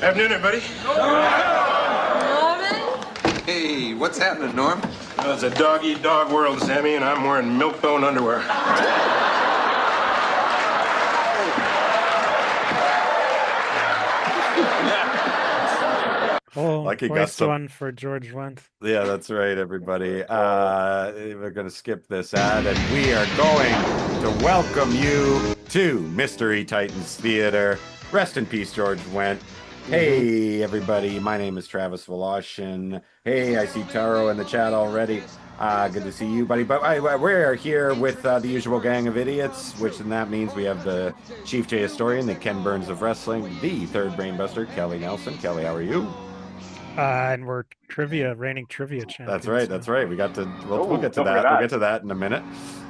Afternoon, everybody. Norman? Hey, what's happening, Norm? Well, it's a dog-eat-dog world, Sammy, and I'm wearing milk-bone underwear. Oh, Like he got voice some- one for George Wendt. Yeah, that's right, everybody. We're going to skip this ad, and we are going to welcome you to Mystery Titans Theater. Rest in peace, George Wendt. Hey, everybody. My name is Travis Voloshin. Hey, I see Taro in the chat already. Good to see you, buddy. But we're here with the usual gang of idiots, which then that means we have the Chief J Historian, the Ken Burns of Wrestling, the third brainbuster, Kelly Nelson. Kelly, how are you? And we're reigning trivia champions. That's right. We got to. We'll get to don't that. forget that. We'll get to that in a minute.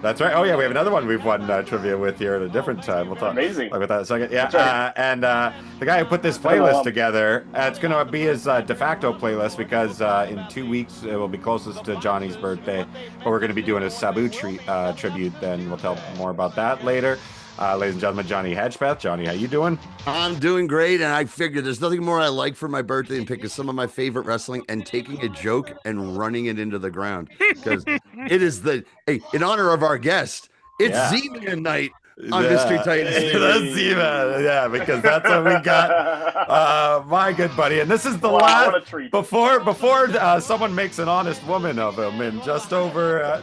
That's right. Oh yeah, we have another one we've won trivia with here at a different time. We'll talk Amazing. about that in a second. Yeah, That's right. the guy who put this playlist together, it's going to be his de facto playlist because in 2 weeks it will be closest to Johnny's birthday. But we're going to be doing a Sabu tribute. Then we'll tell more about that later. Ladies and gentlemen, Johnny Hedgepeth. Johnny, how you doing? I'm doing great, and I figured there's nothing more I like for my birthday than picking some of my favorite wrestling and taking a joke and running it into the ground. Because it is in honor of our guest, it's Z-Man night on Mystery Titans. That's Z-Man, yeah, because that's what we got. My good buddy, and this is the last. What a treat. Before someone makes an honest woman of him in just over a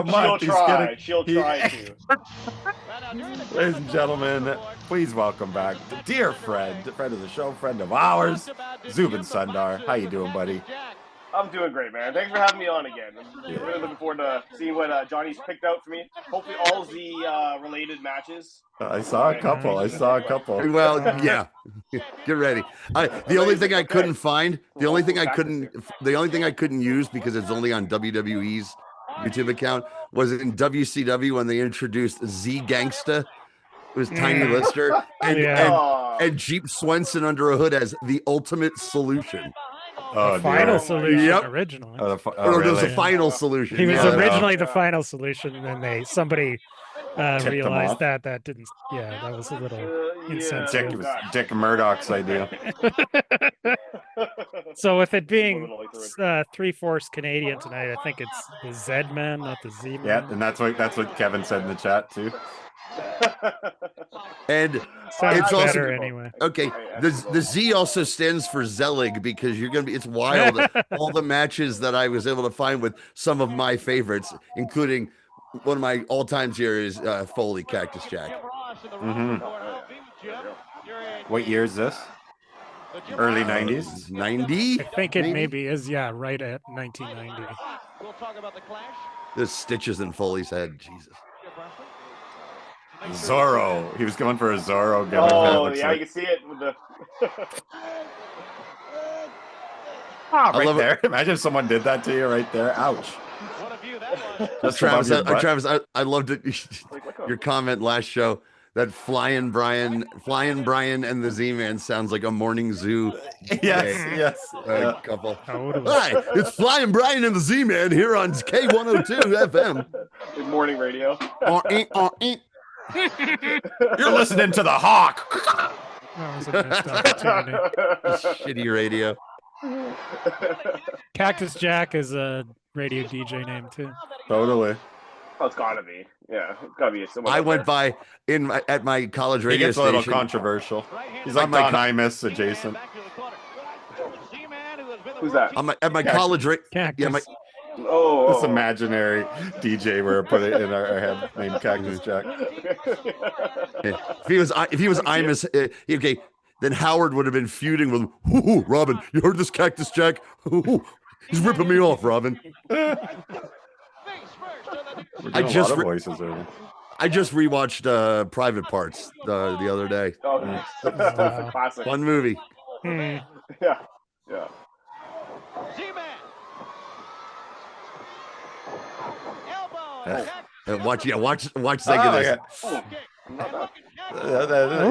month. She'll try to. Ladies and gentlemen, please welcome back the dear friend of the show, friend of ours, Zubin Sundar. How you doing, buddy? I'm doing great, man. Thanks for having me on again. I'm really looking forward to seeing what Johnny's picked out for me. Hopefully all the related matches. I saw a couple. Well, yeah. Get ready. The only thing I couldn't find, the only thing I couldn't use because it's only on WWE's YouTube account was in WCW when they introduced Z Gangsta. It was Tiny Lister and Jeep Swenson under a hood as the ultimate solution. The final solution originally. There was a final solution. He was originally the final solution, and then somebody realized that didn't. Yeah, that was a little insensitive. It was Dick Murdoch's idea. So with it being 3/4 Canadian tonight, I think it's the Z-Man, not the Z-Man. Yeah, and that's what Kevin said in the chat too. And Sounds it's also better anyway. Okay. The Z also stands for Zelig because it's wild. All the matches that I was able to find with some of my favorites, including one of my all-times here is Foley Cactus Jack. Mm-hmm. What year is this? Early 90s? 90? I think it maybe is, right at 1990. The stitches in Foley's head, Jesus. Zorro. He was going for a Zorro gimmick. Oh, yeah, you can see it with the... there. Imagine if someone did that to you right there. Ouch. Travis, I loved it. Your comment last show that Flying Brian and the Z-Man sounds like a morning zoo. Yes. Couple. Hi, it's Flying Brian and the Z-Man here on K102 FM. Good morning radio. You're listening to the Hawk. That was a missed opportunity. Shitty radio. Cactus Jack is a radio DJ name too. Totally. Oh, it's gotta be. Yeah, it's gotta be someone. I went by at my college radio He gets a station. little controversial. He's like Don Imus adjacent. Who's that? At my college radio. Cactus. This imaginary DJ we're putting in our head named Cactus Jack. If he was Imus, okay, then Howard would have been feuding with him. Ooh, Robin, you heard this Cactus Jack? Ooh, he's ripping me off, Robin. I just rewatched Private Parts the other day. Oh, that's a classic. Fun movie. Yeah. Watch Zenk of this.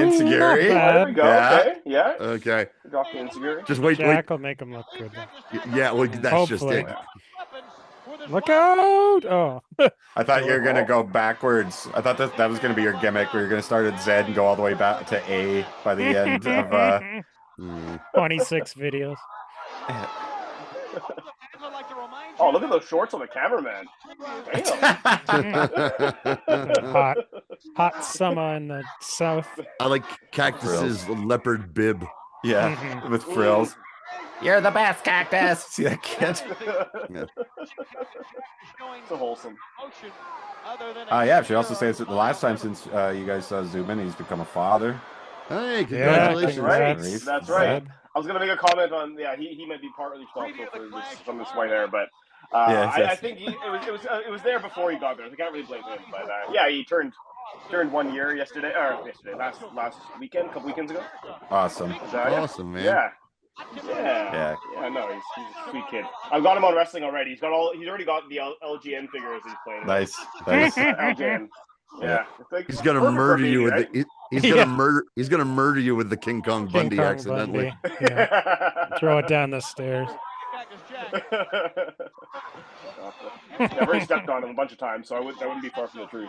Insecurity. There we go. Yeah. Yeah. Okay. Got the insecurity. Just wait. Jack will make him look good. Yeah, well, that's Hopefully. just it. Look out! Oh, I thought you were gonna go backwards. I thought that was gonna be your gimmick, where you're gonna start at Z and go all the way back to A by the end of 26 videos. Oh, look at those shorts on the cameraman. Hot summer in the south. I like Cactus's leopard bib. Yeah, with frills. You're the best, Cactus. See that kid? Yeah. So wholesome. Yeah, I should also say that the last time since you guys saw Zubin, he's become a father. Hey, Yeah, congratulations. congrats. That's right. I was gonna make a comment on he might be partly responsible for some of this white hair, but I think it was there before he got there. I can't really blame him, but yeah, he turned 1 year last weekend, a couple weekends ago. Awesome. Awesome, man. Yeah. No, he's a sweet kid. I've got him on wrestling already. He's already got the LGN figures he's playing. Nice. LGN. Yeah. He's gonna murder you with right? he's gonna murder you with the King Kong Bundy King Kong accidentally. Bundy. Yeah. Throw it down the stairs. I've already stepped on him a bunch of times, so that wouldn't be far from the truth.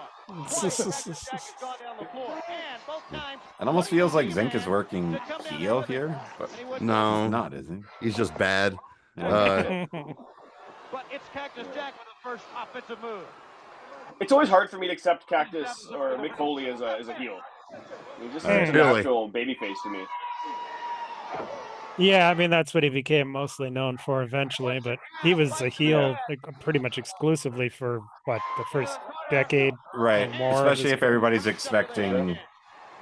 It almost feels like Zenk is working heel here, but No, he's not, is he? he's just bad. Yeah. But it's Cactus Jack with the first offensive move. It's always hard for me to accept Cactus or Mick Foley as a heel. He's just such a Really? natural babyface to me. Yeah, I mean that's what he became mostly known for eventually, but he was a heel like, pretty much exclusively for the first decade, Right. or more of Especially his if everybody's expecting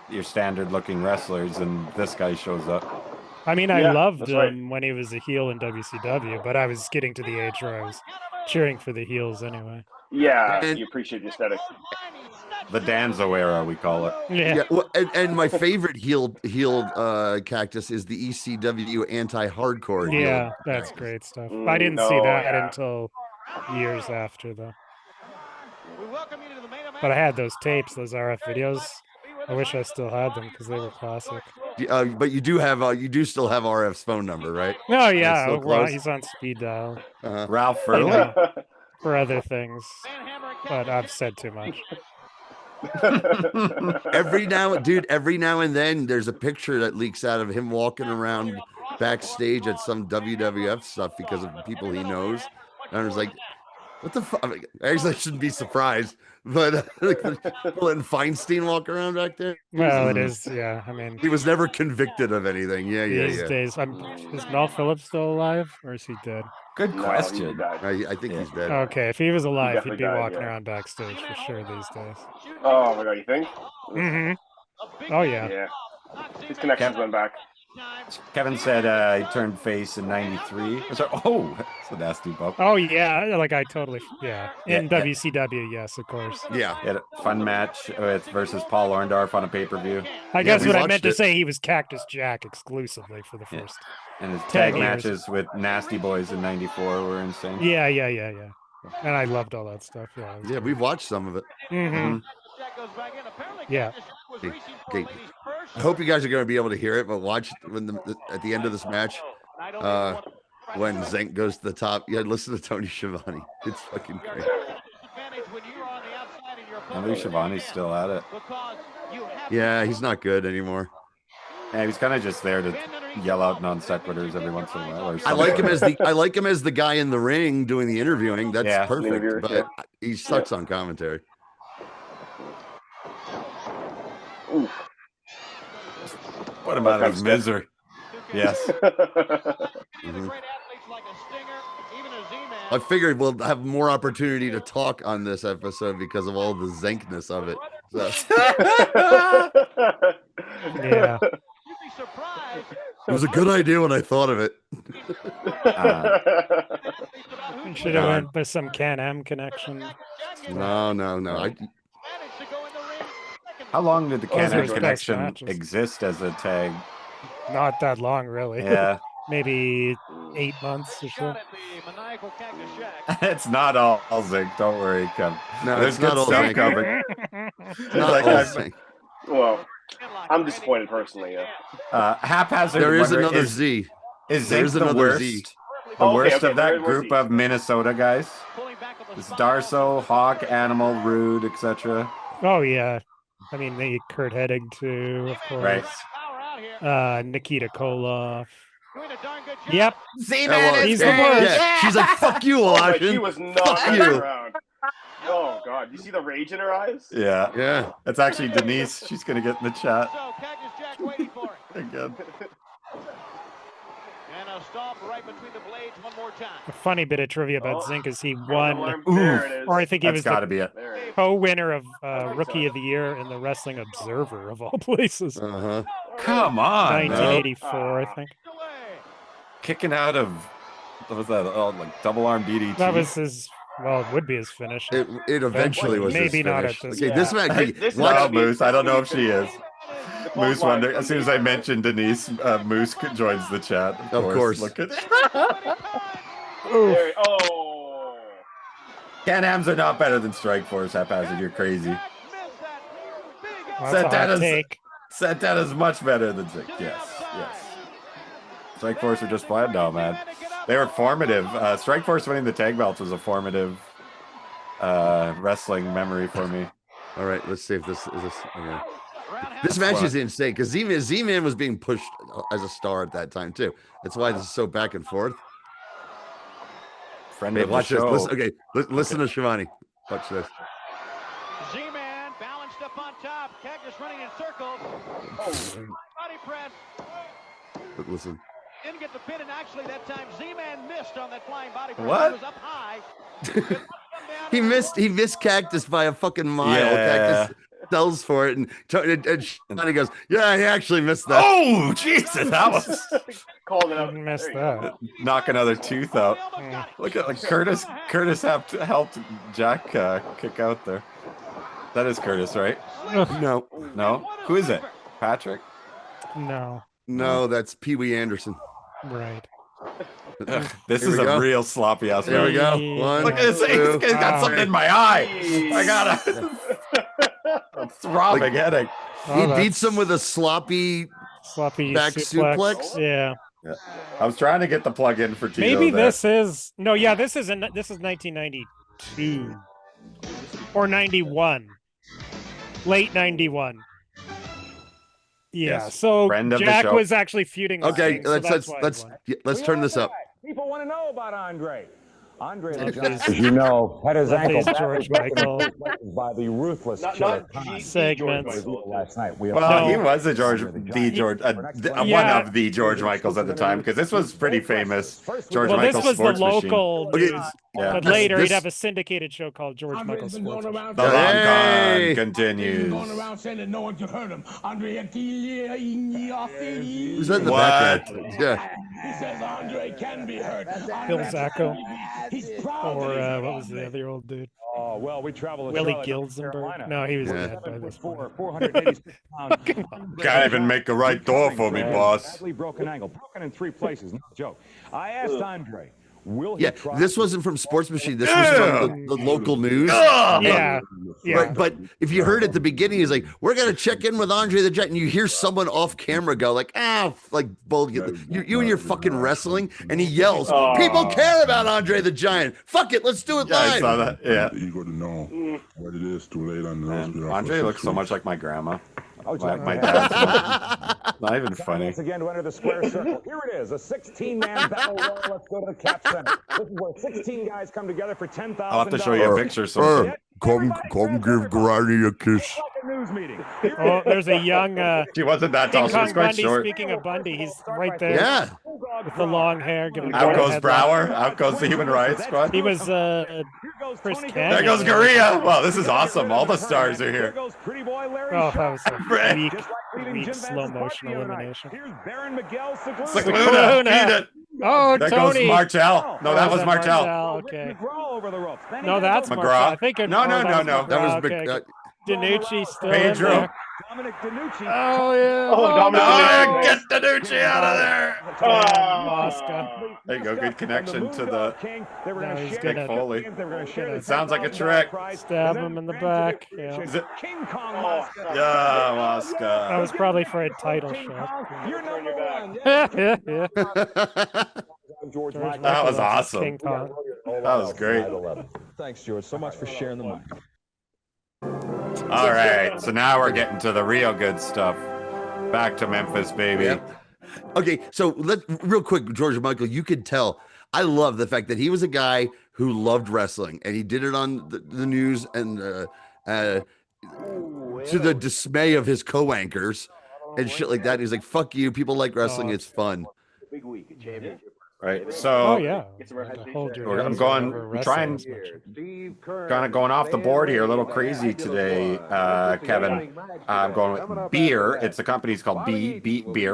your standard looking wrestlers and this guy shows up. I mean, I Yeah, loved that's him right. when he was a heel in WCW, but I was getting to the age where I was cheering for the heels anyway. Yeah, And- you appreciate the aesthetic. The Danzo era, we call it. Yeah, well, and my favorite heel Cactus is the ECW anti-hardcore. heel Yeah, that's Cactus. great stuff. I didn't see No, that yeah. until years after, though. We welcome you to the main event. But I had those tapes, those RF videos. I wish I still had them because they were classic. But you do still have RF's phone number, right? Oh yeah, still well, close? he's on speed dial Ralph you Furley. know, for other things, but I've said too much. Every now and then there's a picture that leaks out of him walking around backstage at some WWF stuff because of people he knows. And I was like, what the fuck? Actually, I shouldn't be surprised, but letting Feinstein walk around back there. Well, it is, yeah. I mean, He was never convicted of anything. these Yeah. days, is Mel Phillips still alive or is he dead? Good No, question. he died. I think he's dead. Okay, if he was alive, he'd definitely be died, walking yeah. around backstage for sure these days. Oh my god, you think? hmm Oh yeah. Yeah. His connections went back. Kevin said he turned face in '93. Oh, that's a nasty bump. Oh yeah, like I totally yeah. In Yeah. WCW, yes, of course. Yeah. He had a fun match versus Paul Orndorff on a pay-per-view, I guess we what I watched meant to it. say, he was Cactus Jack exclusively for the Yeah. first. and his 10 tag years. matches with Nasty Boys in '94 were insane. Yeah. And I loved all that stuff. Yeah. it was Yeah, great. we've watched some of it. Mhm. Yeah. Okay. I hope you guys are going to be able to hear it, but watch when at the end of this match, when Zenk goes to the top. Yeah, listen to Tony Schiavone. It's fucking great. I believe Shivani's still at it. Yeah, he's not good anymore. Yeah, he's kind of just there to yell out non sequiturs every once in a while. Or I like him as the guy in the ring doing the interviewing. That's Yeah. perfect. Interviewer, But yeah. he sucks on commentary. Oof. Put him out of his misery. Yes. Mhm. I figured we'll have more opportunity to talk on this episode because of all the Zenkness of it. So, Yeah. it was a good idea when I thought of it. Should have went with some Can-Am connection. No. How long did the Those were Can-Am his best Connection matches. exist as a tag? Not that long, really. Yeah. Maybe 8 months or so. It's not all Zinc. Don't worry, Kevin. No, There's it's not good all stuff Zinc. covered. It's not Like all I've- Zenk. Well, I'm disappointed personally. Yeah. Haphazard. There is wonder, another Z. Is there Zinc is the another worst? Z. The Okay, worst okay, of that there was group Z. of Minnesota guys? This Darso, Hawk, Animal, Rude, etc. Oh yeah, I mean the Kurt Hennig too, of course. Right. Nikita Koloff. Yep. Z-Man is he's the great. worst. Yeah, she's like, "Fuck you, Oh, but Washington. she was not Fuck messing you." around. Oh God, you see the rage in her eyes? Yeah. Yeah. That's actually Denise. She's gonna get in the chat So Cactus Jack waiting for it. again. And a stop right between the blades one more time. A funny bit of trivia about Oh. Zenk is he Double won, arm. There it is. or I think he That's was got to the be it. There it is. co-winner of think Rookie so. of the Year in the Wrestling Observer of all places. Uh-huh. Come on, man. 1984, I think. Kicking out of what was that? Oh, like double arm DDT. That was his. Well, it would be his finish. It eventually was Maybe his not at finish. this Okay, this match. This is Wow, gonna be- Moose. I don't know if she is. The Moose clothesline wonder. from As soon as I mentioned Denise, Moose joins the chat. Of course. Look at There, oh. Can-Ams are not better than Strikeforce, haphazard. You're crazy. Well, that's a hot take. Santana's much better than Zenk. Yes. Strikeforce are just fine. No, man. They were formative. Strikeforce winning the tag belts was a formative wrestling memory for me. All right, let's see if this is this. Okay. This match is insane because Z-Man was being pushed as a star at that time too. That's why this is so back and forth. Friend Hey, of the watch this. show. Listen, okay, listen to Shivani. Watch this. Z-Man balanced up on top. Cactus running in circles. Body press. Listen. Didn't get the pin, and actually that time Z-Man missed on that flying body press. What? He was up high. He missed Cactus by a fucking mile. Yeah. Cactus sells for it, and Shivani goes, "Yeah, he actually missed that." Oh, Jesus, that was Called it out. Didn't miss There you that. knock another tooth out. Look at like Curtis. Curtis helped Jack kick out there. That is Curtis, right? No, No, who is it? Patrick. No, that's Pee Wee Anderson. right. This Here is we a go. real sloppy ass. There we go. Yeah. One, Look at this. two, He's got something in my eye. I got a throbbing headache. He Oh, beats that's him with a sloppy. sloppy back suplex? Yeah. I was trying to get the plug in for Tito. Maybe there. this is no. Yeah, this is 1992 or 91, late 91. Yeah. Yes. So Friend of the Jack show. was actually feuding. with Okay, Sting, so that's why he won. let's turn this up. People want to know about Andre. Andre the Giant, as you know, had his Love ankle these George Michael by the ruthless Not killer segments. last night. We Well, No. he was a one Yeah. of the George Michaels at the time because this was pretty famous. George Well, this Michael's was the sports machine. local Okay, news, Yeah. but later This- he'd have a syndicated show called George Michael's Sports. The Machine. long Hey. con continues. Going around saying that no one could hurt him. Andre Who's that in the What? back there? Yeah. He says Andre can be hurt. Bill Zacco, He's proud. or that he's what was the other old dude? Oh, well, we travel to Willie Charlotte, North Carolina. Gilzenberg. No, he was Yeah. dead by this point. 486 pounds. Can't even make a right door for me, boss. Badly broken ankle, broken in 3 places. No joke. I asked Andre, will he Yeah, try? this wasn't from Sports Machine. This was from the local news. Yeah, yeah. Right, but if you heard at the beginning, he's like, "We're gonna check in with Andre the Giant," and you hear someone off camera go like, like both you and your fucking wrestling, and he yells, "People care about Andre the Giant. Fuck it, let's do it Yeah, I live." saw that. Yeah. Eager to know what it is too late on the Man, Andre looks so much like my grandma. Oh, My Jack. dad's not even funny. Once again to enter the square circle. Here it is, a 16-man battle royal. Let's go to the Cap Center. This is where 16 guys come together for $10,000. I'll have to show you a picture sometime. Come give Karate a kiss. Like a news meeting. Oh, there's a young She wasn't that tall. King She Kong was quite Bundy. short. Speaking of Bundy, he's right there Yeah, with the long hair. Giving Out a goes headlock. Brower. Out goes the Human Rights Squad. He was Here goes Chris Tony Cannon. There goes Gurria. Wow, this is awesome. All the stars are Here here. goes Pretty Boy Larry Oh, that Shaw. was a Frick. weak, Just like leading weak Jim slow Vance's motion party the other night. elimination. Here's Baron Miguel Sagluna. Sagluna, beat it. Oh, There Tony. goes Martel. No, that was Martel. Okay. McGraw over the ropes. Then he No, had that's to go Martel. McGraw. I think it, No, no, oh, no, that no. that was okay. big. Danucci still Pedro. in there. Dominic DeNucci. Oh yeah. Oh, Dominic Oh, DeNucci. get Danucci out of there. Mosca. There you go. Good connection to the They were No, gonna he's share gonna- the Foley. They were gonna share the It sounds like a trick. prize. Stab And him then in the ran to back, the- yeah. Is it- King Kong Mosca. Yeah, That Mosca. was probably for a title King shot. Kong, you're number one. Yeah, yeah. George George That was Michael, awesome. King Kong. That was great. 5'11". Thanks, George, so much for sharing the mic. All right, so now we're getting to the real good stuff. Back to Memphis, baby. Yep. Okay, so real quick, George and Michael, you could tell. I love the fact that he was a guy who loved wrestling, and he did it on the news, and to the dismay of his co-anchors and shit like that. He's like, "Fuck you! People like wrestling. It's fun." Big week, a championship. Right, so Oh yeah. Get some representation. Hold your I'm nose going, whenever trying, wrestling is mentioned. kind of going off the board here, a little crazy today, Kevin. I'm going with beer. It's the company's called Beer,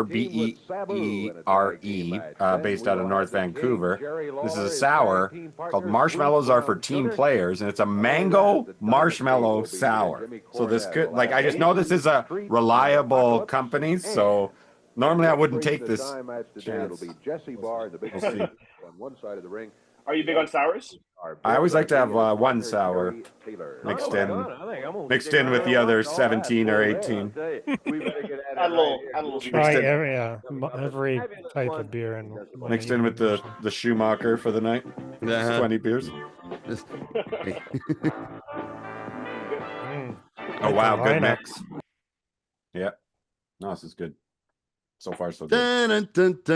B-E-E-R-E, based out of North Vancouver. This is a sour called Marshmallows Are for Team Players, and it's a mango marshmallow sour. So this could, like, I just know this is a reliable company, so normally I wouldn't take this chance. We'll see. Are you big on sours? I always like to have one sour mixed in with the other 17 or 18. Add a little. Try every type of beer and Mixed in with the Schumacher for the night. Uh-huh. 20 beers. Mm. Oh wow, good lineup. mix. Yeah. No, this is good. So far, so good. I did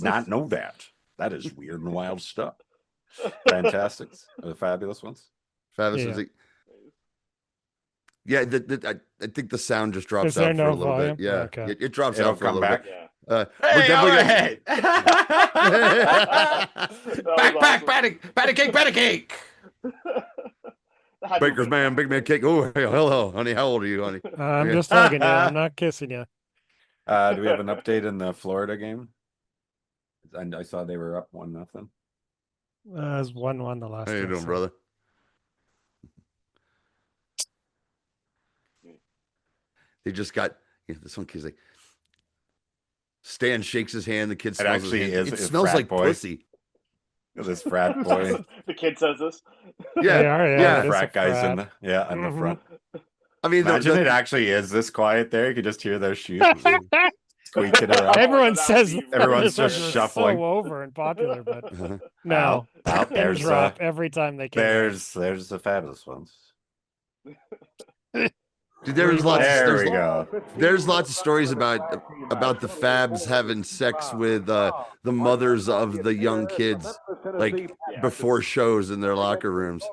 not know that. That is weird and wild stuff. Fantastic. Are the fabulous ones? Fabulous. Yeah. Yeah, I think the sound just drops Is there out for no a little volume? bit. Yeah, Okay. it drops It'll out for a come little back. bit. Yeah. Hey, all right. Back, Patty cake. Baker's man, big man cake. Oh, hey, hello, honey. How old are you, honey? I'm Okay. just hugging you. I'm not kissing you. Do we have an update in the Florida game? I saw they were up 1-0. It was 1-1 the last How you time, doing, so- brother? They just got this one kid's like Stan shakes his hand. The kid smells actually his hand. is It a smells frat like boy. pussy. This frat boy. The kid says this. Yeah, They are, yeah. yeah. It is a Frat guys in frat. the in the front. I mean, Imagine it actually is this quiet there. You could just hear their shoes squeaking around. Everyone says Everyone's those just are shuffling. so over and popular, but Uh-huh. no, Out pin there's drop every time they can. there's the fabulous ones. Dude, there's lots. There There's, we go. there's lots of stories about the Fabs having sex with the mothers of the young kids, like before shows in their locker rooms.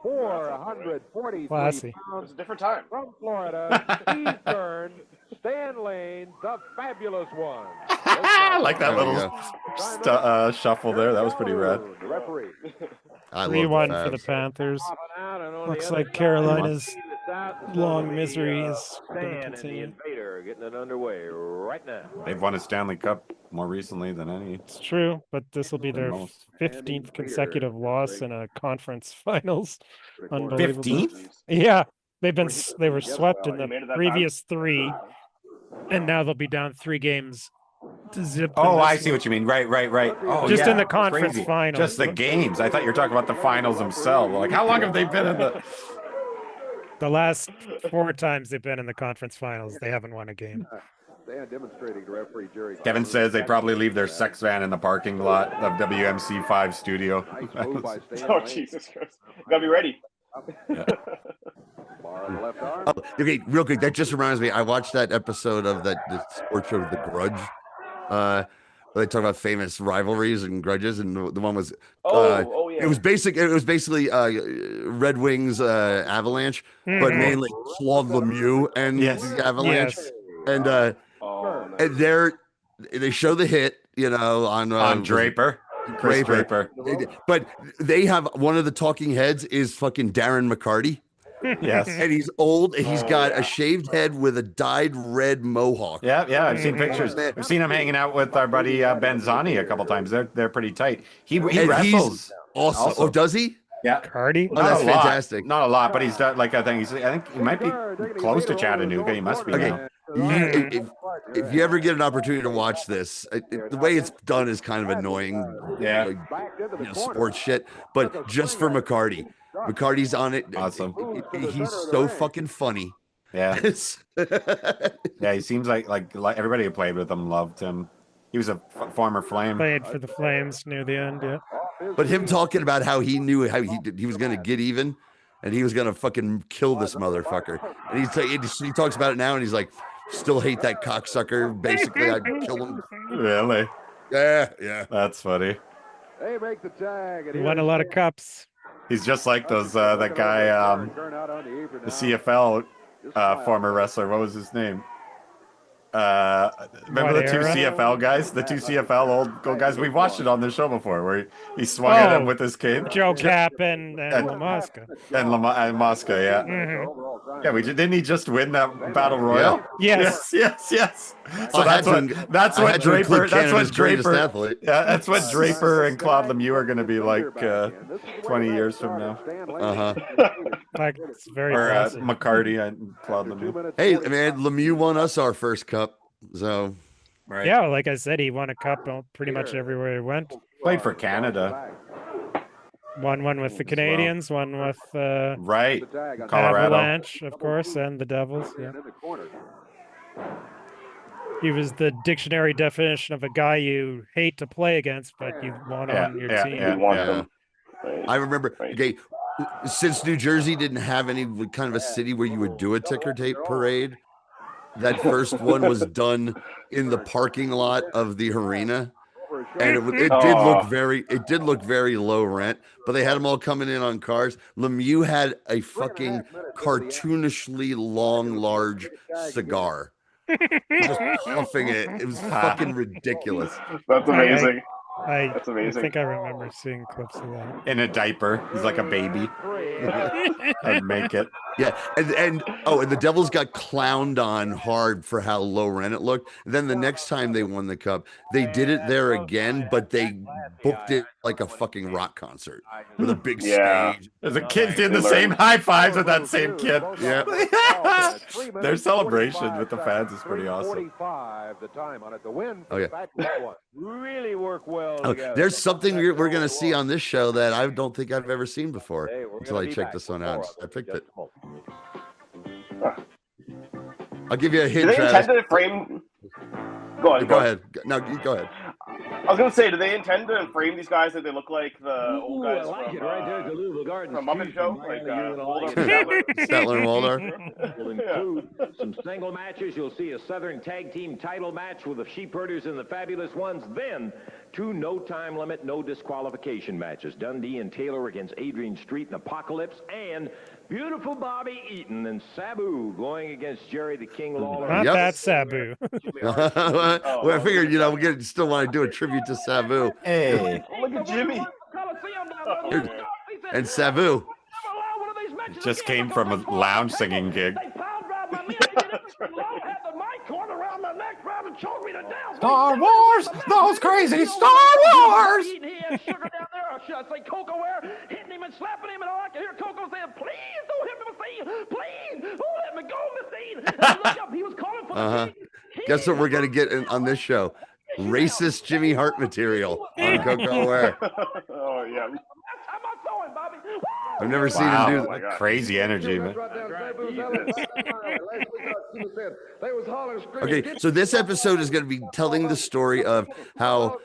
440 Classy. It was a different time. from Florida, Eastern, Stan Lane, the fabulous one. I like that There we little shuffle there. That was pretty rad. The referee. I love 3-1 for the Fabs. Panthers. Out and on Looks the other like Carolina's side, long misery is going to Stan and the continue. Invader getting it underway right now. They've won a Stanley Cup more recently than any. It's true, but this will be their Most. 15th consecutive loss in a conference finals. Unbelievable. 15th? Yeah, they were swept in You made it the that previous 3, and now they'll be down 3 games to zip. Oh, them I this see what you mean. Right. Oh, Just yeah. in the conference Crazy. finals. Just the games. I thought you were talking about the finals themselves. Like, how long have they been in the? The last 4 times they've been in the conference finals, they haven't won a game. Stan demonstrating to referee Jerry. Kevin says they probably leave their sex van in the parking lot of WMC5 studio. Oh, Jesus Christ. Gotta be ready. Oh, okay, real quick. That just reminds me. I watched that episode of the sports show, The Grudge. Where they talk about famous rivalries and grudges, and the one was Yeah. it was basically Red Wings Avalanche, but mainly Claude Lemieux and Yes. the Avalanche, Yes. and Oh, nice. and they show the hit, on Draper. Chris Draper. But they have one of the talking heads is fucking Darren McCarty. Yes. And he's old and he's got yeah. a shaved head with a dyed red mohawk. Yeah, I've seen pictures. I've seen him hanging out with our buddy Ben Zani a couple times. They're pretty tight. He And wrestles. he's awesome. Also. Oh, does he? Yeah. Cardi? Oh, that's a lot. fantastic. Not a lot, but he's done like I think he might be close to Chattanooga. He must be Okay. now. If you ever get an opportunity to watch this, the way it's done is kind of annoying. Yeah. Like, sports shit. But just for McCarty. McCarty's on it. Awesome. He's so fucking funny. Yeah. It's- Yeah, he seems like everybody who played with him loved him. He was a former Flame. Played for the Flames near the end, yeah. But him talking about how he knew how he was going to get even, and he was going to fucking kill this motherfucker. And he talks about it now, and he's like, still hate that cocksucker. Basically, I'd kill him. Really? Yeah. That's funny. They make the tag. He won a lot of cups. He's just like those that guy, the CFL former wrestler. What was his name? Remember the two CFL guys? The two CFL old guys? We've watched it on the show before, where he swung at him with his cane. Joe Cap and Lamasca. And Mosca, yeah. Mm-hmm. Yeah, didn't he just win that battle royal? Yeah. Yes. So that's what Draper. Yeah, that's what Draper and Claude Lemieux are going to be like 20 years from now. Like, it's very McCarty and Claude Lemieux. Hey, man, Lemieux won us our first cup, so. Right. Yeah, like I said, he won a cup pretty much everywhere he went. Played for Canada. Won one with the Canadians, one with right, Colorado, Avalanche, of course, and the Devils. Yeah. He was the dictionary definition of a guy you hate to play against, but you want on your team. Yeah. I remember. Okay, since New Jersey didn't have any kind of a city where you would do a ticker tape parade, that first one was done in the parking lot of the arena. And it did look very low rent, but they had them all coming in on cars. Lemieux had a fucking cartoonishly long, large cigar, just puffing it. It was fucking ridiculous. That's amazing. That's amazing. I think I remember seeing clips of that. In a diaper, he's like a baby. I'd make it. Yeah, and the Devils got clowned on hard for how low rent it looked. And then the next time they won the cup, they did it there again, but they booked it like a fucking rock concert with a big stage. There's a kid doing the same high fives with that same kid. Yeah. Their celebration with the fans is pretty awesome. Oh yeah. Really work well. There's something we're going to see on this show that I don't think I've ever seen before until I checked this one out. I picked it. I'll give you a hint. Do they intend to frame? Go ahead. No, go ahead. I was gonna say, do they intend to frame these guys that they look like the old guys from Muppet Show, like Statler and Waldorf? Will include some single matches. You'll see a Southern Tag Team title match with the Sheepherders and the Fabulous Ones. Then 2 no time limit, no disqualification matches. Dundee and Taylor against Adrian Street and Apocalypse, and Beautiful Bobby Eaton and Sabu going against Jerry the King Lawler. Not that Sabu. Well, I figured, we still want to do a tribute to Sabu. Hey. Look at Jimmy. And Sabu. Just came from a lounge singing gig. Star Wars! Those crazy Star Wars! Hitting him and slapping him, and all I can hear Coco saying, "Please don't hit me, Messine! Please don't let me go, Messine!" And I look up, he was calling for the Guess what we're going to get on this show? Racist Jimmy Hart material on Coco Ware. Oh, yeah. I've never seen him do that. Crazy energy, man. Okay, so this episode is going to be telling the story of how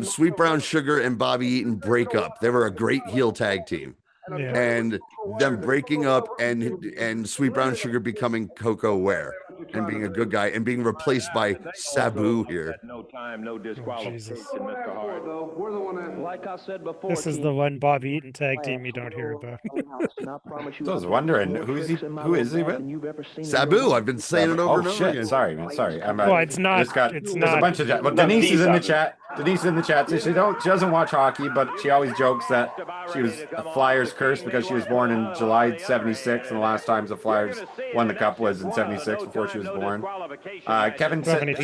Sweet Brown Sugar and Bobby Eaton break up. They were a great heel tag team. Yeah. And them breaking up and Sweet Brown Sugar becoming Coco Ware and being a good guy and being replaced by Sabu here. No time, no disqualification, Mr. Hart. Like I said before, this is the one Bobby Eaton tag team you don't hear about. I was wondering, who is he with? Sabu. I've been saying it over and over again. Sorry, man. Sorry. Well, it's not. There's a bunch of. Well, Denise is in the chat. Denise in the chat says she doesn't watch hockey, but she always jokes that she was a Flyers curse because she was born in July '76, and the last times the Flyers won the cup was in '76 before she was born. Kevin said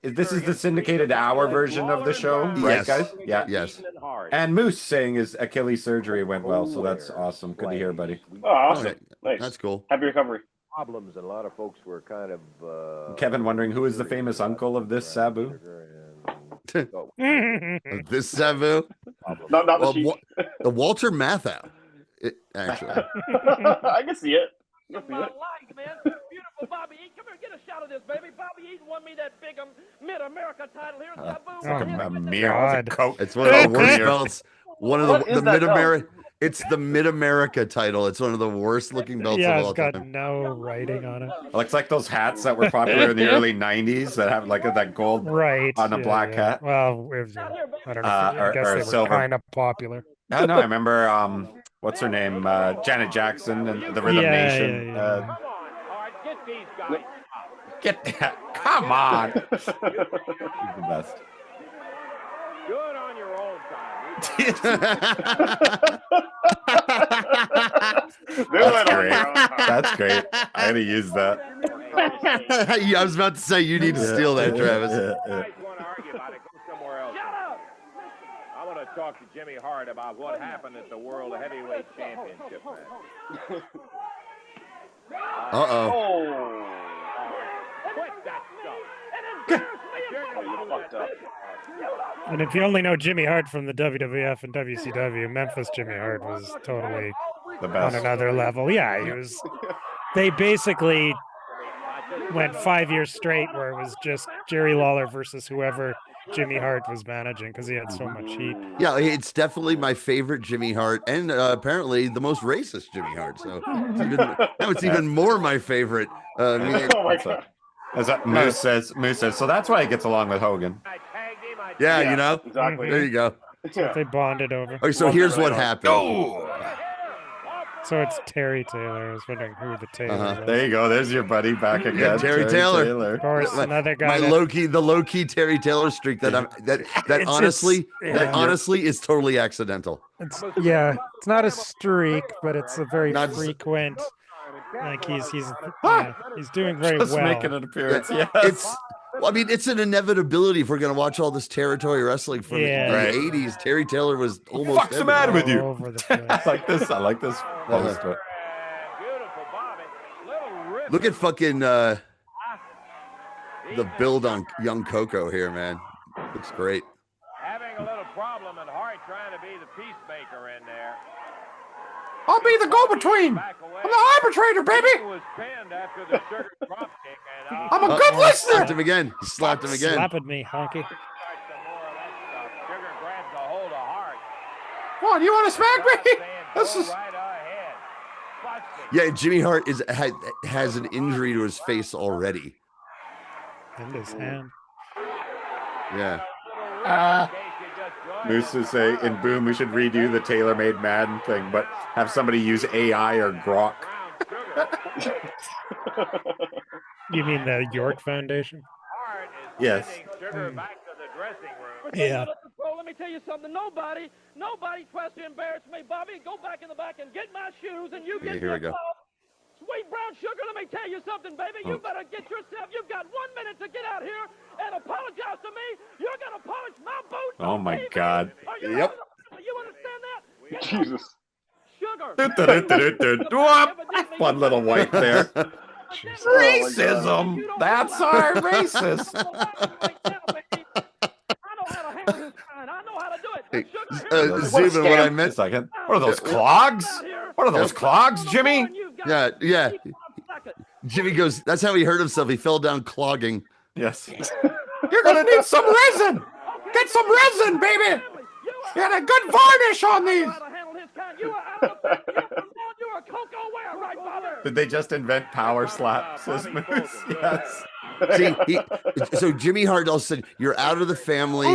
this is the syndicated hour version of the show, right, guys? Yeah. Yes. And Moose saying his Achilles surgery went well, so that's awesome. Good to hear, buddy. Oh, awesome. Nice. That's cool. Happy recovery. Problems, and a lot of folks were kind of. Kevin wondering who is the famous uncle of this Sabu? This Sabu? Not the Walter Matthau. Actually. I can see it. My life, man. Beautiful Bobby Eaton. Come here, get a shot of this, baby. Bobby Eaton won me that big Mid-America title here. It's like a mirror. It's one of the one of What the is that Mid-America. It's the Mid-America title. It's one of the worst looking belts Yeah, of it's all got time. no writing on it. Looks like those hats that were popular in the early '90s that have like that gold Right. on a black hat. Well, I don't know. I guess or they were silver. kind of popular. I know. I remember. What's her name? Janet Jackson and the Rhythm Nation. Come on, Hart, get these guys. Get that. Come on. He's the best. Good on your own time. That's great. That's great. I gotta use that. I was about to say you need to steal that, Travis. You guys want to argue about it? Go somewhere else. Shut up! I want to talk to Jimmy Hart about what happened at the World Heavyweight Championship match. Uh-oh. Quit that stuff. You fucked up. And if you only know Jimmy Hart from the WWF and WCW, Memphis Jimmy Hart was totally The on best. another level. Yeah, he was. They basically went 5 years straight where it was just Jerry Lawler versus whoever Jimmy Hart was managing because he had so much heat. Yeah, it's definitely my favorite Jimmy Hart, and apparently the most racist Jimmy Hart. So now it's even more my favorite. Oh my God. As that Moose says. So that's why he gets along with Hogan. Yeah, Yeah, you know. exactly. There you go. Yeah. They bonded over. Okay, so here's what happened. So it's Terry Taylor. I was wondering who the Taylor was. There you go. There's your buddy back again. Yeah, Terry Taylor. Of course, another guy. My that- low key Terry Taylor streak that It's honestly just- honestly is totally accidental. It's not a streak, but it's a very frequent. Like he's doing very Just well. making an appearance. Yes. It's an inevitability if we're gonna watch all this territory wrestling from the Right. '80s. Terry Taylor was almost. Fuck's the matter with you? All over the place. I like this. I like this post. Look at fucking the build on young Coco here, man. Looks great. Having a little problem and Hart trying to be the peacemaker in there. I'll be the go-between. I'm the arbitrator, baby. He was pinned after the sugar drop kick, and I'm a good listener. Slapped him again. He slapped him again. Slapping me, honky. Sugar grabs a hold of Hart. What? You want to smack me? This is. Right ahead. Busted. Yeah, Jimmy Hart has an injury to his face already. In his hand. Yeah. Moose is saying in Boom we should redo the tailor-made Madden thing, but have somebody use AI or Grok. You mean the York Foundation? Yes. Yeah. Let me tell you something. Nobody tries to embarrass me, Bobby. Go back in the back and get my shoes, and you get Here we go. Sweet brown sugar, let me tell you something, baby. You better get yourself. You've got 1 minute to get out here and apologize to me. You're gonna polish my boots. Oh my God. Yep. You understand that? Jesus. Sugar. One little wipe there. Oh Racism. That's our racist. I know how to handle this kind. I know how to do it. Hey, Sugar, Zubin, what I A meant. second. What are those clogs? What are those clogs, Jimmy? Yeah. Jimmy goes. That's how he hurt himself. He fell down clogging. Yes. You're gonna need some resin. Get some resin, baby. Get a good varnish on these. You're a cocoa wear, right, Bobby? Did they just invent power slap, says Moose? Yes. See, so Jimmy Hart also said, "You're out of the family.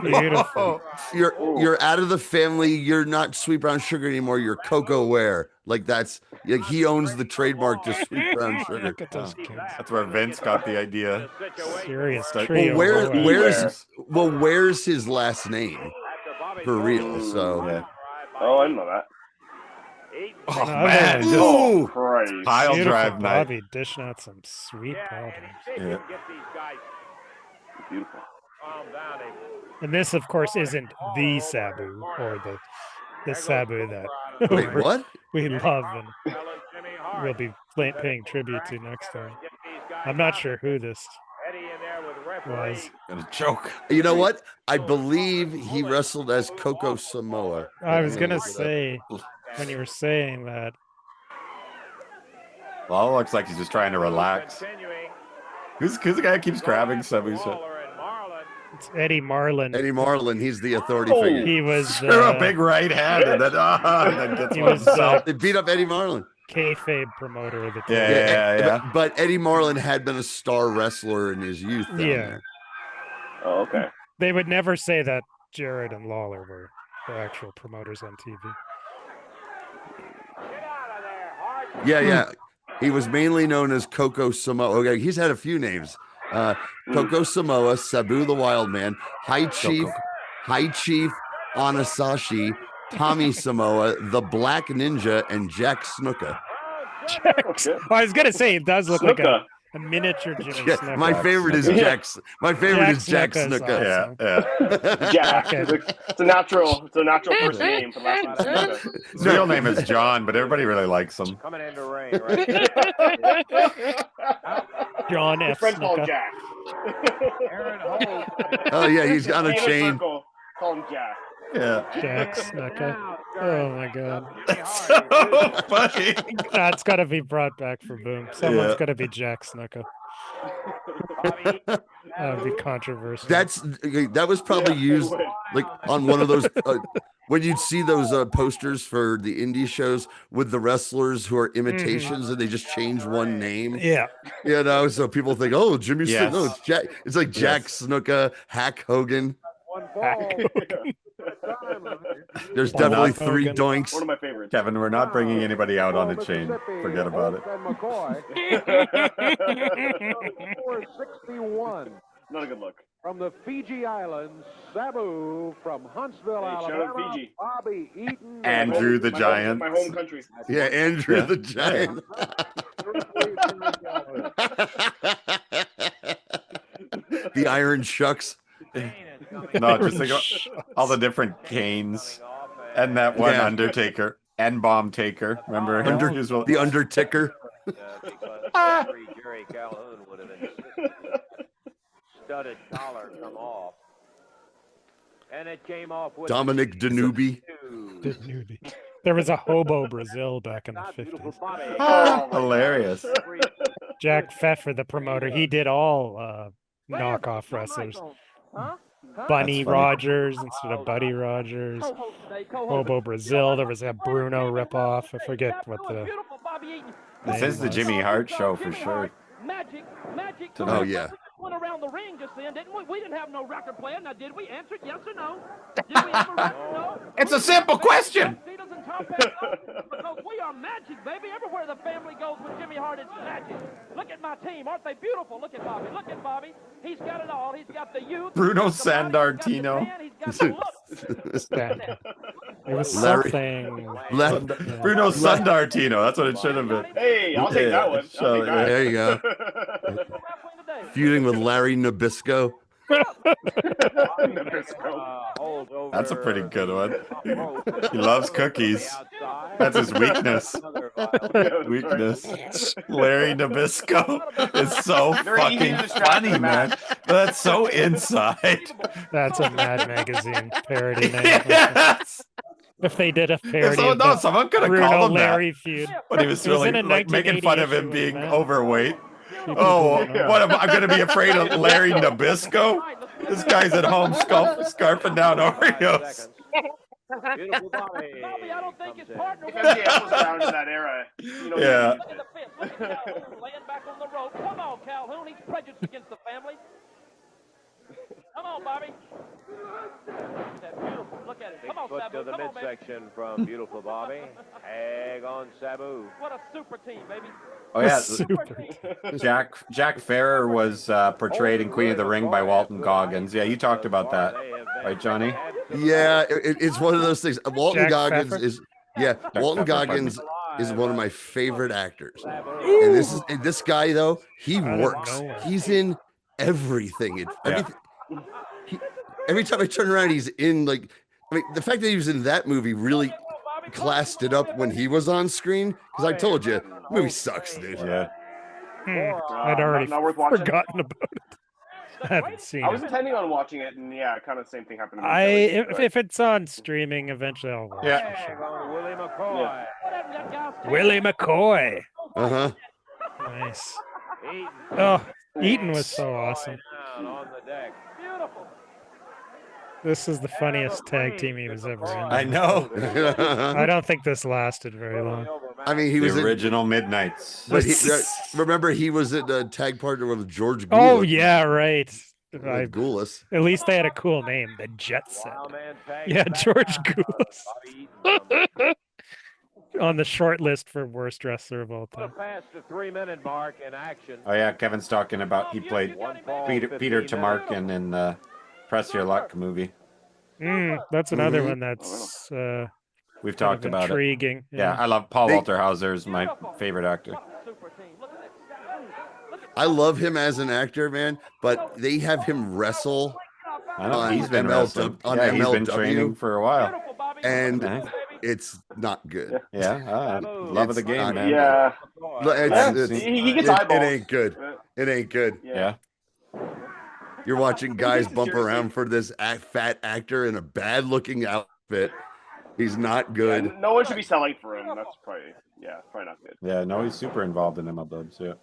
Beautiful. You're out of the family. You're not Sweet Brown Sugar anymore. You're Cocoa Ware." Like that's like he owns the trademark to Sweet Brown Sugar. Look at those kids. That's where Vince got the idea. Serious Well, trio. Where's his last name for real? So Yeah. Oh, I didn't know that. Oh, No, man. just oh, Christ. Pile Beautiful drive night. Bobby dishing out some sweet powders. Yeah. Beautiful. And this, of course, isn't the Sabu or the Sabu that wait, what? we love and we'll be paying tribute to next time. I'm not sure who this was. Gonna choke. You know what? I believe he wrestled as Coco Samoa. I was gonna say when you were saying that. Well, it looks like he's just trying to relax. Who's the guy that keeps grabbing Sabu's? It's Eddie Marlin. Eddie Marlin, he's the authority figure. He was a big right hand, and then gets he one was himself. They beat up Eddie Marlin. Kayfabe promoter of the team. Yeah. But Eddie Marlin had been a star wrestler in his youth down there. Oh, okay. They would never say that Jarrett and Lawler were the actual promoters on TV. Yeah. He was mainly known as Coco Samoa. Okay, he's had a few names. Coco Samoa, Sabu the Wild Man, High Chief Anasashi, Tommy Samoa, the Black Ninja, and Jack Snuka. I was gonna say it does look like a miniature Jimmy Snuka. My favorite is Jack. My favorite is Jack Snuka. Awesome. Jack. Okay. It's a natural first name for last name Snuka. His real name is John, but everybody really likes him. Coming into the ring, right? John F. Friend called Snuka. Jack. Oh yeah, he's on a chain. Call him Jack. Yeah. Jack Snuka. Oh my god. That's so funny. That's got to be brought back for Boom. Someone's got to be Jack Snuka. That would be controversial. That was probably used like on one of those when you'd see those posters for the indie shows with the wrestlers who are imitations and they just change one name. Yeah. You know, so people think, oh, Jimmy Yes. Snuka. No, it's Jack. It's like Jack Snuka, Hack Hogan. There's definitely three doinks. One of my favorites. Kevin, we're not bringing anybody out on a chain. Forget about it. 461. Not a good look. From the Fiji Islands, Sabu from Huntsville, Shout out Alabama, Fiji. Bobby Eaton. Andrew the Giant. My home country. Yeah, Andrew the Giant. The Iron Shucks. No, just think of all the different canes. And that one Undertaker. N-bomb taker. Remember him? The Underticker. Jerry Calhoun would have insisted. Studded collar come off. And it came off with Dominic Danubi. There was a Hobo Brazil back in the 50s. Hilarious. Jack Pfeffer, the promoter, he did all knockoff wrestlers. Bunny Rogers instead of Buddy Rogers. Hobo Brazil. There was a Bruno ripoff. I forget what the. This is the Jimmy Hart show for sure. Magic. Oh yeah. Went around the ring just then, didn't we? We didn't have no record player. Now, did we? Answer yes or no? Did we have a record? No. It's a simple question. Because we are magic, baby. Everywhere the family goes with Jimmy Hart, it's magic. Look at my team. Aren't they beautiful? Look at Bobby. Look at Bobby. He's got it all. He's got the youth. Bruno Sandartino. He's got the look. It was Larry- something. Bruno Sandartino. That's what it should have been. Hey, I'll take that one. I'll take that. There you go. Feuding with Larry Nabisco. That's a pretty good one. He loves cookies. That's his weakness. Larry Nabisco is so fucking funny, man. That's so inside. That's a Mad Magazine parody name. Yes. If they did a parody of No, the someone could have Bruno called him Larry that. feud. But he was really in a like making fun of 1980 him being man. overweight. Oh, what am I going to be afraid of Larry Nabisco? This guy's at home scarfing down Oreos. Beautiful Bobby. Bobby, I don't think his partner was MJF was around in that era. You know, Yeah. Look at the fist. Look at Calhoun laying back on the rope. Come on, Calhoun. He's prejudiced against the family. Come on, Bobby. That's beautiful. Look at it. Come on, Foot Sabu. to the Come on, baby. midsection from beautiful Bobby. Hag on Sabu. What a super team, baby. Oh yeah, Super. Jack Farrer was portrayed in Queen of the Ring by Walton Goggins. Yeah, you talked about that, right, Johnny? Yeah, it's one of those things. Walton Jack Goggins Pfeffer? is Walton Pfeffer, Goggins is one of my favorite actors. And this guy though, he works. He's in everything. Every time I turn around, he's in like. I mean, the fact that he was in that movie really classed it up when he was on screen. Because I told you, the movie sucks, dude. Yeah. I'd already not worth watching. forgotten about it. I haven't seen I was it. intending on watching it, and yeah, kind of the same thing happened to me. If it's on streaming, eventually I'll watch it. Hag on Willie McCoy. Willie McCoy. Uh-huh. Nice. Eaton. Oh, Eaton was so awesome. Down on the deck. Beautiful. This is the funniest tag team he was ever in. I know. I don't think this lasted very long. I mean, he The was original Midnights. But remember, he was at a tag partner with George Goulas. Oh yeah, right. Goulas. At least they had a cool name, the Jet Set. Yeah, George Goulas. On the short list for worst wrestler of all time. Past the 3-minute mark in action. Oh yeah, Kevin's talking about he played Peter Tamarkin in the Press Your Luck movie. That's another one that's we've talked about intriguing. it. Yeah, I love Paul Walter Hauser is my favorite actor. I love him as an actor, man, but they have him wrestle. I know he's been MLW, on yeah, MLW, he's been training for a while, and it's not good. Yeah, love of the game, man. Yeah, he gets eyeballs. It ain't good. It ain't good. Yeah. You're watching guys bump around for this fat actor in a bad-looking outfit. He's not good. Yeah, no one should be selling for him. That's probably not good. Yeah, no, he's super involved in MLW. Yeah.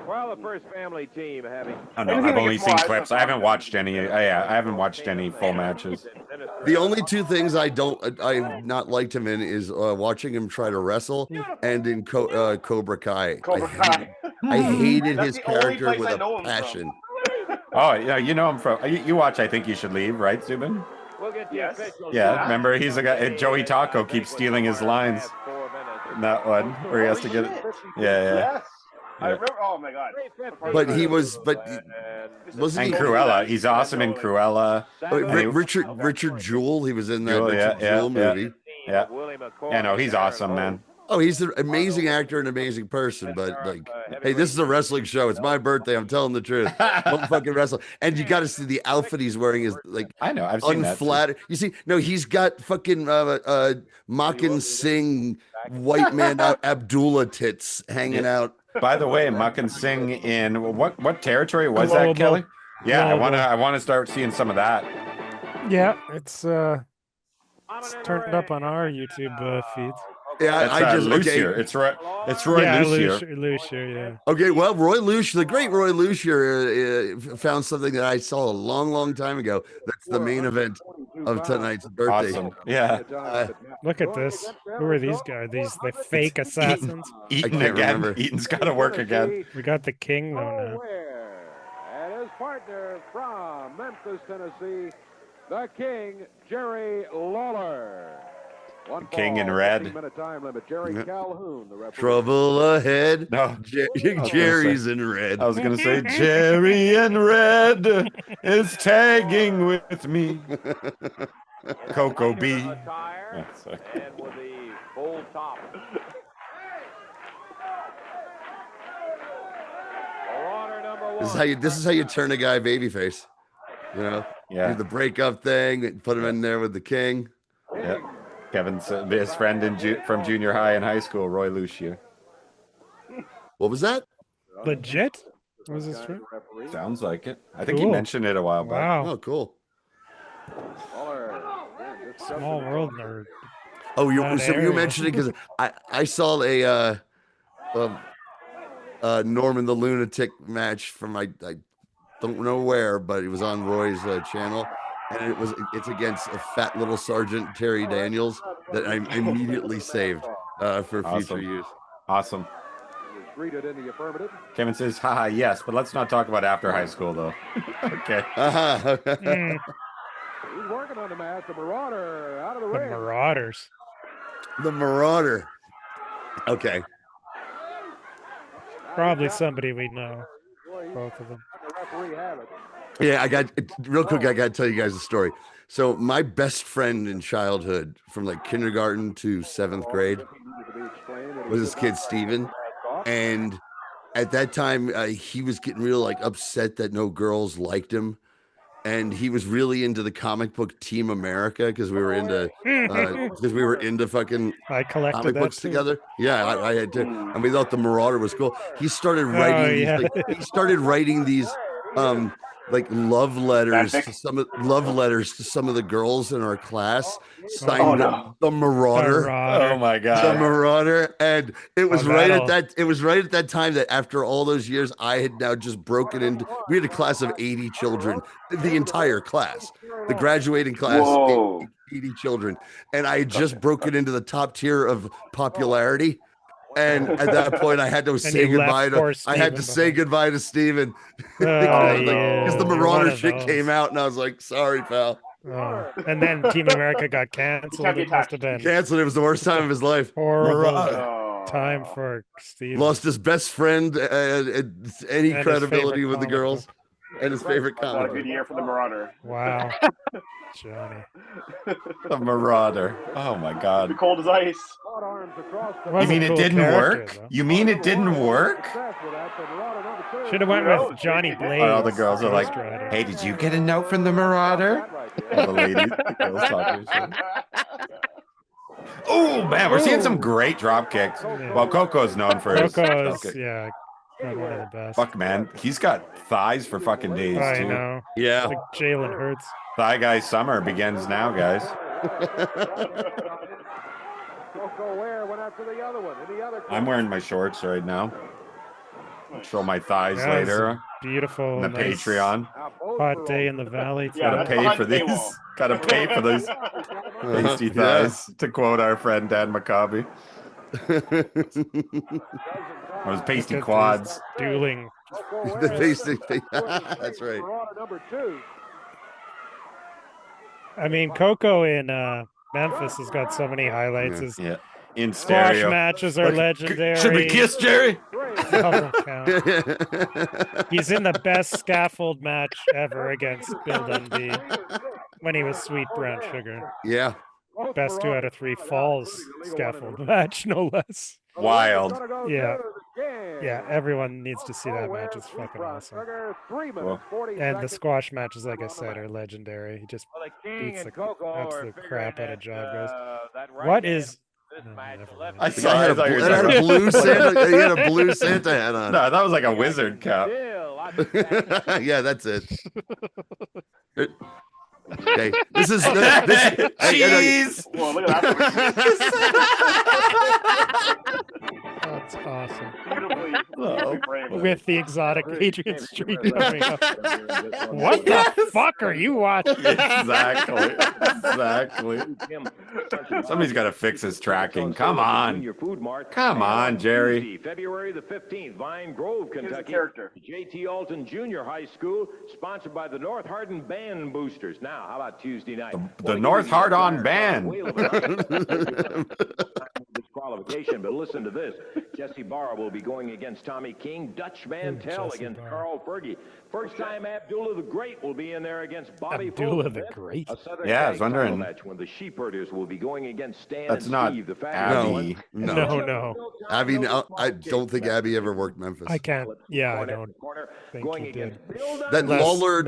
Well, the first family team having. Oh no, I've only seen clips. I haven't watched any. I haven't watched any full matches. The only two things I've not liked him in is watching him try to wrestle and in Cobra Kai. I hated his character with a passion. Oh yeah, you know him from. You watch I Think You Should Leave, right, Zubin? We'll get the officials. Yeah, remember he's a guy. Joey Taco keeps stealing his lines. In that one where he has to get it. Yeah. I remember. Oh my god! But he was. And Cruella, he's awesome in Cruella. Richard Jewell, he was in that Jewell movie. Yeah. Yeah, no, he's awesome, man. Oh, he's an amazing actor and amazing person. But hey, this is a wrestling show. It's my birthday. I'm telling the truth. Don't fucking wrestle. And you got to see the outfit he's wearing is I know. I've seen unflattered. You see, no, he's got fucking Makan Singh white man Abdullah tits hanging out. By the way, Makan Singh in what territory was that, Kelly? Yeah, I want to start seeing some of that. Yeah, it's turned up on our YouTube feeds. Yeah, I just Lucier. It's Roy Lucier. Lucier, yeah. Okay, well, Roy Lucier, the great Roy Lucier, found something that I saw a long, long time ago. That's the main event of tonight's birthday. Awesome. Yeah. Look at this. Who are these guys? The fake assassins? Eaton again. Remember. Eaton's got to work again. We got the King though now. And his partner from Memphis, Tennessee, the King, Jerry Lawler. King in red. Trouble ahead. No, Jerry's in red. I was gonna say Jerry in red is tagging with me. Coco B. And with the full top. This is how you turn a guy babyface. You know, do the breakup thing, put him in there with the King. Yeah. Kevin's his friend from junior high and high school, Roy Lucier. What was that? Legit? Was this true? Sounds like it. I think he mentioned it a while back. Wow. Oh, cool. Small world nerd. Oh, you mentioned it because I saw a Norman the Lunatic match from I don't know where, but it was on Roy's channel. And it's against a fat little Sergeant Terry Daniels that I immediately saved for future use. Awesome. Kevin says, haha, yes, but let's not talk about after high school, though. Okay. He's working on the match. The Marauder out of the ring. Marauders. The Marauder. Okay. Probably somebody we know. Both of them. Yeah, I got real quick. I got to tell you guys a story. So my best friend in childhood, from like kindergarten to 7th grade, was this kid Steven. And at that time, he was getting real like upset that no girls liked him, and he was really into the comic book Team America because we were into fucking comic books together. Yeah, I had to, and we thought the Marauder was cool. He started writing. He started writing these like love letters to some of the girls in our class, signed the Marauder. Oh my God. The Marauder. And it was that'll- it was right at that time that after all those years, I had now just broken into, we had a class of 80 children, the entire class, the graduating class, 80 children. And I had just broken into the top tier of popularity. And at that point, I had to say goodbye to. I had to say goodbye to Steven because the Marauder shit came out, and I was like, "Sorry, pal." And then Team America got canceled. It must have been canceled. It was the worst time of his life. Horrible time for Steven. Lost his best friend, any And credibility his with the girls, and his favorite Not a comic. good year for the Marauder. Wow, Johnny. The Marauder. Oh my God. Cold as ice. You mean it didn't work? You mean it didn't work? Should have went with Johnny Blaze. All the girls are like, "Hey, did you get a note from the Marauder?" All the ladies, the girls talking shit. Oh man, we're seeing some great drop kicks. Well, Coco's known for his drop kick. Yeah, one of the best. Fuck man, he's got thighs for fucking days I too. know. Yeah, like Jalen Hurts. Thigh guy summer begins now, guys. I'm wearing my shorts right now. Show my thighs later. Beautiful. On the nice Patreon. Hot day in the valley. Gotta pay for these. Gotta pay for those pasty thighs, to quote our friend Dan Maccabi. Those pasty quads. Dueling. The pasty. That's right. I mean, Coco in Memphis has got so many highlights. His in squash stereo. matches are legendary. Should we kiss, Jerry? Doesn't count. He's in the best scaffold match ever against Bill Dundee when he was Sweet Brown Sugar. Yeah. Best 2 out of 3 falls scaffold match, no less. Wild. Yeah. Yeah, everyone needs to see that match. It's fucking awesome. Cool. And the squash matches, like I said, are legendary. He just beats the absolute crap out of Job Goes. What is... I saw. He had a blue Santa. He had a blue Santa hat on. No, that was like a wizard cap. Yeah, that's it. Okay, this is cheese. Well, look at that. That's awesome. Beautifully with the exotic Adrian Street coming up. What the fuck are you watching? Exactly. Somebody's got to fix his tracking. Come on. Come on, Jerry. February the 15th, Vine Grove, Kentucky. J.T. Alton Junior High School, sponsored by the North Hardin Band Boosters. Now, how about Tuesday night? The North Hardin Band. Disqualification, but listen to this. Jesse Barr will be going against Tommy King. Dutch Mantell against Carl Fergie. First time Abdullah the Great will be in there against Bobby Abdullah the Great. Yeah, I was wondering. Match when the Sheepherders will be going against Stan That's and not Steve, the Abby. No. Abby, no, I don't think Abby ever worked Memphis. I can't. Yeah, I don't think he did. That Lawler,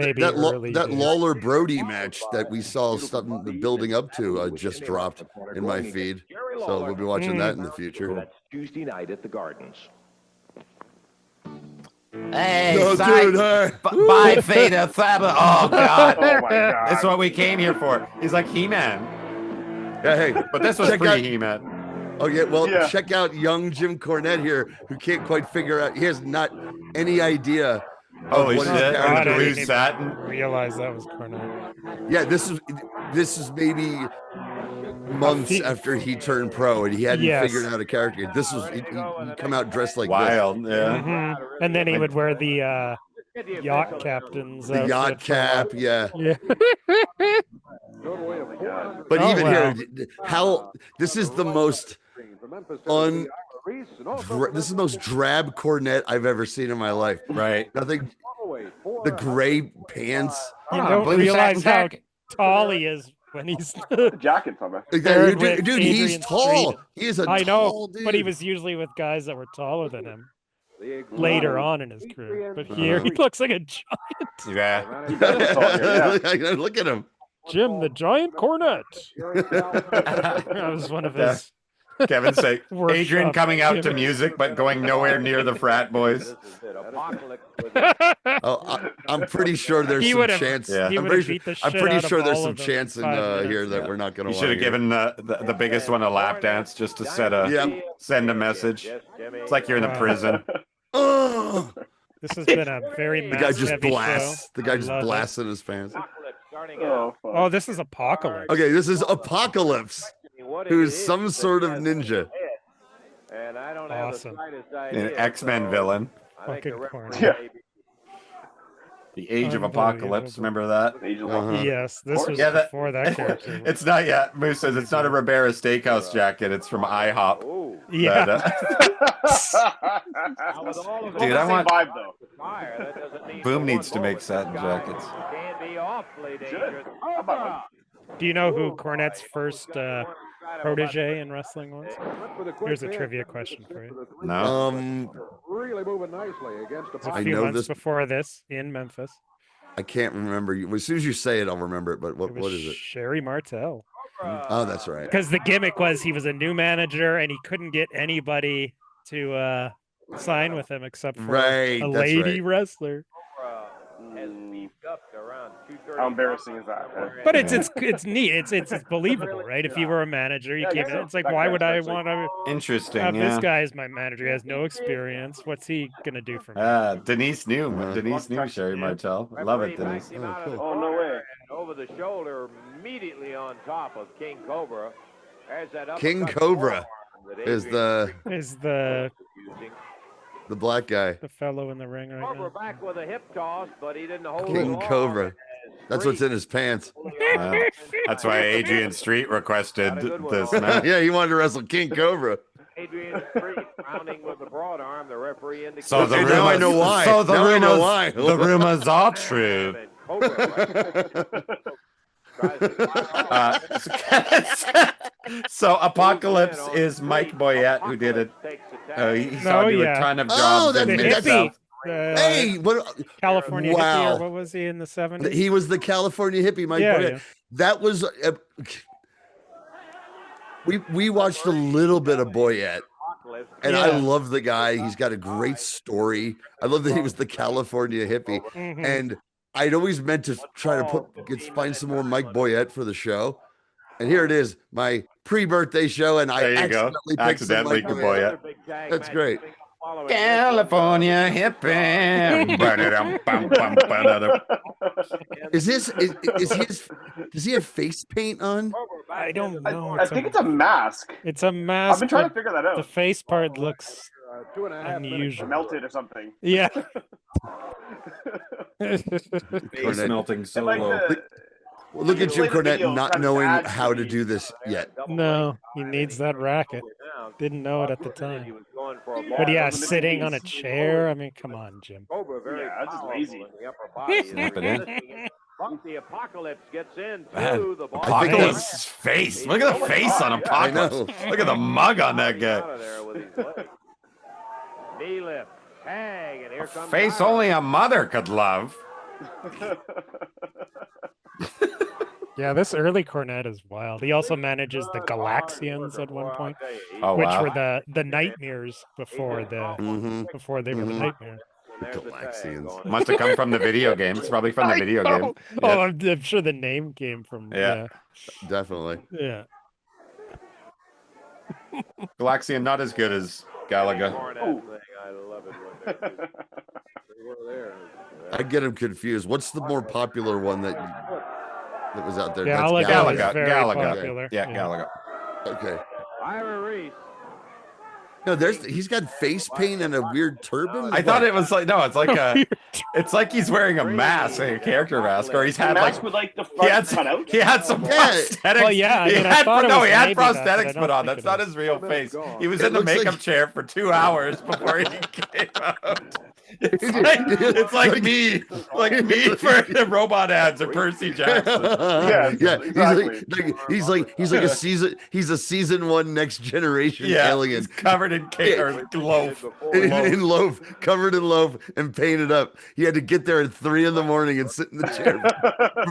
Lawler Brody match that we saw something building up to just dropped in my feed, so we'll be watching that in the future. That's Tuesday night at the Gardens. Hey, No, dude, hey. Bye, Theta Thaba. Oh, God. Oh, my God. That's what we came here for. He's like He-Man. Yeah, hey, But this was pre-He-Man. Oh, yeah, well, check out young Jim Cornette here, who can't quite figure out, he has not any idea. Holy what shit. his character I Blue didn't even satin. realize that was Cornette. Yeah, this is maybe months after he turned pro, and he hadn't figured out a character. This was he'd come out dressed like Wild, this. yeah. Mm-hmm. And then he would wear the yacht captain's The yacht cap, yeah. But even here, how this is the most this is the most drab cornet I've ever seen in my life. Right. Nothing. The gray pants. You don't realize how tall he is when he's jacket on dude, he's tall. Street. He is a I tall know, dude. but he was usually with guys that were taller than him later on in his career. But here he looks like a giant. Yeah. Look at him. Jim the Giant Cornet. That was one of his Kevin say Workshop Adrian coming out to gimmicks. music, but going nowhere near the frat boys. I'm pretty sure there's He some would've- chance. Yeah. he I'm would've pretty, beat the I'm shit pretty out of sure there's all some of them chance in 5 minutes. here that Yeah. we're not going to You want should to have hear. given the biggest one a lap dance just to send a message. It's like you're in a prison. Oh, This has been a very the guy just mask-heavy blasts. show. The guy I just love it. blasts in his pants. Oh, this is Apocalypse. Okay, this is Apocalypse, who is some sort of ninja. And I don't Awesome. have the slightest An idea. X-Men so villain. I think the Fucking corny. referee The Age of Apocalypse. Remember that? Yes, this was Yeah, before that character. It's not yet. Moose says it's not a Ribera Steakhouse jacket. It's from IHOP. Yeah. Dude, I want. Vibe, though. Boom needs to make satin jackets. can be awfully dangerous. Do you know who Cornette's first protege in wrestling was? Here's a trivia question for you. No. Really moving nicely against It's a I few know months this. before this in Memphis. I can't remember. As soon as you say it, I'll remember it. But It was what is it? Sherry Martel. Oh, that's right. Because the gimmick was he was a new manager and he couldn't get anybody to sign with him except for Right, a that's lady right. wrestler. How embarrassing is that? But it's neat. It's believable, right? If you were a manager, you came in. It's like, why would I want to Interesting. have Yeah. this guy as my manager? He has no experience. What's he gonna do for me? Denise knew. Denise knew Sherry Martel. Love it, Denise. Oh, no way. Over the shoulder, immediately on top of King Cobra. There's that King uppercut Cobra forearm that is Adrian the black guy. The fellow in the ring right Cobra now. back with a hip toss, but he didn't hold King it long. Cobra. That's what's in his pants. That's why Adrian Street requested this match. Yeah, he wanted to wrestle King Cobra. Adrian Street rounding with the broad arm. The referee indicates. So the Now rumors, I know why. So the Now I know rumors, why. the rumors are true. So Apocalypse is Mike Boyette who did it. He saw do a ton of jobs in the Mid-South. hippie. Hey, what? California hippie, Wow. or what was he in the 70s? He was the California hippie, Mike. Yeah, Boyette. yeah. That was. We watched a little bit of Boyette, and I Yeah. love the guy. He's got a great story. I love that he was the California hippie, Mhm. and I'd always meant to try to find some more Mike Boyette for the show. And here it is, my pre-birthday show, and I There you go. accidentally picked some Accidentally Mike Boyette. That's great. California hippie. Is this is his? Does he have face paint on? I don't know. I think it's a mask. It's a mask. I've been trying to but figure that out. The face part looks 2.5 minutes. unusual. Melted or something. Yeah. Face melting so Like low. Well, look at Jim Play the Cornette video, not kind of knowing ads how to to do this yet. No, he needs that racket. Didn't know it at the time. But yeah, those are the sitting on a piece. chair. I mean, come on, Jim. Cobra very Yeah, that's just powerful lazy. in the upper body. Snap it in. But the Apocalypse gets in Man, through the ball. I think Apocalypse's face. Look at the face on Apocalypse. know. Look at the mug on that guy. Out of there with his leg. Knee lift, tag, and here comes Face Myra. only a mother could love. Yeah, this early Cornette is wild. He also manages the Galaxians at one point, Oh, which wow. were the nightmares before Mm-hmm. before they were the nightmares. There's the tag Galaxians. going. Must have come from the video game. It's probably from the video game. Oh, I'm sure the name came from. Yeah. Definitely. Yeah. Galaxian not as good as Galaga. Cornette thing, I love it when they do. They were there. I get him confused. What's the more popular one that was out there? Galaga. That's Galaga. Galaga. very Galaga. popular. Yeah, Yeah. Galaga. Okay. Ira Reese. No, he's got face paint and a weird turban. I thought it was like it's like he's wearing a mask, like a character mask, or he's The had mask like with like the he had front cut some out. he had some Yeah. prosthetics. Well, yeah, I he mean, I had thought it no, was he had maybe that, but I prosthetics don't put on. think That's it not is. his real face. gone. He was It in the looks like- makeup chair for 2 hours before he came out. It's like me for the robot ads or Percy Jackson. Yeah, yeah. exactly. He's like a season 1 Next Generation Yeah, alien he's covered in cake or loaf. in loaf, covered in loaf and painted up. He had to get there at 3 a.m. and sit in the chair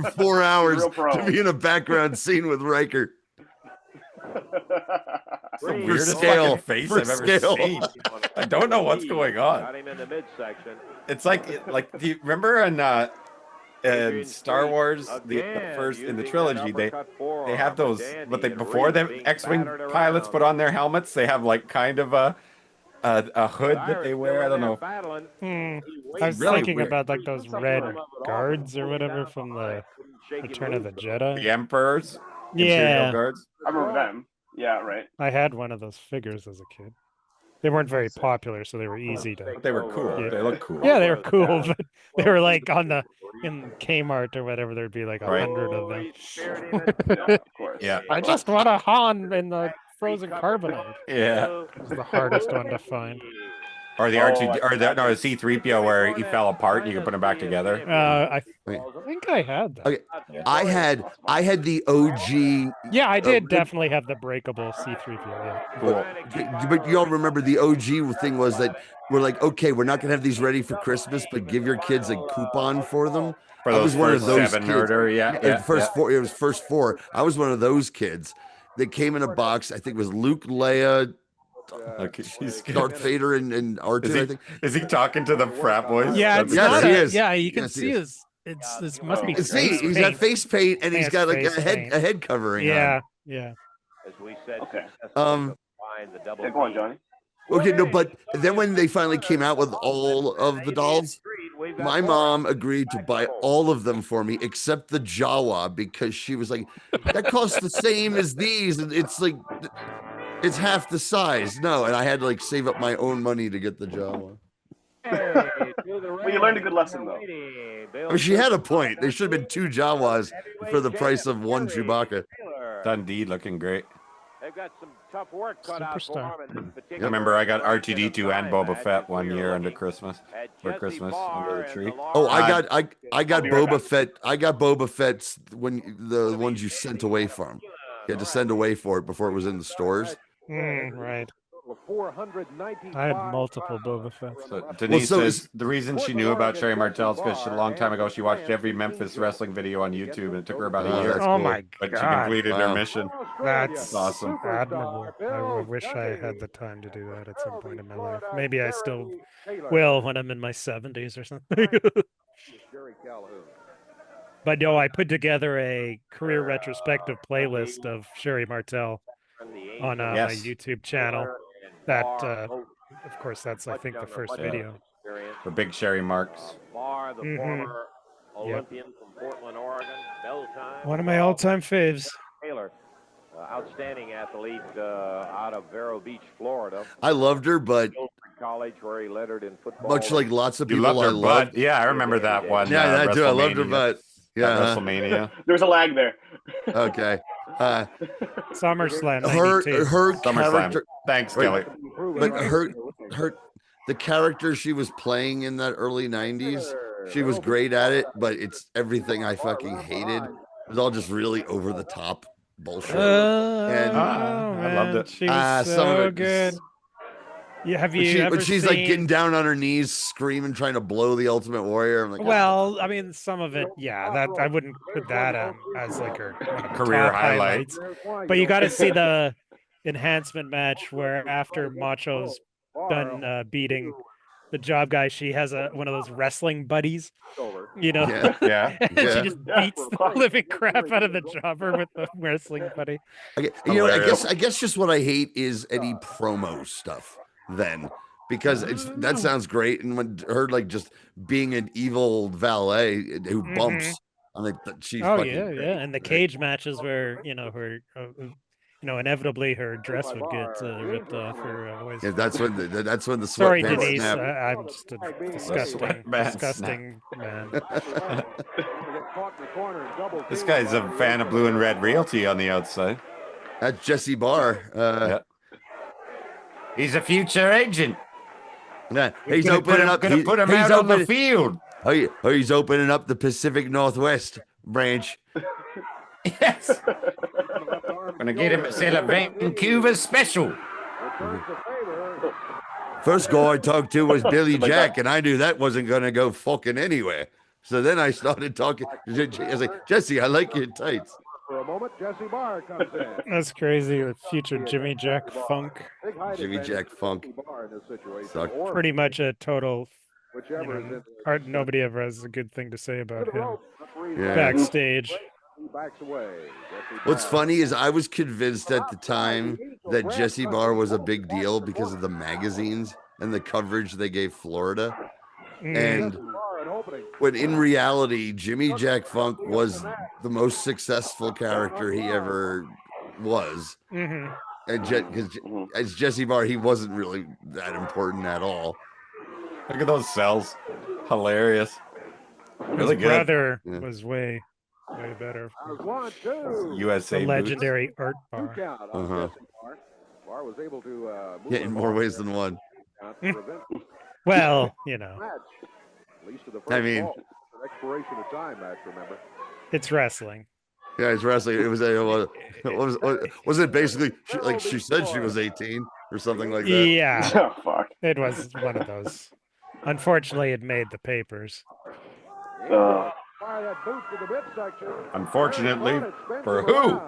for 4 hours Real pro. to be in a background scene with Riker. That's the For weirdest scale. fucking face For I've ever scale. seen. I don't know what's going on. Got him in the midsection. It's like do you remember in Star Wars the first in the trilogy they have those before the X-wing pilots put on their helmets they have like kind of a hood that they wear. I don't know. I was really thinking weird. about like those red guards or whatever from the Return of the Jedi. The Emperors. Yeah. Imperial Guards. I remember them. Yeah, right. I had one of those figures as a kid. They weren't very popular, so they were easy to. But they were cool. Yeah. They look cool. Yeah, they were cool, but they were like in Kmart or whatever. There'd be like 100 of them. Of course. Yeah. I just want a Han in the frozen carbonite. Yeah. It was the hardest one to find. Or the R2 or the C3PO where he fell apart and you can put him back together. I think I had that. Okay. I had the OG. Yeah, I did definitely have the breakable C3PO. Yeah. Cool. But you all remember the OG thing was that we're like, okay, we're not gonna have these ready for Christmas, but give your kids a coupon for them. For I those was one of first those 7 kids. murder, yeah. Four. It was first 4. I was one of those kids that came in a box. I think it was Luke, Leia, Okay, Darth Vader, and R2. I think. Is he talking to the frat boys? Yeah, it's Yes, not he a, is. yeah, you can Yes, he see is. this must be See, face he's paint. got face paint and he's It's got like face paint. a head covering. Yeah, yeah. As we said, Okay. On. find the double Yeah, go on, Johnny. Okay, no, but then when they finally came out with all of the dolls, my mom agreed to buy all of them for me except the Jawa because she was like, that costs the same as these. And it's like, it's half the size. No, and I had to like save up my own money to get the Jawa. Well, you learned a good lesson, though. I mean, she had a point. There should have been 2 Jawas for the price of 1 Chewbacca. Dundee looking great. They've got some tough work cut out for them in this I particular remember I got R2D2 and Boba Fett one year under Christmas. For Christmas under the tree. Oh, I got Boba Fett. I got Boba Fett's when the ones you sent away from. You had to send away for it before it was in the stores. Right. I had multiple Boba Fetts. So Denise says the reason she knew about Sherry Martell is because a long time ago she watched every Memphis wrestling video on YouTube and it took her about a year. that's Oh cool. my But she god. completed her mission. That's awesome. Admirable. I wish I had the time to do that at some point in my life. Maybe I still will when I'm in my 70s or something. But no, I put together a career retrospective playlist of Sherry Martell on my YouTube channel. That, of course, that's I think the first video. For Big Sherry Marks. Bar, the former Olympian from Portland, Oregon, bell time. One of my all-time faves. Taylor, outstanding athlete out of Vero Beach, Florida. I loved her, but College where he lettered in football. much like lots of You people, loved her I loved. butt. Yeah, I remember that one. Yeah, that too. I loved her WrestleMania. butt. Yeah. WrestleMania. There was a lag there. Okay. SummerSlam. Her 92. SummerSlam. character. Thanks, Kelly. But the character she was playing in that early 90s, she was great at it, but it's everything I fucking hated. It was all just really over the top bullshit. I loved it. She was some of so it good. Yeah, have you ever when she's seen... like getting down on her knees, scriming, trying to blow the Ultimate Warrior. I'm like, well, I mean, some of it, yeah. That I wouldn't put that as like her Career top highlights. But you got to see the enhancement match where after Macho's done beating the job guy, she has one of those wrestling buddies, you know. Yeah. And she just beats the living crap out of the jobber with the wrestling buddy. Okay. You know, I guess just what I hate is any promo stuff. Then, because that sounds great, and when her like just being an evil valet who bumps, I'm like, she's fucking great. And the cage matches where her inevitably her dress would get ripped off. Her voice. Yeah, that's when the Sorry, sweatpants Denise. snap. I'm just a disgusting man. This guy's a fan of Blue and Red Realty on the outside. That's Jesse Barr. He's a future agent. Yeah, he's opening up. Gonna put him out on the field. Oh, he's opening up the Pacific Northwest branch. Yes. Gonna get him to sell a Vancouver special. First guy I talked to was Billy Jack, and I knew that wasn't gonna go fucking anywhere. So then I started talking. I was like, Jesse, I like your tights. For a moment, Jesse Barr comes in. That's crazy. The future Jimmy Jack Funk. Jimmy Jack Funk. Sucked. Pretty much a total. Whichever is in Hard. Nobody ever has a good thing to say about him. Yeah. Backstage. He backs away. What's funny is I was convinced at the time that Jesse Barr was a big deal because of the magazines and the coverage they gave Florida. And when in reality, Jimmy Jack Funk was the most successful character he ever was. Mm-hmm. And because as Jesse Barr, he wasn't really that important at all. Look at those cells. Hilarious. Really His good. brother was way better. USA the boots. legendary Art Bar. Barr was able to Yeah, in more ways than one. Well, you know. At least to the I mean, expiration of time match, remember? It's wrestling. Yeah, it's wrestling. It was was it basically like she said she was 18 or something like that? Yeah. Oh, fuck. It was one of those. Unfortunately, it made the papers. Fire that boot to the midsection. Unfortunately, for who?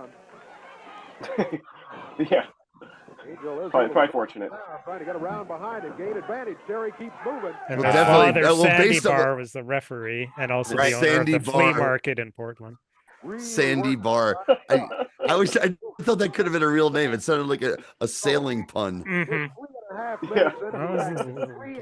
Yeah. Probably fortunate. Trying to get around behind and gain advantage. Terry keeps moving. And Well, his definitely. father, Well, Sandy based on Barr, was the referee and also Right. the owner Sandy of the flea Barr. market in Portland. Sandy Barr. I thought that could have been a real name. It sounded like a sailing pun. Mm-hmm. Yeah.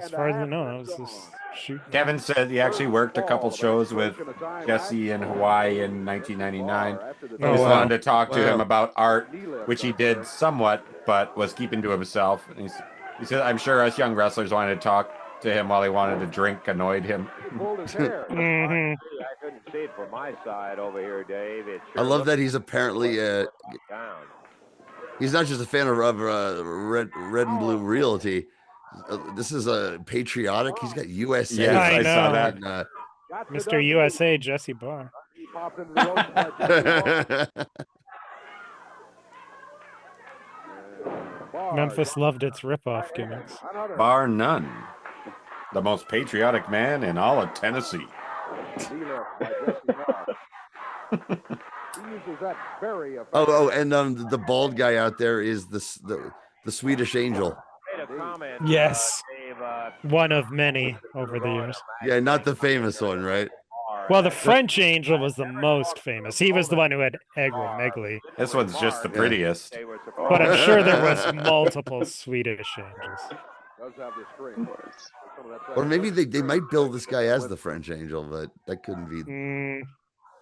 As far as I know, it was just shoot. Kevin said he actually worked a couple shows with Jesse in Hawaii in 1999. He Oh, just wow. wanted to talk to him about art, which he did somewhat, but was keeping to himself. And he said, I'm sure us young wrestlers wanted to talk to him while he wanted to drink, annoyed him. Mm-hmm. I couldn't see it from my side over here, Dave. It I love that he's apparently down. he's not just a fan of red and blue realty. This is a patriotic. He's got USA. Yes, I I saw know. that. Mr. USA, Jesse Barr. Memphis loved its ripoff gimmicks. Bar none. The most patriotic man in all of Tennessee. Oh, and the bald guy out there is the Swedish Angel. Yes. One of many over the years. Yeah, not the famous one, right? Well, the French Angel was the most famous. He was the one who had acromegaly. This one's just the prettiest. But I'm sure there was multiple Swedish Angels. Or maybe they might bill this guy as the French Angel, but that couldn't be.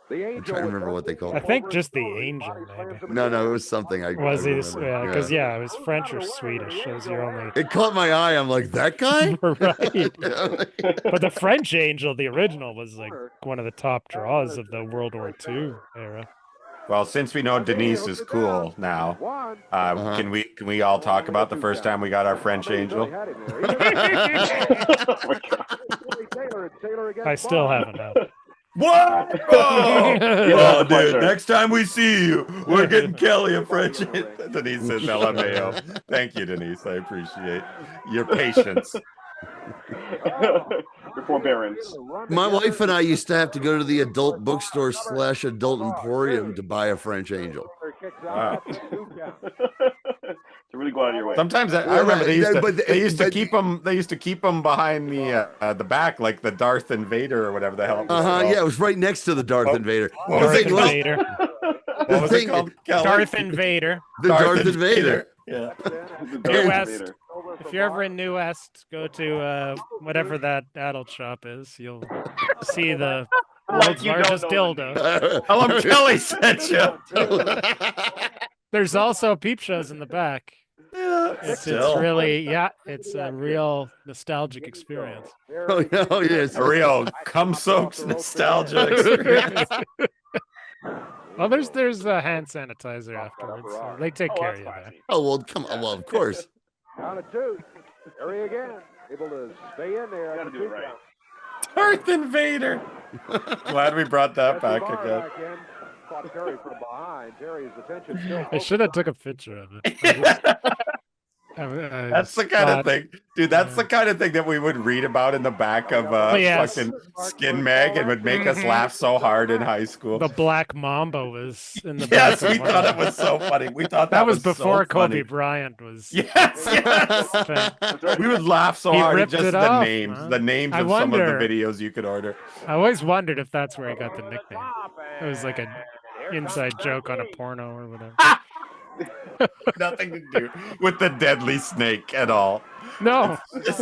I'm trying to remember what they called I it. think just the Angel, maybe. No, it was something. Was I he? remember. Yeah, because it was French or Swedish. It was your only. It caught my eye. I'm like, that guy? Right. But the French Angel, the original, was like one of the top draws of the World War II era. Well, since we know Denise is cool now, can we all talk about the first time we got our French Angel? I still haven't had it. What? Oh, dude, next time we see you, we're getting Kelly a French Angel. Denise says LMAO. Thank you, Denise. I appreciate your patience. Your forbearance. My wife and I used to have to go to the adult bookstore / adult emporium to buy a French Angel. Wow. To really go out of your way. Sometimes I remember they used to keep them. They used to keep them behind the back, like the Darth Invader or whatever the hell. It was called. Yeah, it was right next to the Darth Invader. Darth Invader. What was it called? Kelly? Darth Invader. The Darth Invader. Yeah. New West. If you're ever in New West, go to whatever that adult shop is. You'll see the world's largest dildo. Tell him Kelly sent you. There's also peep shows in the back. Yeah, it's really, it's a real nostalgic experience. Oh yes, a real cum-soaked nostalgia experience. Well, there's a hand sanitizer afterwards. So they take care of you there. Oh well, come on. Well, of course. Down at 2. Terry again, able to stay in there. Gotta do it right. Darth Invader. Glad we brought that back again. Caught Terry from behind. Terry's attention still. I should have took a picture of it. That's the kind of thing, dude. That's the kind of thing that we would read about in the back of fucking Skin Mag and would make us laugh so hard in high school. The Black Mamba was in the yes, back. we thought it was so funny. We thought that was so before funny. Kobe Bryant was. Yes. We would laugh so hard. Just the names, the names of some of the videos you could order. I always wondered if that's where he got the nickname. It was like an inside joke on a porno or whatever. Nothing to do with the deadly snake at all. No. It's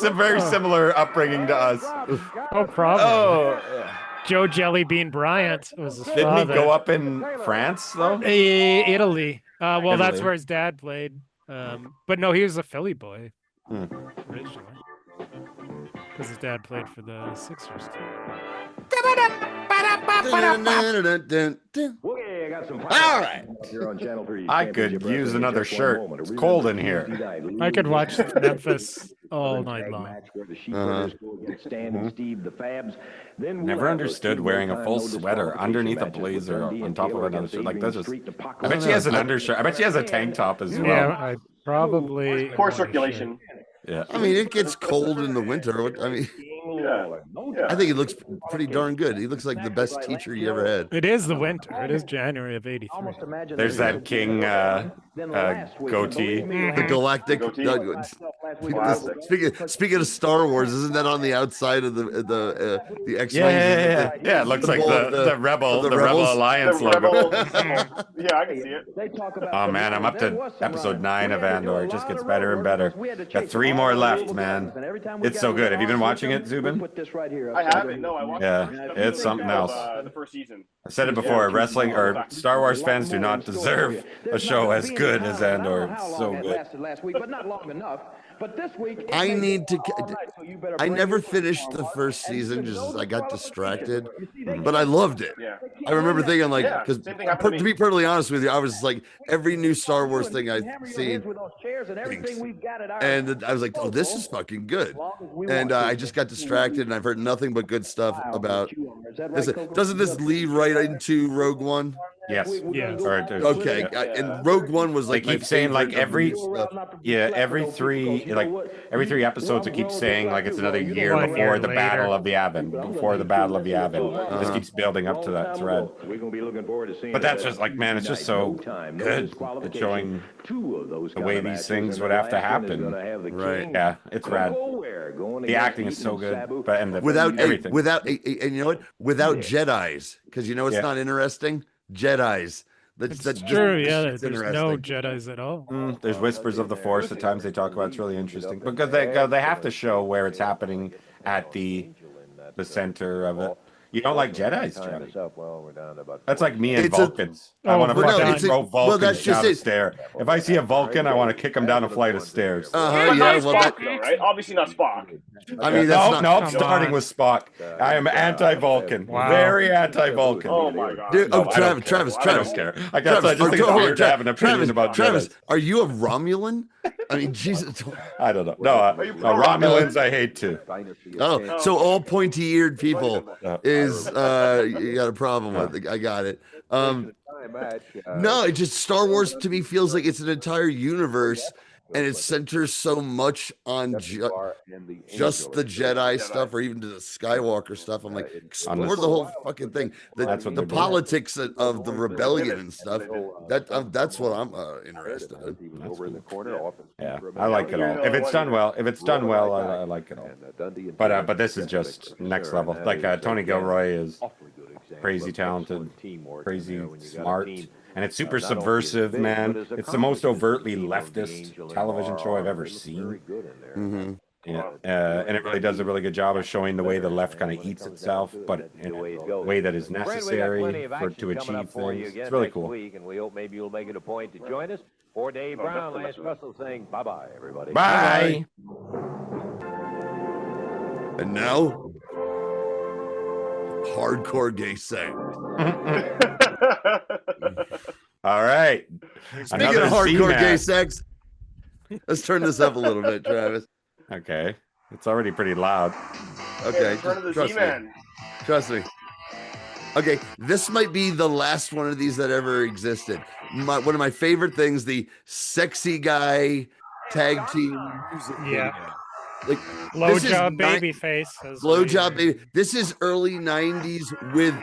a very similar upbringing to us. Oh, probably. Oh, Joe Jellybean Bryant was his Didn't father. he go up in France though? Italy. Well, Italy. That's where his dad played. But no, he was a Philly boy originally, because his dad played for the Sixers too. All right. I could use another shirt. It's cold in here. I could watch Memphis all night long. Never understood wearing a full sweater underneath a blazer on top of another shirt. Like that's just. I bet she has an undershirt. I bet she has a tank top as well. Yeah, I probably. Poor circulation. Yeah. I mean, it gets cold in the winter. I mean, I think he looks pretty darn good. He looks like the best teacher you ever had. It is the winter. It is January of '83. There's that king goatee. The galactic. Speaking of Star Wars, isn't that on the outside of the X-Wings? Yeah. It looks like the Rebel Alliance logo. Yeah, I can see it. Oh man, I'm up to episode 9 of Andor. It just gets better and better. Got 3 more left, man. It's so good. Have you been watching it, Zubin? I haven't. No, I watched. It's something else. The first season. I said it before. Wrestling or Star Wars fans do not deserve a show as good as Andor. It's so good. I need to. I never finished the first season just I got distracted, but I loved it. I remember thinking like, because to be perfectly honest with you, I was like every new Star Wars thing I've seen, and I was like, oh, this is fucking good. And I just got distracted, and I've heard nothing but good stuff about. Doesn't this lead right into Rogue One? Yes. Okay. And Rogue One was like they keep saying like every 3 episodes it keeps saying like it's another year before the Battle of Yavin. This keeps building up to that thread. But that's just like, man, it's just so good. It's showing the way these things would have to happen. Right. Yeah, it's rad. The acting is so good, but and everything. And you know what? Without Jedis, because you know it's not interesting. Jedis. That's true. There's no Jedis at all. There's whispers of the Force at times they talk about. It's really interesting because they have to show where it's happening at the center of it. You don't like Jedis, Travis? That's like me and Vulcans. I want to fucking throw Vulcans down a stair. If I see a Vulcan, I want to kick him down a flight of stairs. Spock, though, right? Obviously not Spock. I mean, that's no, starting with Spock. I am anti-Vulcan. Wow. Very anti-Vulcan. Oh my god. Dude, Travis. I don't care. I guess I just think it's weird to have an opinion about Travis, are you a Romulan? I mean, Jesus. I don't know. No, Romulans I hate too. Oh, so all pointy-eared people is you got a problem with it. I got it. No, it just Star Wars to me feels like it's an entire universe, and it centers so much on just the Jedi stuff, or even the Skywalker stuff. I'm like, explore the whole fucking thing. The politics of the rebellion and stuff. That's what I'm interested in. Over in the corner office. Yeah, I like it all. If it's done well, I like it all. But this is just next level. Like Tony Gilroy is crazy talented, crazy smart. And it's super subversive, man. It's the most overtly leftist television show I've ever seen. Yeah, and it really does a really good job of showing the way the left kind of eats itself, but in a way that is necessary to achieve things. It's really cool. And we hope maybe you'll make it a point to join us. For Dave Brown, Lance Russell saying bye-bye, everybody. Bye. And now, hardcore gay sex. All right. Speaking of hardcore gay sex, let's turn this up a little bit, Travis. Okay. It's already pretty loud. Okay. Turn to the Trust me. Z-Man. Trust me. Okay, this might be the last one of these that ever existed. One of my favorite things, the sexy guy tag team music Yeah. video. Like Blowjob Babyface. Blowjob Baby. This is early 90s with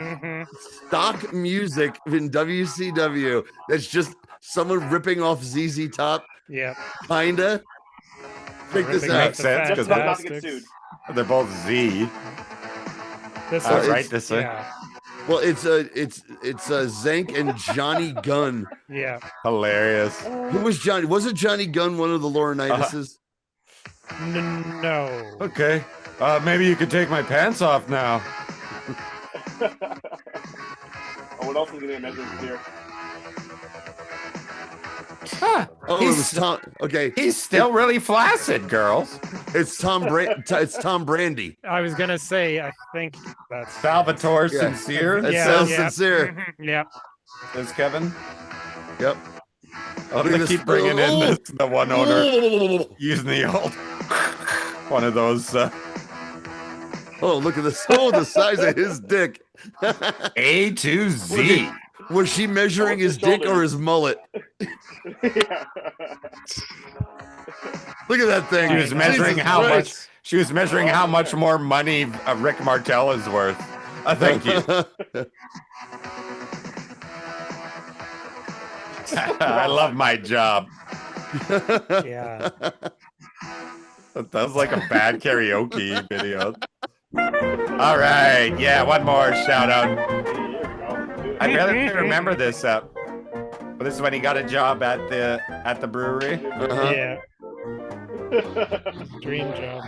stock music in WCW. That's just someone ripping off ZZ Top. Yeah. Kinda. Check this out. Makes sense because they're both Z. This right this way. Yeah. Well, it's Zenk and Johnny Gunn. Yeah. Hilarious. Who was Johnny? Wasn't Johnny Gunn one of the Laurinaitis? No. Okay. Maybe you could take my pants off now. What else is going to mention here? Oh, it was Tom. Okay, he's still really flaccid, girls. It's Tom Brandy. I was gonna say, I think that's Salvatore Sincere. It sounds sincere. Yeah. Is Kevin? Yep. Oh, they keep bringing in the one owner using the old one of those. Oh, look at this! Oh, the size of his dick. A to Z. Was she measuring his dick or his mullet? Look at that thing. She was measuring how much. She was measuring how much more money Rick Martel is worth. Thank you. I love my job. Yeah. That was like a bad karaoke video. All right. Yeah, one more shout out. I barely remember this. But this is when he got a job at the brewery. Yeah. Dream job.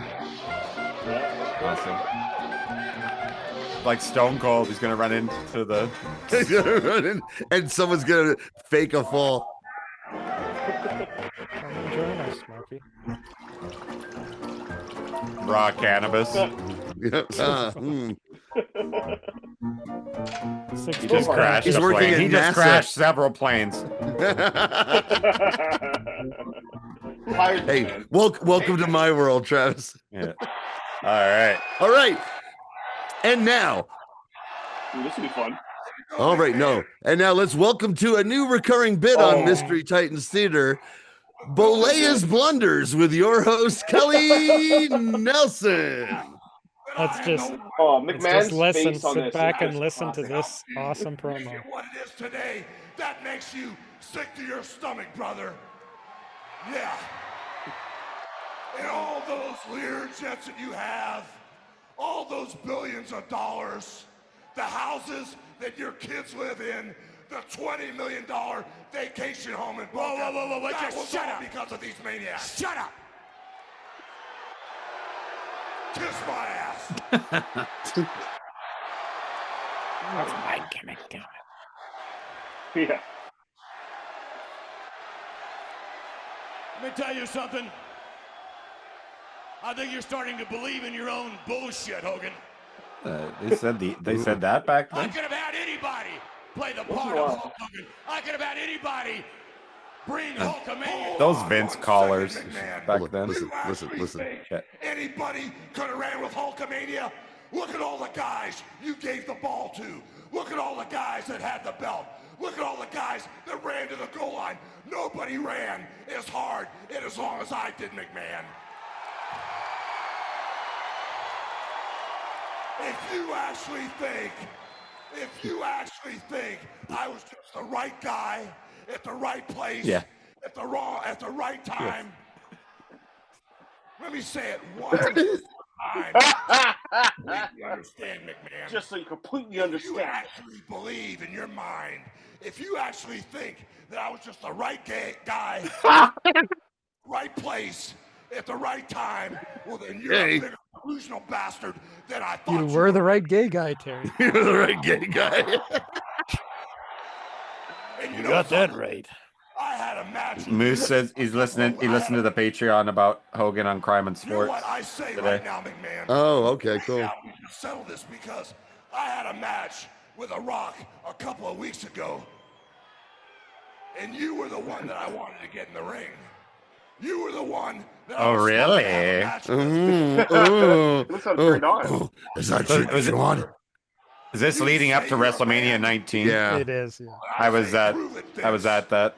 Awesome. Like Stone Cold, he's gonna run into the. He's gonna run in, and someone's gonna fake a fall. Come join us, Smokey. Raw cannabis. He just crashed a plane. He just crashed several planes. Hey, welcome to my world, Travis. Yeah. All right. And now, this will be fun. All right, no. And now let's welcome to a new recurring bit on Mystery Titans Theater, Bolea's Blunders with your host, Kelly Nelson. Let's just listen, sit back and listen to this awesome promo. What it is today that makes you sick to your stomach, brother. Yeah. And all those Lear jets that you have, all those billions of dollars, the houses that your kids live in, the $20 million vacation home in Boca. Whoa, just shut up. Because of these maniacs. Shut up. Kiss my ass. That's my gimmick, damn it. Yeah. Let me tell you something. I think you're starting to believe in your own bullshit, Hogan. They said that back I then. could have had anybody play the part of Hulk Hogan. I could have had anybody bring Hulkamania. Those Vince callers back then. Listen. Anybody could have ran with Hulkamania. Look at all the guys you gave the ball to. Look at all the guys that had the belt. Look at all the guys that ran to the goal line. Nobody ran as hard and as long as I did, McMahon. If you actually think I was just the right guy at the right place, at the right time, let me say it one time. You understand, McMahon? Just so you completely understand. If you actually believe in your mind, if you actually think that I was just the right guy, right place, at the right time, well then you're a bigger delusional bastard than I thought. You were the right gay guy, Terry. You're the right gay guy. And you got that right. I had a match. Moose says he's listening. He listened to the Patreon about Hogan on Crime and You know Sports what I say today. right now, McMahon? Oh, okay, cool. Yeah, we can settle this because I had a match with The Rock a couple of weeks ago, and you were the one that I wanted to get in the ring. You were the one that I was supposed to have a match with. Looks like turned on. Is that what you want? Is this leading up to WrestleMania 19? Yeah. It is. Yeah. I was at that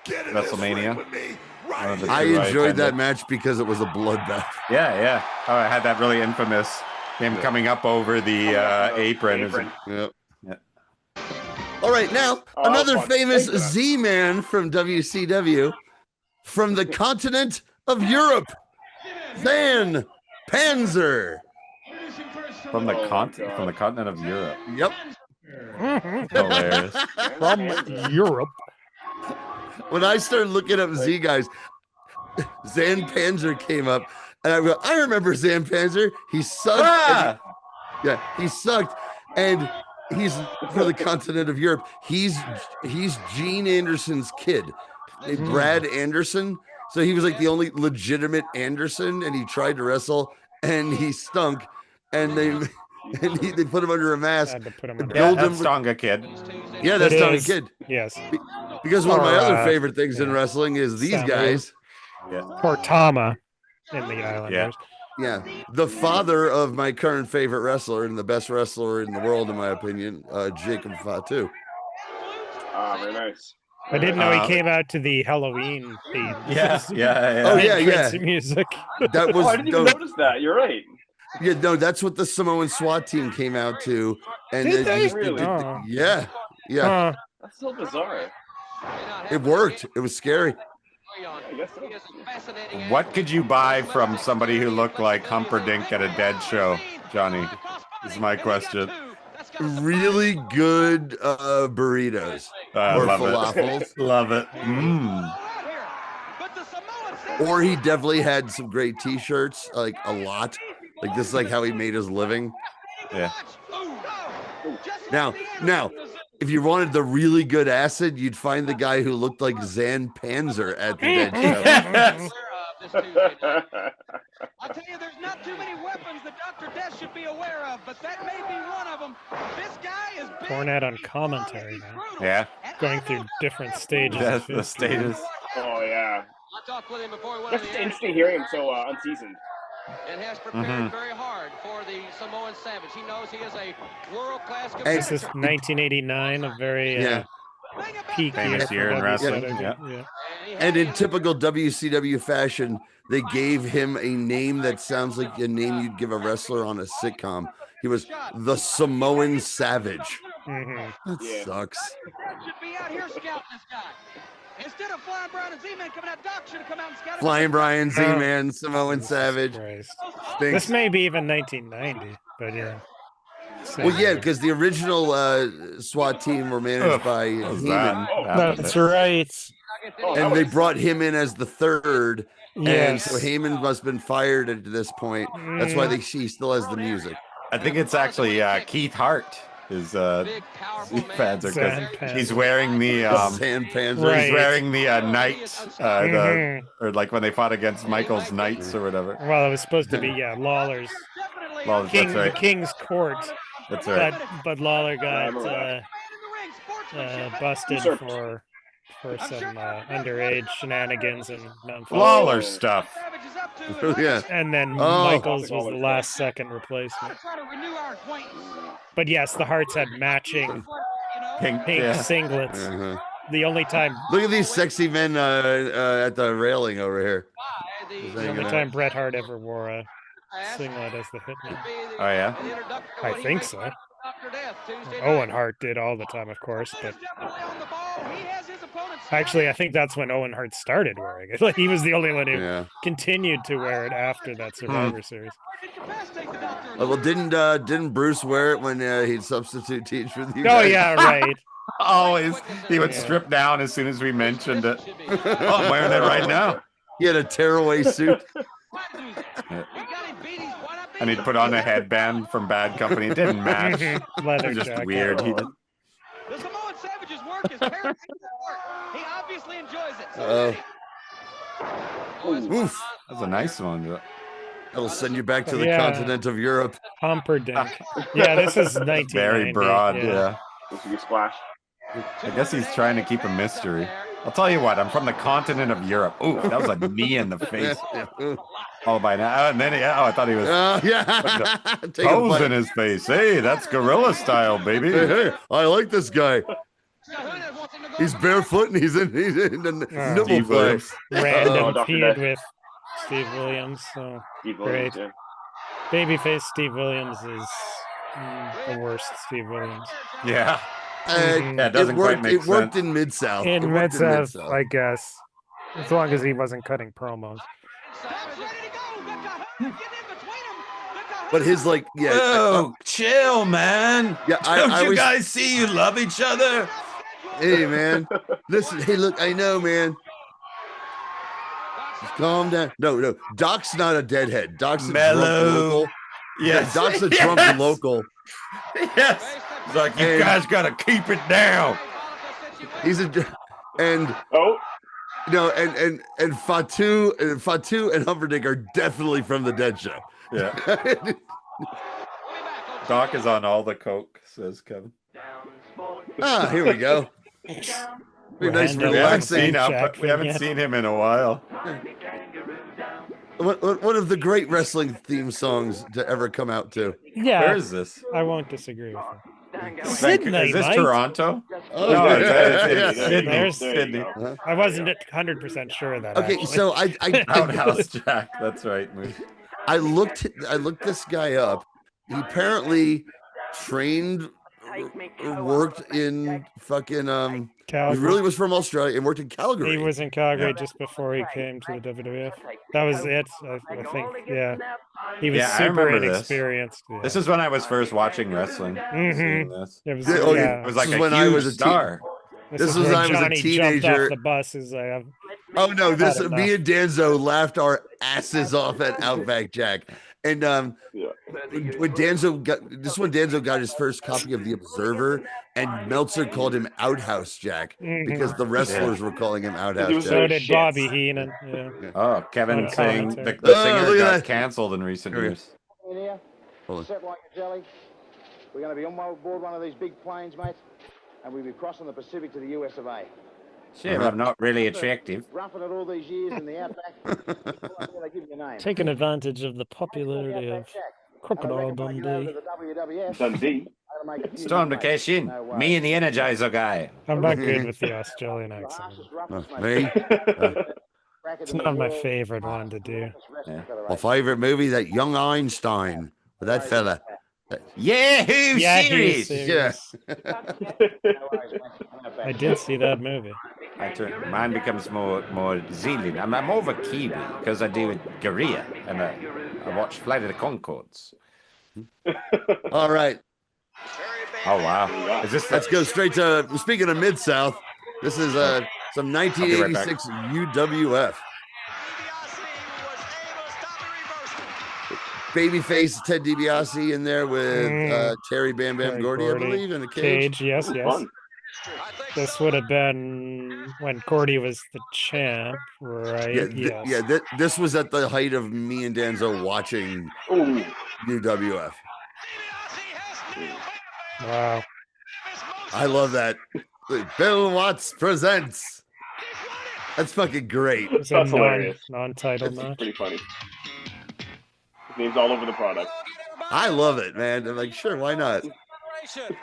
WrestleMania. I enjoyed that match because it was a bloodbath. Yeah. Oh, I had that really infamous him coming up over the apron. Yep. All right, now another famous Z-Man from WCW, from the continent of Europe, Van Panzer. From the continent of Europe. Yep. Hilarious. From Europe. When I started looking up Z guys, Zan Panzer came up, and I go, I remember Zan Panzer. He sucked. He sucked, and he's from the continent of Europe. He's Gene Anderson's kid, Brad Anderson. So he was like the only legitimate Anderson, and he tried to wrestle, and he stunk, and they put him under a mask. Had to put him to under build That's him. Stonga Kid. Yeah, that's It Stonga is. Kid. Yes. Because one of my Or, other favorite things in wrestling is these Samu. guys. Or Tama in the Islanders. Yeah, the father of my current favorite wrestler and the best wrestler in the world, in my opinion, Jacob Fatu. Ah, very nice. I didn't know he came out to the Halloween theme. Yeah. Oh yeah. Music. That was. I didn't even notice that. You're right. Yeah, no, that's what the Samoan SWAT team came out to, and Did they? Really? Yeah. Huh. That's so bizarre. It worked. It was scary. I guess so. What could you buy from somebody who looked like Humperdinck at a Dead show, Johnny? Is my question. Really good burritos or love falafels. It. Love it. Mm. Or he definitely had some great T-shirts, like a lot. Like this is like how he made his living. Yeah. Now, if you wanted the really good acid, you'd find the guy who looked like Zan Panzer at the Dead show. I'll tell you, there's not too many weapons that Dr. Death should be aware of, but that may be one of them. This guy is big. Cornette on commentary now. Yeah. Going through different stages. Yes, of the his stages. Oh yeah. I talked with him before he went That's on the air. interesting hearing him so unseasoned. And has prepared very hard for the Samoan Savage. He knows he is a world-class This is competitor. 1989, a very peak Famous year in for wrestling. WCW. Yeah. And in typical WCW fashion, they gave him a name that sounds like a name you'd give a wrestler on a sitcom. He was the Samoan Savage. That sucks. Should be out here scouting this guy. Instead of Flying Brian and Z-Man coming out, Doc should have come out and scouted. Flying Brian, Z-Man, Samoan Savage. Christ. Stinks. This may be even 1990, but yeah. Well, yeah, because the original SWAT team were managed by Heyman. That's right. And they brought him in as the third. And Yes. so Heyman must have been fired at this point. That's why he still has the music. I think it's actually Keith Hart. His fans are because he's wearing the Sand Panzer. Right. He's wearing the knights, or like when they fought against Michael's knights or whatever. Well, it was supposed to be Lawler's Well, King, that's right. the King's Court. That's right. But Lawler got busted for some underage shenanigans in Memphis. Lawler stuff. Yeah. And then Michaels was the last second replacement. But yes, the Hearts had matching Pink singlets. The only time. Look at these sexy men at the railing over here. The only time Bret Hart ever wore a singlet as the Hitman. Oh yeah. I think so. Owen Hart did all the time, of course, but actually, I think that's when Owen Hart started wearing it. Like he was the only one who continued to wear it after that Survivor Series. Well, didn't Bruce wear it when he'd substitute teach for the? Oh yeah, right. Always, he would strip down as soon as we mentioned it. Oh, I'm wearing it right now. He had a tearaway suit. And he'd put on a headband from Bad Company. It didn't match. Leather It was just jacket. weird. He did. The Samoan Savage's work is parroting work. He obviously enjoys it. Oof. That's a nice one. That'll send you back to the continent of Europe. Humperdinck. Yeah, this is 1990. Very broad. Yeah. This would be Splash. I guess he's trying to keep a mystery. I'll tell you what, I'm from the continent of Europe. Ooh, that was a knee in the face. Oh, by now. And then, I thought he was toes in his face. Hey, that's gorilla style, baby. Hey, I like this guy. He's barefoot and he's in the nibble Steve play. Williams. Random Dr. feud Death. with Steve Williams. So Steve great. Williams, yeah. Babyface Steve Williams is the worst Steve Williams. Yeah. Mhm. It doesn't quite make It worked sense. in Mid-South. In It worked Mid-South, I guess. As long as he wasn't cutting promos. But his like, yeah. Oh, chill, man. Yeah, Don't you guys see you love each other? Hey, man. Listen, hey, look, I know, man. Just calm down. No. Doc's not a deadhead. Doc's a drunk local. Yes. Doc's a drunk local. Yes. It's like, you guys got to keep it down. He's and Fatu and Humperdinck are definitely from the Dead Show. Yeah. Doc is on all the coke, says Kevin. Here we go. Very nice, relaxing. We haven't seen him in a while. One of the great wrestling theme songs to ever come out too. Yeah. Where is this? I won't disagree with him. Sydney, is this Mike? Toronto? Oh, no, yeah. Sydney. There's Sydney. I wasn't 100% sure of that. Okay, actually. so I Outhouse Jack. That's right. I looked this guy up. He apparently trained, worked in fucking Calgary. He really was from Australia and worked in Calgary. He was in Calgary just before he came to the WWF. That was it, I think. Yeah, he was super inexperienced. Yeah. This is when I was first watching wrestling. Mm-hmm. It was, it was like this a when huge I was a star. This was when I was a Johnny teenager. jumped off the bus. Is like, oh no! Me and Danzo laughed our asses off at Outback Jack, and when Danzo got his first copy of the Observer, and Meltzer called him Outhouse Jack because the wrestlers were calling him Outhouse Jack. So did Bobby Heenan. Yeah. Oh, Kevin saying the singer got canceled in recent years. In here, set like a jelly. We're going to be on board one of these big planes, mate, and we'll be crossing the Pacific to the US of A. Sure, I'm not really attractive. Roughing it all these years in the outback. They give you a name. Taking advantage of the popularity of Crocodile Dundee. Dundee. It's time to cash in. Me and the Energizer guy. I'm not good with the Australian accent. Me? It's not my favorite one to do. Yeah. My favorite movie, that Young Einstein, with that fella. Yahoo series. Yeah. I did see that movie. Mine becomes more Zealand. I'm more of a Kiwi because I do Korea and I watch Flight of the Conchords. All right. Oh wow! Let's go straight to. Speaking of Mid-South, this is some 1986 UWF. Babyface Ted DiBiase in there with Terry Bam Bam Gordy, I believe, in a cage. Yes. This would have been when Gordy was the champ, right? This was at the height of me and Danzo watching UWF. Wow. I love that. Bill Watts presents. That's fucking great. It's a non-title match. Pretty funny. His name's all over the product. I love it, man. I'm like, sure, why not? I'm Jim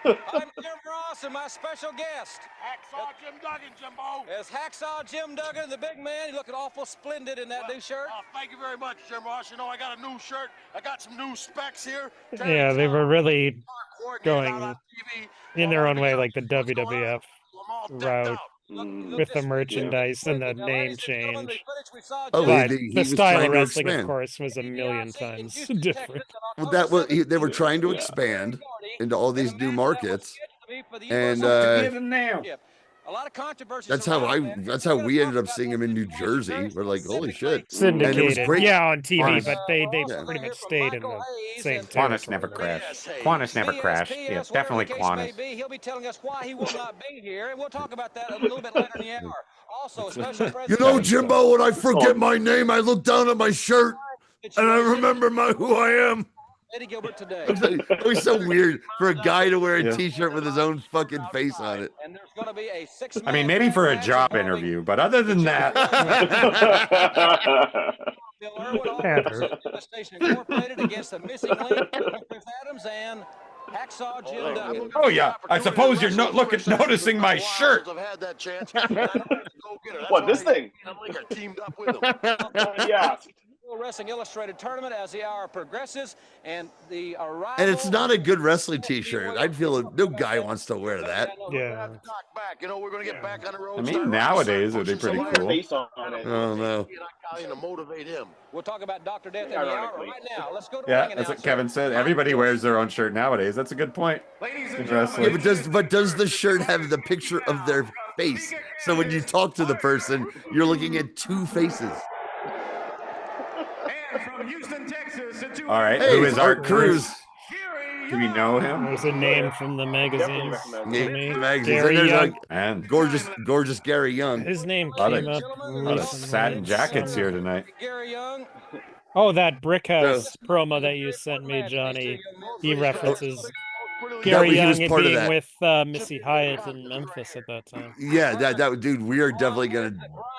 Ross and my special guest. Hacksaw Jim Duggan, Jimbo. It's Hacksaw Jim Duggan, the big man. He's looking awful splendid in that new shirt. Thank you very much, Jim Ross. You know, I got a new shirt. I got some new specs here. Yeah, they were really going in their own way, like the WWF route. With the merchandise and the name change. Oh, but he the was style trying of to wrestling, of expand. course, was a million times different. Well, they were trying to expand into all these new markets, and a lot of controversy. that's how we ended up seeing him in New Jersey. We're like, holy shit! Syndicated, and it was great. yeah, on TV, Qantas. but they pretty much stayed in the same Qantas territory. never crashed. Qantas never crashed. Yeah, definitely Qantas. He'll be telling us why he will not be here, and we'll talk about that a little bit later in the hour. Also, special You president. know, Jimbo, when I forget my name, I look down at my shirt and I remember who I am. Eddie Gilbert today. It was so weird for a guy to wear a T-shirt with his own fucking face on it. And there's going to be a six-man. I mean, maybe for a job interview, but other than that. Bill Irwin, Devastation Incorporated against the missing link, Chris Adams and Hacksaw Jim Duggan. Oh yeah, I suppose you're not noticing my shirt. What, this thing? Teamed up with him. Yeah. Wrestling Illustrated tournament as the hour progresses, and the arrival. And it's not a good wrestling T-shirt. I'd feel no guy wants to wear that. Yeah. You know, we're going to get back on the road. I mean, nowadays it'd be pretty cool. Oh no. To motivate him. We'll talk about Dr. Death in the hour right now. Let's go to Yeah, that's what Kevin said. Everybody wears their own shirt nowadays. That's a good point. Yeah, but does the shirt have the picture of their face? So when you talk to the person, you're looking at two faces. All right, Hey, who is Art Cruz? Do we know him? There's a name from the magazines. There's like and gorgeous Gary Young. His name A lot came of, up a lot of satin jackets here tonight. Gary Young. Oh, that Brickhouse promo that you sent me, Johnny. He references Gary Young being with Missy Hyatt in Memphis at that time. Yeah, that dude. We are definitely gonna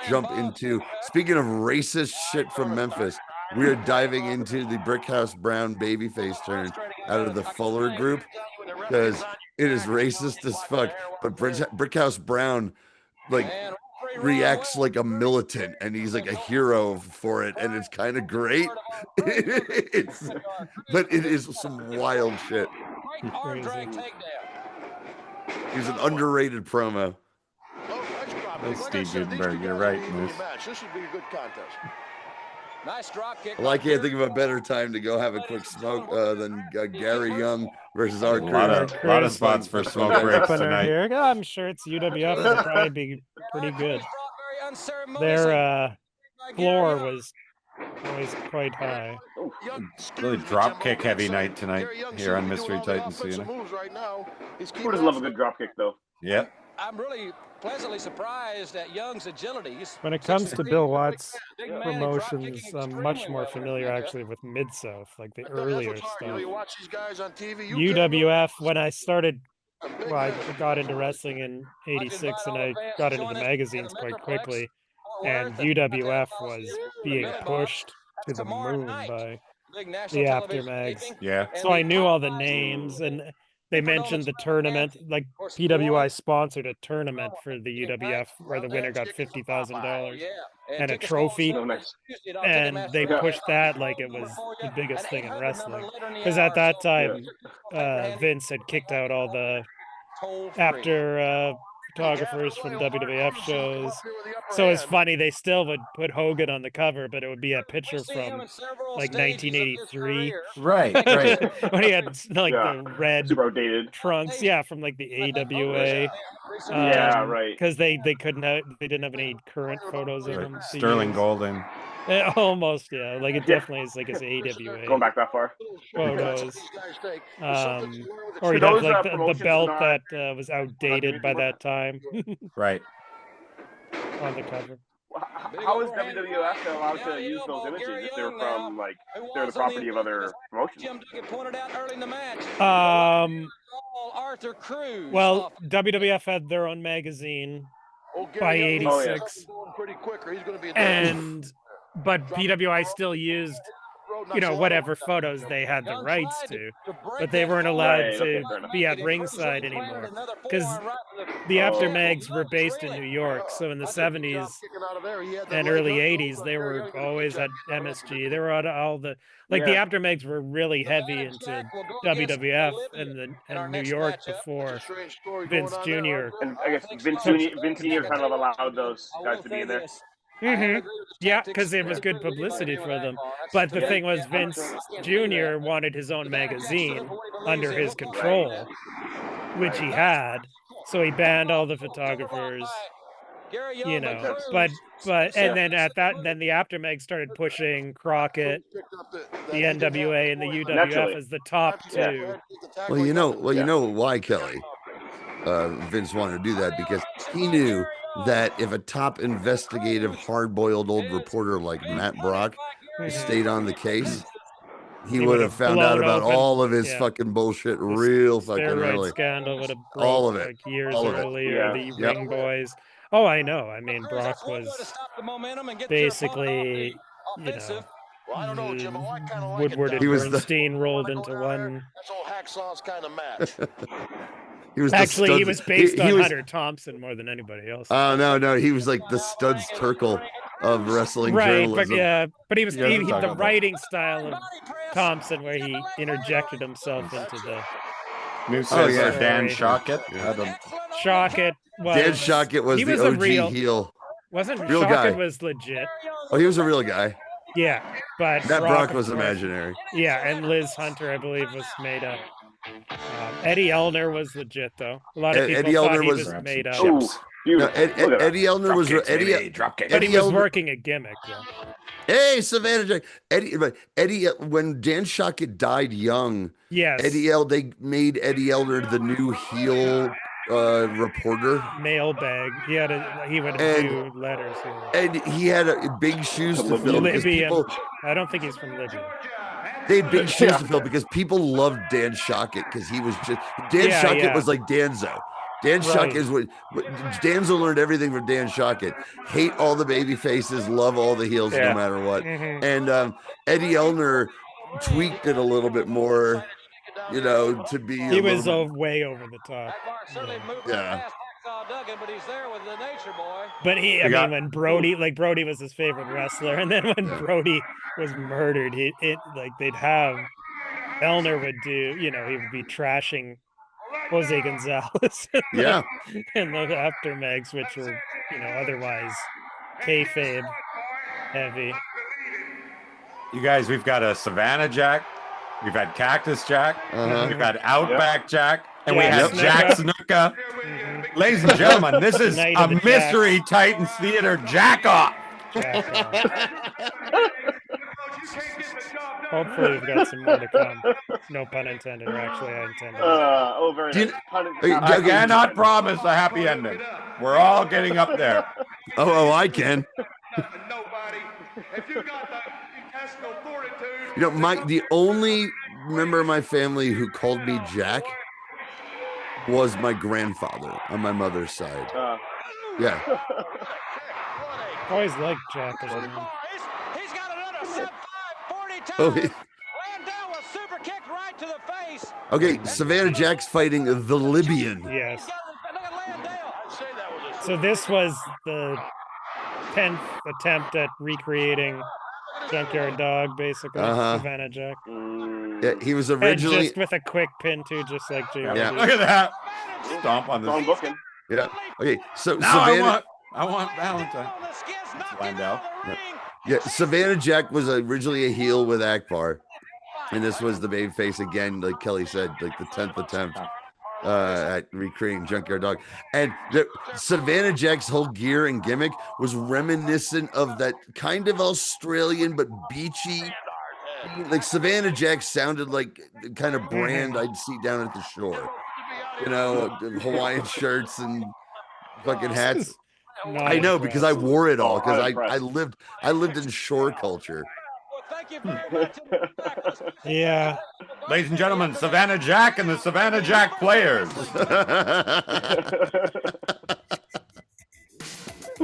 jump into. Speaking of racist shit from Memphis, we are diving into the Brickhouse Brown babyface turn out of the Fuller group because it is racist as fuck. But Brickhouse Brown, like, reacts like a militant, and he's like a hero for it, and it's kind of great. But it is some wild shit. He's an underrated promo. That's Steve Gutenberg. You're right, Moose. This would be a good contest. Nice drop kick. Well, I can't think of a better time to go have a quick smoke than Gary Young versus Art Cruz. A lot of spots for smoke breaks tonight. Here. I'm sure it's UWF. It'll probably be pretty good. Their floor was always quite high. Really drop kick heavy night tonight here on Mystery Titans. Who doesn't love a good drop kick, though? Yep. I'm really pleasantly surprised at Young's agility. When it comes to Bill Watts promotions, I'm much more familiar actually with Mid-South, like the earlier stuff. UWF, when I started, well, I got into wrestling in '86 and I got into the magazines quite quickly, and UWF was being pushed to the moon by the Aftermags. Yeah. So I knew all the names, and they mentioned the tournament, like PWI sponsored a tournament for the UWF where the winner got $50,000 and a trophy. And they pushed that like it was the biggest thing in wrestling. Because at that time, Vince had kicked out all the after photographers from WWF shows. So it's funny, they still would put Hogan on the cover, but it would be a picture from like 1983. Right. When he had like the red super outdated trunks, from like the AWA. Yeah, right. Because they didn't have any current photos of him. Sterling Golden. Almost, like it definitely is like his AWA. Going back that far. Photos. Or he'd have like the belt that was outdated by that time. Right. On the cover. How is WWF allowed to use those images if they're from like they're the property of other promotions? Arthur Cruz. Well, WWF had their own magazine by '86, but PWI still used, whatever photos they had the rights to, but they weren't allowed to be at ringside anymore because the Aftermags were based in New York. So in the '70s and early '80s, they were always at MSG. They were at all the the Aftermags were really heavy into WWF and New York before Vince Jr. And I guess Vince Jr. kind of allowed those guys to be in there. Yeah, because it was good publicity for them. But the thing was, Vince Jr. wanted his own magazine under his control, which he had. So he banned all the photographers, But and then then the Aftermags started pushing Crockett, the NWA, and the UWF as the top two. Well, you know why, Kelly? Vince wanted to do that because he knew that if a top investigative, hard-boiled old reporter like Matt Brock stayed on the case, he would have found out about all of his yeah. fucking bullshit real fucking Steroid early. scandal would have broke All of it. like years All of it. earlier. The Ring Boys. Oh, I know. I mean, Brock was basically, you know, Woodward and Bernstein rolled into one. That's old Hacksaw's kind of match. He was Actually, he was based on Hunter Thompson more than anybody else. Oh no, he was like the Studs Terkel of wrestling journalism. But he was the writing style of Thompson, where he interjected himself into the. New says Dan Shockett. Shockett was Dan Shockett was the OG heel. Wasn't real Shockett guy. Was legit. Oh, he was a real guy. Yeah, but that Brock was imaginary. Yeah, and Liz Hunter, I believe, was made up. Eddie Elner was legit, though. A lot of people Eddie thought Elner he was made up. No, Eddie Elner was but he was working a gimmick, though. Hey, Savannah Jack. Eddie, when Dan Shockett died young, yes, they made Eddie Elner the new heel reporter. Mailbag. He would do letters. And he had big shoes to fill. Libya. I don't think he's from Libya. They had big shoes to fill because people loved Dan Shockett because he was just Shockett was like Danzo. Dan Shockett is what Danzo learned everything from Dan Shockett. Hate all the baby faces, love all the heels no matter what. And Eddie Elner tweaked it a little bit more, to be. He was way over the top. Yeah. But when Brody was his favorite wrestler, and then when Brody was murdered, they'd have Elner would do, he would be trashing Jose Gonzalez in the aftermags, which were, otherwise kayfabe heavy. You guys, we've got a Savannah Jack, we've had Cactus Jack, we've had Outback Jack, and we have Jack Snuka. Ladies and gentlemen, this is a Mystery Titans Theater Jack-Off. Hopefully we've got some more to come. No pun intended, or actually I intended. Very nice. I cannot promise a happy ending. We're all getting up there. Oh, I can. The only member of my family who called me Jack was my grandfather on my mother's side. Yeah. Always liked Jack as a name. He's got another sub 542. Okay. Landau was super kicked right to the face. Okay, Savannah Jack's fighting the Libyan. Yes. So this was the 10th attempt at recreating Junkyard Dog, basically. Savannah Jack. Yeah, he was originally and just with a quick pin too, just like JD. Yeah, look at that. Stomp on this. Yeah. Okay, so now Savannah. I want Valentine. Landau. Yeah, Savannah Jack was originally a heel with Akbar, and this was the babyface again, like Kelly said, like the 10th attempt at recreating Junkyard Dog. And Savannah Jack's whole gear and gimmick was reminiscent of that kind of Australian but beachy. Like Savannah Jack sounded like the kind of brand I'd see down at the shore. Hawaiian shirts and fucking hats. I know because I wore it all because I lived in shore culture. Yeah. Ladies and gentlemen, Savannah Jack and the Savannah Jack Players.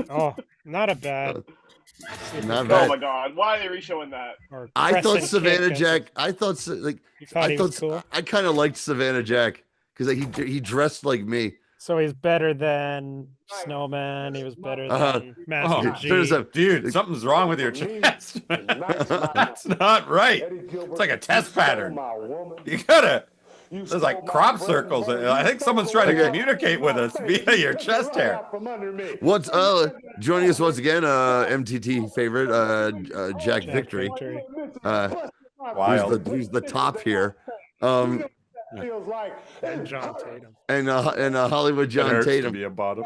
Oh, not a bad. Not bad. Oh my God! Why are they re-showing that? I thought Savannah Jack. I thought cool? I kind of liked Savannah Jack because he dressed like me. So he's better than Snowman. He was better than Master G. Dude, something's wrong with your chest. That's not right. It's like a test pattern. You gotta. There's like crop circles. I think someone's trying to communicate with us via your chest hair. What's joining us once again? MTT favorite, Jack Victory. Who's the top here? And John Tatum. And Hollywood John Tatum. To be a bottom.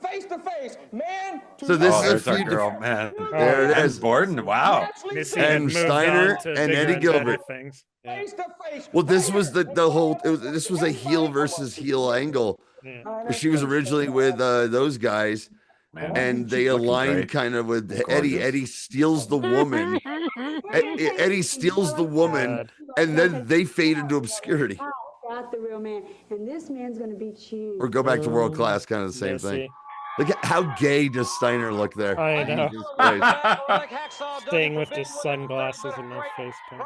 Face to face, man. So this is a our feud. girl, man. There it is. Borden. Wow. And Steiner and Eddie Gilbert. Face to face. Well, this was the whole. This was a heel versus heel angle. Yeah. She was originally with those guys. Man, and they aligned kind of with Eddie. Eddie steals the woman Eddie steals the woman, and then they fade into obscurity. Got the real man, and this man's going to beat you. Or go back to world class, kind of the same thing. Look at how gay does Steiner look there. I know. Jesus Christ. Staying with his sunglasses and no face paint.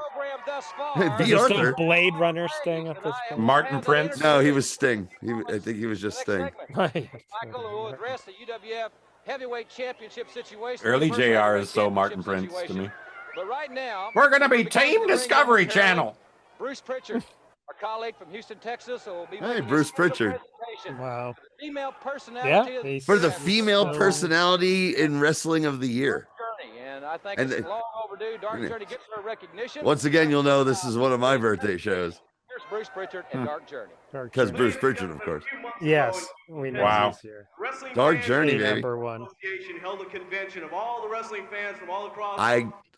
Hey, Is B. there still Arthur. Blade Runner Sting at this point? Martin Prince? No, he was Sting. I think he was just Sting. Michael, who will address the UWF heavyweight championship situation. Early JR is so Martin Prince to me. But right now, we're going to be Team Discovery Channel. Bruce Pritchard, our colleague from Houston, Texas, will be Hey, Bruce Pritchard. Wow. Female personality For the female personality in wrestling of the year. And I think it's long overdue. Dark Journey gets her recognition. Once again, you'll know this is one of my birthday shows. Here's Bruce Pritchard and Dark Journey. Because Bruce Pritchard, of course. Yes, we know. Wow. He's here. Dark Journey, baby. Number one. Association held a convention of all the wrestling fans from all across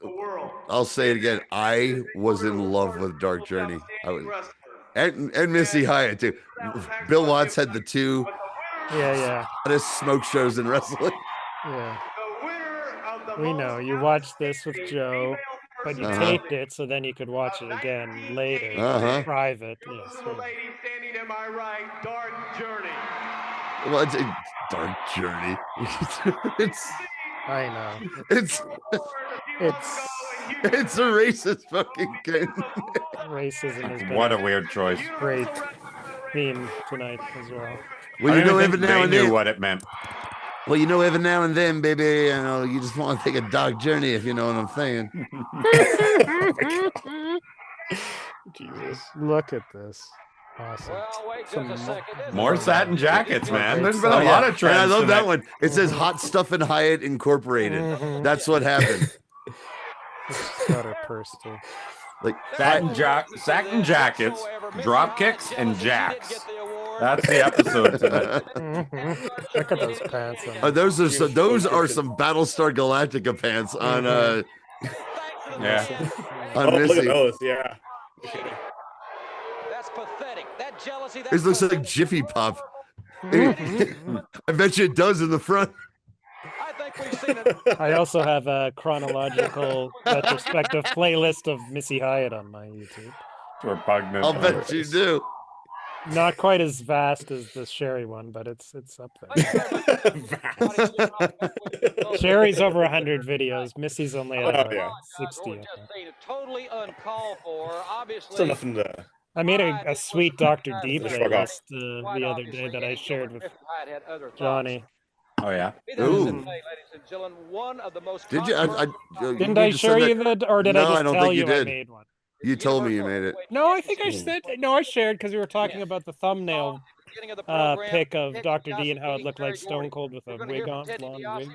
the world. I'll say it again. I was in love with Dark Journey. And Missy Hyatt too. Bill Watts had the two hottest smoke shows in wrestling. Yeah. We know. You watched this with Joe, but you taped it so then you could watch it again later. Private. Yes. Lady standing to my right, Dark Journey. Well, it's a Dark Journey. I know. It's a racist fucking game. Racism has been What a weird choice. Great theme tonight as well. Well, you know, every they now and knew then. what it meant. Well, you know, every now and then, baby, you know, you just want to take a dark journey, if you know what I'm saying. Jesus. Look at this. Awesome. More satin jackets, man. There's been a lot of trends. And I love tonight. that one. It says Hot Stuff and Hyatt Incorporated. That's what happened. Got her purse too. Like satin jackets, drop kicks, and jacks. That's the episode tonight. Look at those pants. On those are some Battlestar Galactica pants on yeah. On Missy. Look at those, yeah. That's pathetic. That jealousy. This looks like Jiffy Pop. I bet you it does in the front. I also have a chronological retrospective playlist of Missy Hyatt on my YouTube. Repugnant. I'll bet you do. Not quite as vast as the Sherry one, but it's up there. Sherry's over 100 videos. Missy's only at 60. I think. Totally uncalled for. Obviously. Still nothing to. I made a sweet Dr. D playlist the other day that I shared with Johnny. Oh yeah. Ooh. Did you? Didn't I share you that, or did I just tell you I made one? You told me you made it. No, I think I said no. I shared because we were talking about the thumbnail pic of Dr. D and how it looked like Stone Cold with a wig on, blonde wig.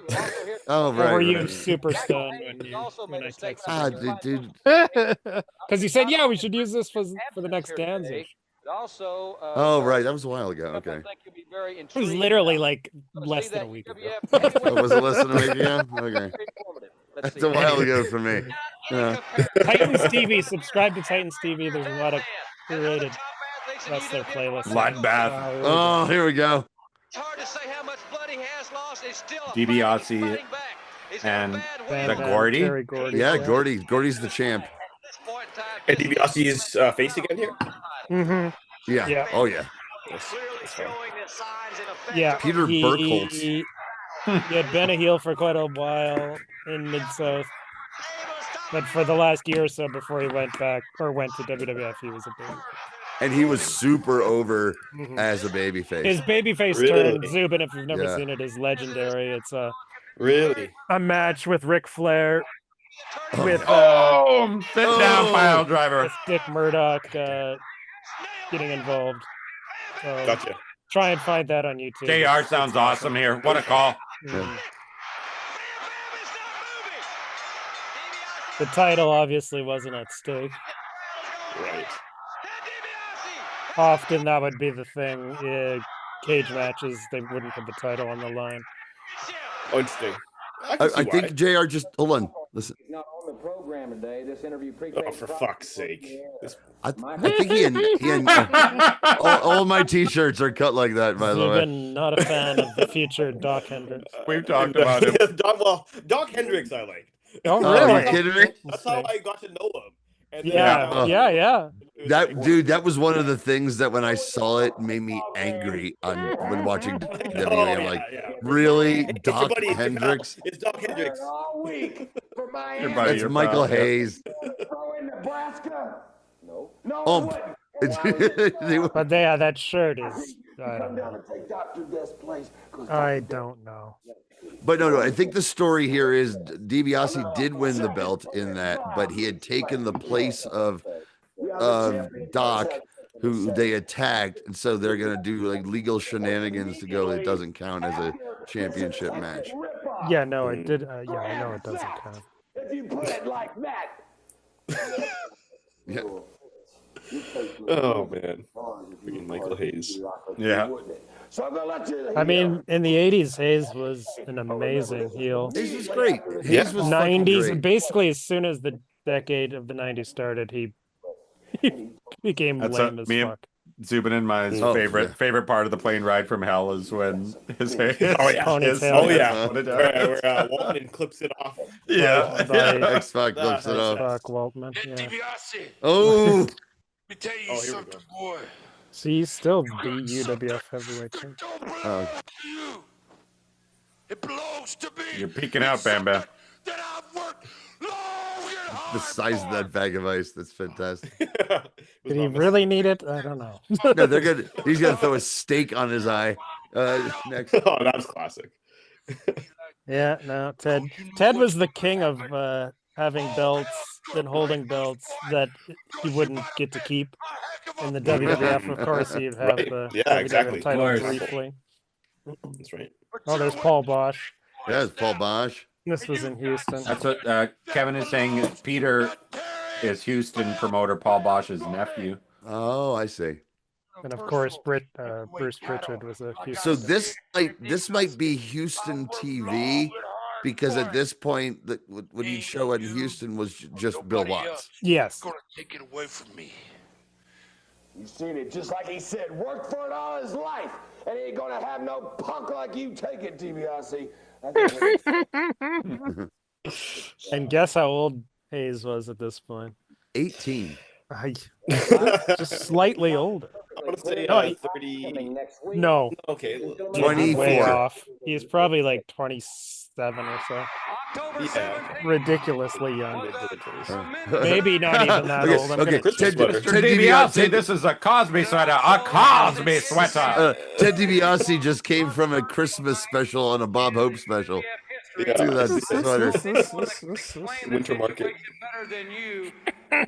Oh right. Or were you super stoned when I texted? Dude. Because you said, yeah, we should use this for the next Danzig. Also, oh right, that was a while ago. Okay. It was literally like less than a week ago. Oh, was it less than a week ago? Okay. That's a while ago for me. Yeah. Titans TV. Subscribe to Titans TV. There's a lot of curated wrestler playlists. Bloodbath. Oh, here we go. It's hard to say how much blood he has lost. It's still DiBiase and the Gordy. Yeah, Gordy. Gordy's the champ. And DiBiase's face again here? Mm-hmm. Yeah. Oh, yeah. Yeah. Peter Burkholz. He had been a heel for quite a while in Mid-South. But for the last year or so before he went to WWF, he was a big. And he was super over as a babyface. His babyface turn, Zubin, if you've never seen it, is legendary. It's a match with Ric Flair. With sit down pile driver. With Dick Murdoch getting involved. So gotcha. Try and find that on YouTube. JR sounds awesome here. What a call. Yeah. The title obviously wasn't at stake. Right. Often that would be the thing. Cage matches, they wouldn't put the title on the line. Oh, interesting. I think JR just hold on. Listen. Not on the program today. This interview Oh, for fuck's sake. I think he and all my t-shirts are cut like that, by the way. Even not a fan of the future Doc Hendricks. We've talked about him. Doc Hendricks I like. Oh, Oh, really? are you kidding me? That's how I got to know him. And then, Yeah. That was one of the things that when I saw it made me angry when watching WWE. I'm like, really, Doc Hendricks? It's Doc Hendricks. All week for Miami. That's Michael Hayes. Throw in Nebraska. No. But that shirt is. I don't know. And take Dr. Death's place. I don't know. But no, I think the story here is DiBiase did win the belt in that, but he had taken the place of Doc, who they attacked, and so they're gonna do like legal shenanigans to go. It doesn't count as a championship match. Yeah, no, it did. Yeah, I know it doesn't count. If you put it like that. Yeah. Oh man, freaking Michael Hayes. Yeah. So I'm gonna let you. I mean, in the '80s, Hayes was an amazing heel. Hayes was great. Hayes was '90s, great. basically, as soon as the decade of the '90s started, he became lame as fuck. Zubin and my favorite part of the plane ride from hell is when his hair. Where Waltman clips it off. X-Pac clips it off. X-Pac Waltman. Oh. Let me tell you something, boy. So you still beat UWF heavyweight champ. It belongs to me. You're peeking out, Bam Bam. That I've worked long and hard. The size of that bag of ice, that's fantastic. Did he really need it? I don't know. No, they're good. He's gonna throw a steak on his eye next. Oh, that was classic. Yeah, no, Ted was the king of having belts and holding belts that he wouldn't get to keep. In the WWF, of course, you'd have the WWF title briefly. That's right. Oh, there's Paul Bosch. Yeah, it's Paul Bosch. This was in Houston. That's what Kevin is saying. Peter is Houston promoter Paul Bosch's nephew. Oh, I see. And of course, Bruce Pritchard was a Houston. So this might be Houston TV, because at this point, what he'd show in Houston was just Bill Watts. Yes. Gonna take it away from me. You seen it, just like he said, worked for it all his life, and he ain't gonna have no punk like you take it, DiBiase. And guess how old Hayes was at this point? 18. Just slightly older. I'm gonna say 30. No. Okay. 24. Way off. He's probably like 27 or so. Yeah. Ridiculously young. Maybe not even that old. Ted DiBiase, this is a Cosby sweater. A Cosby sweater. Ted DiBiase just came from a Christmas special and a Bob Hope special. Yeah. Look at that sweater. Winter market.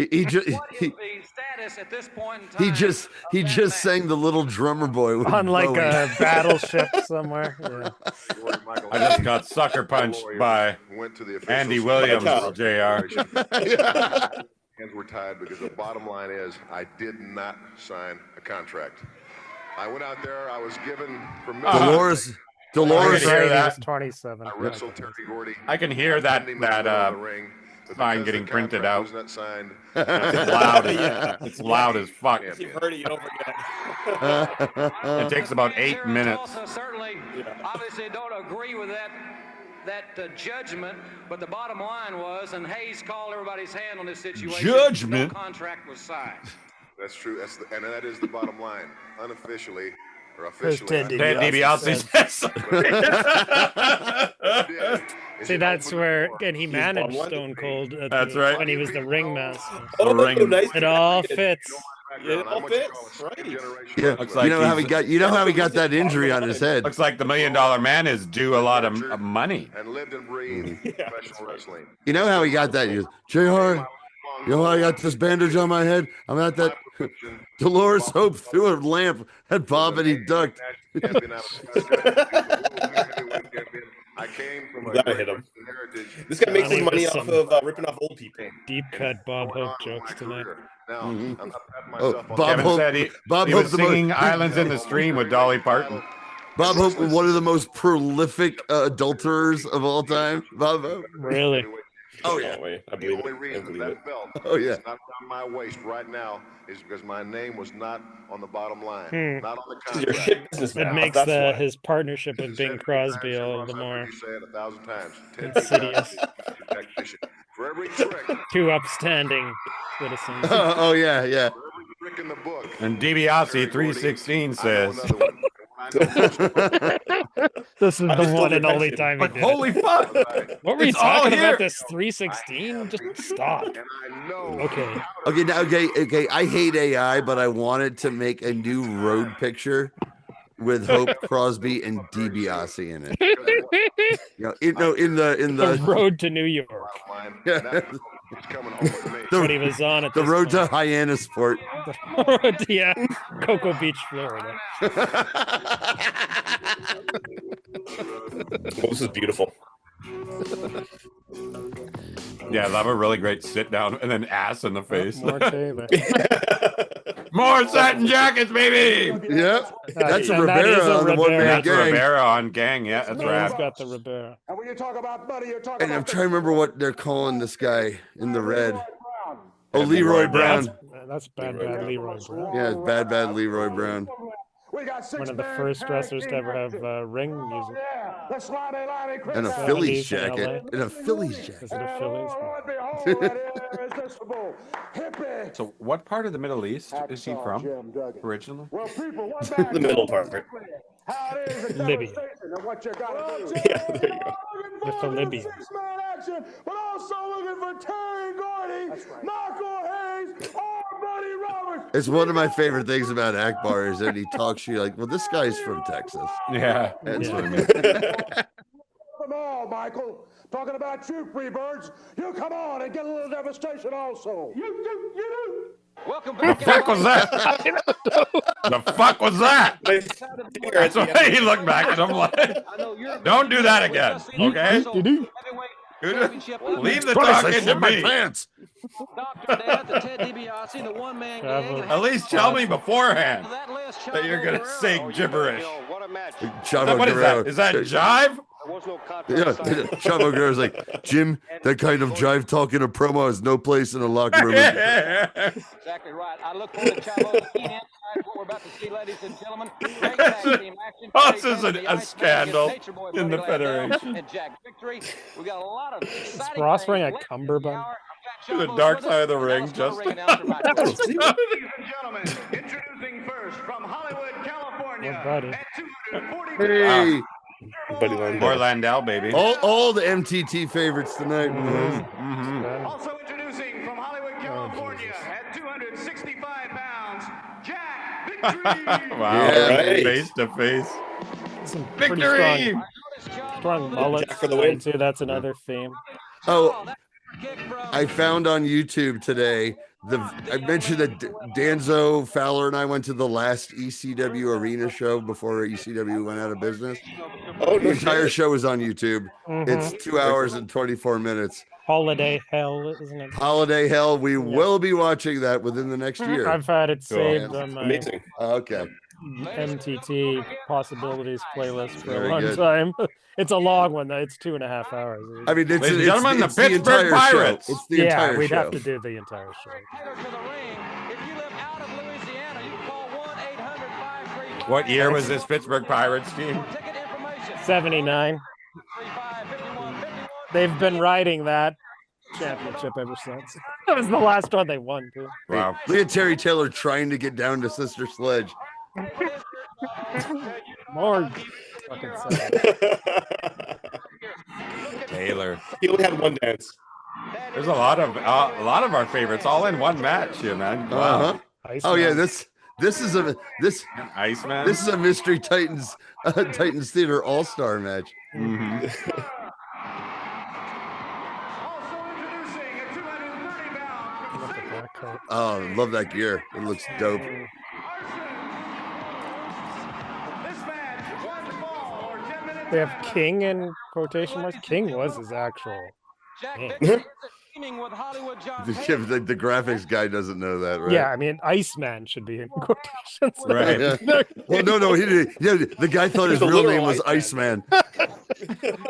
He just sang the Little Drummer Boy on like a battleship somewhere. Yeah. I just got sucker punched by Andy Williams, JR. Hands were tied because the bottom line is I did not sign a contract. I went out there. I was given permission. Dolores, right, he was 27. I wrestled Terry Gordy. I can hear that sign getting printed out. It's signed. It's loud. It's loud as fuck. You've heard it over again. It takes about 8 minutes. Certainly, obviously, don't agree with that judgment, but the bottom line was, and Hayes called everybody's hand on this situation. Judgment. No contract was signed. That's true. And that is the bottom line. Unofficially or officially. Ted DiBiase says. See, that's where, and he managed Stone Cold. That's right. When he was the ringmaster. Nice. It all fits. It all fits, right? Yeah, like you know how he got that injury on his head. Looks like the $1 Million Man is due a lot of money. And lived and breathed professional wrestling. You know how he got that? He goes, JR, you know how I got this bandage on my head? I'm at that. Dolores Hope threw a lamp at Bob and he ducked. I came from a hit him. This guy makes his money off of ripping off old people. Deep cut Bob Hope jokes tonight. Now, I'm not patting myself on Bob Hope said he was singing Islands in the Stream with Dolly Parton. Bob Hope was one of the most prolific adulterers of all time. Bob Hope. Really? Oh yeah, I believe the only it. reason that belt is not around my waist right now is because my name was not on the bottom line, not on the contract. It makes his partnership with Bing Crosby all the more Say it 1,000 times. insidious. tactician. For every trick. Two upstanding citizens. Oh yeah, yeah. For every trick in the book. And DiBiase 316 says. This is the one and only time he But did holy it. fuck! What were you It's all talking here. about? This 316? Just stop. Okay. Okay, now, okay. I hate AI, but I wanted to make a new road picture with Hope Crosby and DiBiase in it. In the road to New York. But he was on at the this road point. to Hyannisport. Yeah, Cocoa Beach, Florida. Well, this is beautiful. Yeah, I love a really great sit down and then ass in the face. More Taylor. More satin jackets, baby. Yep. That's a And that is Rivera a on the one man That's gang. Rivera on gang. Yeah, that's Man's right. got the Rivera. And when you talk about money, you're talking And I'm about trying to remember what they're calling this guy in the red. Oh, And Leroy Brown. That's bad Leroy Brown. Yeah, it's bad Leroy Brown. We got One of the first wrestlers to ever have ring music. the slimy, limey, And a 70s Phillies in jacket. LA. And a Phillies jacket. Is it a Phillies? hippie. So, what part of the Middle East is he from originally? Well, people, what The middle part. How it is a Libya. devastation of what you got to do. Yeah, there you go. With the Libyans. Six-man action, but also looking for Terry Gordy, Marco Hayes, or Buddy Roberts. It's one of my favorite things about Akbar is that he talks to you like, well, this guy's from Texas. Yeah. That's what I mean. Them all, Michael. Talking about you, Freebirds. You come on and get a little devastation also. You. Welcome The back. fuck was that? The fuck was that? That's why he looked back at him like, don't do that again, okay? Leave the talking to me. Pants. Dr. Death, the Ted DiBiase, the one-man gang. At least tell me beforehand that you're gonna say gibberish. Chavo What is Guerrero. that? Is that jive? Yeah, Chavo Guerrero's like, Jim, that kind of drive talking a promo has no place in a locker room. Exactly right. I look forward to Chavo's keen insight, what we're about to see, ladies and gentlemen. Great tag team action. Oh, this is a scandal in the Federation. And Jack Victory. We got a lot of Is exciting Ross wearing a things cummerbund? The dark side of the ring, just. Ladies and gentlemen, introducing first from Hollywood, California, What buddy? at 240 Hey, Buddy Landau. More Landau, baby. all the MTT favorites tonight. Also introducing from Hollywood, California, at 265 pounds, Jack Victory. Wow, Yeah. face to face. Some pretty Victory! strong mullets. Jack for the win. Too. That's another theme. Oh, I found on YouTube today. I mentioned that Danzo, Fowler, and I went to the last ECW arena show before ECW went out of business. Oh, The no entire shit. show is on YouTube. It's 2 hours and 24 minutes. Holiday Hell, isn't it? Holiday Hell. We will be watching that within the next year. I've had it Cool. saved on my Amazing. Okay. MTT possibilities playlist for Very a long good. time. It's a long one though. It's 2.5 hours. I mean, it's, Ladies and it's, gentlemen, the it's Pittsburgh entire Pirates. Show. It's the yeah, entire we'd show. have to do the entire show. Taylor to the ring. If you live out of Louisiana, you can call 1-800-535. What year was this Pittsburgh Pirates team? Ticket information. 79. 35-51-51. They've been riding that championship ever since. That was the last one they won too. Wow. Look at Terry Taylor trying to get down to Sister Sledge. More fucking sad. Taylor. He only had one dance. There's a lot of our favorites all in one match here, man. Wow. Oh yeah, this is a Iceman. This is a Mystery Titans Titans Theater All-Star match. Mm-hmm. Also introducing at 230 pounds, Look at that coat. Oh, love that gear. It looks dope. this match, 1 fall or 10 minutes. They have King in quotation marks. King was his actual Jack name. Victory is teaming with Hollywood John Taylor. The graphics guy doesn't know that, right? Yeah, I mean, Iceman should be in quotations. Right. Yeah. Well, no, he didn't. Yeah, the guy thought his The real literal name was Iceman. Iceman.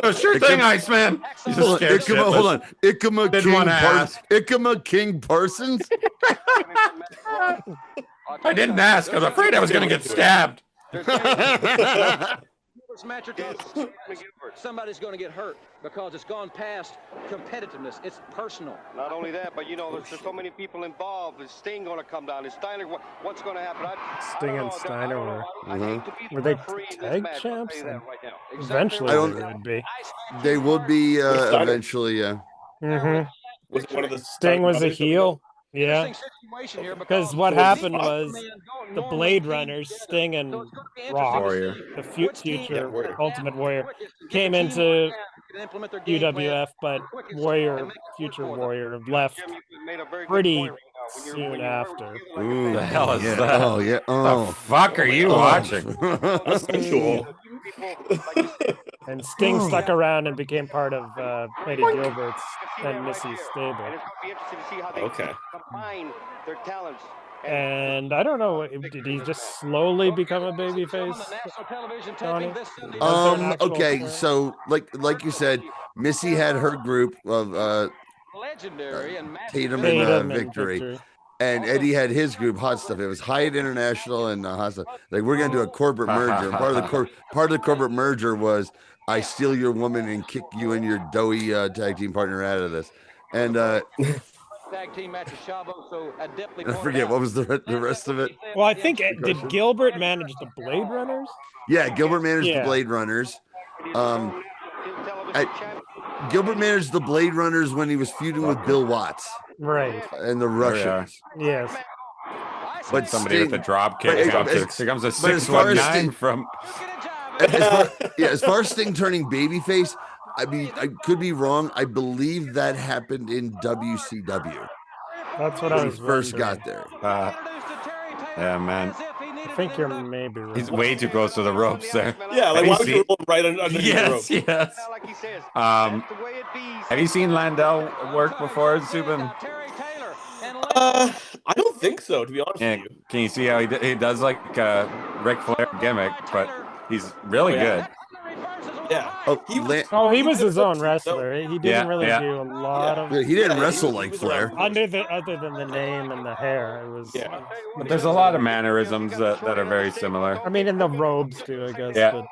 Oh, sure thing, Iceman. He's just scared shitless. Hold on. Ikema Didn't King, wanna ask. Ikema King Parsons? I didn't ask. I was afraid I was going to get stabbed. This match you're talking about, somebody's going to get hurt because it's gone past competitiveness. It's personal. Not only that, but you know, there's so many people involved. Is Sting going to come down? Is Steiner? What's going to happen? Sting and Steiner were they tag champs? Exactly Eventually I don't- they would be. They would be eventually, yeah. Was one of the Sting was a heel. Yeah, because what happened was the Blade Runners, Sting and Rock, Warrior. the future Warrior. Ultimate Warrior, came into UWF, but Future Warrior left pretty soon after. Ooh, the hell is Yeah. that? Oh, yeah. The Oh. fuck are you watching? That's sensual. And Sting stuck around and became part of Eddie Gilbert's and Missy's stable. Okay. Combine their talents. And I don't know, did he just slowly become a babyface? Tony? Okay, so like you said, Missy had her group of Tatum and Victory. And Eddie had his group, Hot Stuff. It was Hyatt International and Hot Stuff. Like, we're gonna do a corporate merger. And part of the corporate merger was I steal your woman and kick you and your doughy tag team partner out of this. And Tag team match of Chavo, so adeptly I forget what was the rest of it. Well, I think did Gilbert manage the Blade Runners? Yeah, Gilbert managed the Blade Runners. Gilbert managed the Blade Runners when he was feuding with Bill Watts. Right. And the Russians. Yes. But somebody with a drop kick becomes a 619 from. As far as Sting turning babyface, I mean, I could be wrong. I believe that happened in WCW. That's what when I was he first wondering. got there. Yeah, man. I think you're maybe right. He's way too close to the ropes there. Yeah, like why would you roll right underneath the rope? Yes. Have you seen Landau work before, Subin? I don't think so, to be honest with you. Can you see how he does like Ric Flair gimmick, but he's really good. Yeah. He was his own wrestler. He didn't really do a lot of. He didn't wrestle like Flair. Other than the name and the hair, it was. But there's a lot of mannerisms that are very similar. I mean, in the robes too, I guess. Yeah. But...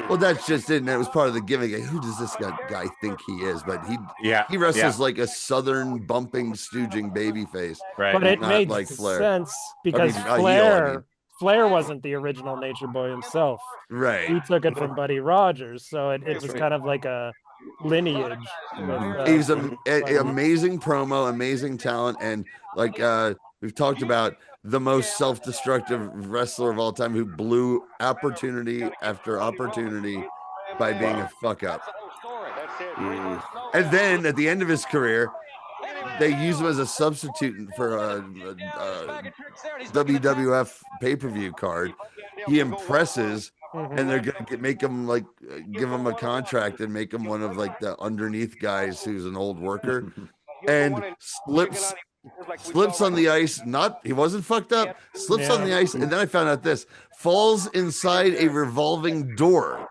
Well, that's just it. And that was part of the gimmick. Like, who does this guy think he is? But he wrestles like a southern bumping, stooging babyface. Right. But it not made like Flair. sense because Flair wasn't the original Nature Boy himself. Right. He took it from Buddy Rogers, so it was kind of like a lineage. He's an amazing promo, amazing talent, and like we've talked about, the most self-destructive wrestler of all time who blew opportunity after opportunity by being a fuck up. And then at the end of his career, they use him as a substitute for a WWF pay-per-view card. He impresses, and they're gonna make him like give him a contract and make him one of like the underneath guys who's an old worker, and slips on the ice. He wasn't fucked up. Slips on the ice, and then I found out this falls inside a revolving door.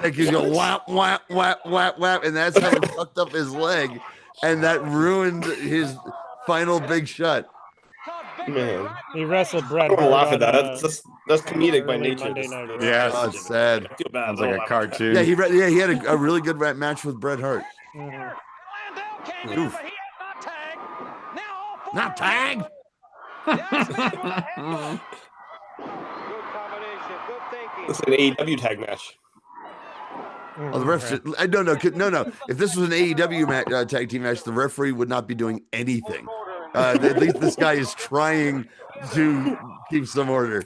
Like he's going whap whap whap whap whap, and that's how he fucked up his leg, and that ruined his final big shot. Man, he wrestled Bret. I don't laugh at that. That's comedic by nature. Yeah, oh, it's sad. I feel bad. Sounds like a cartoon. Yeah, he had a really good match with Bret Hart. Oof. Not tag. It's an AEW tag match. Oh, the ref no. If this was an AEW tag team match, the referee would not be doing anything. At least this guy is trying to keep some order.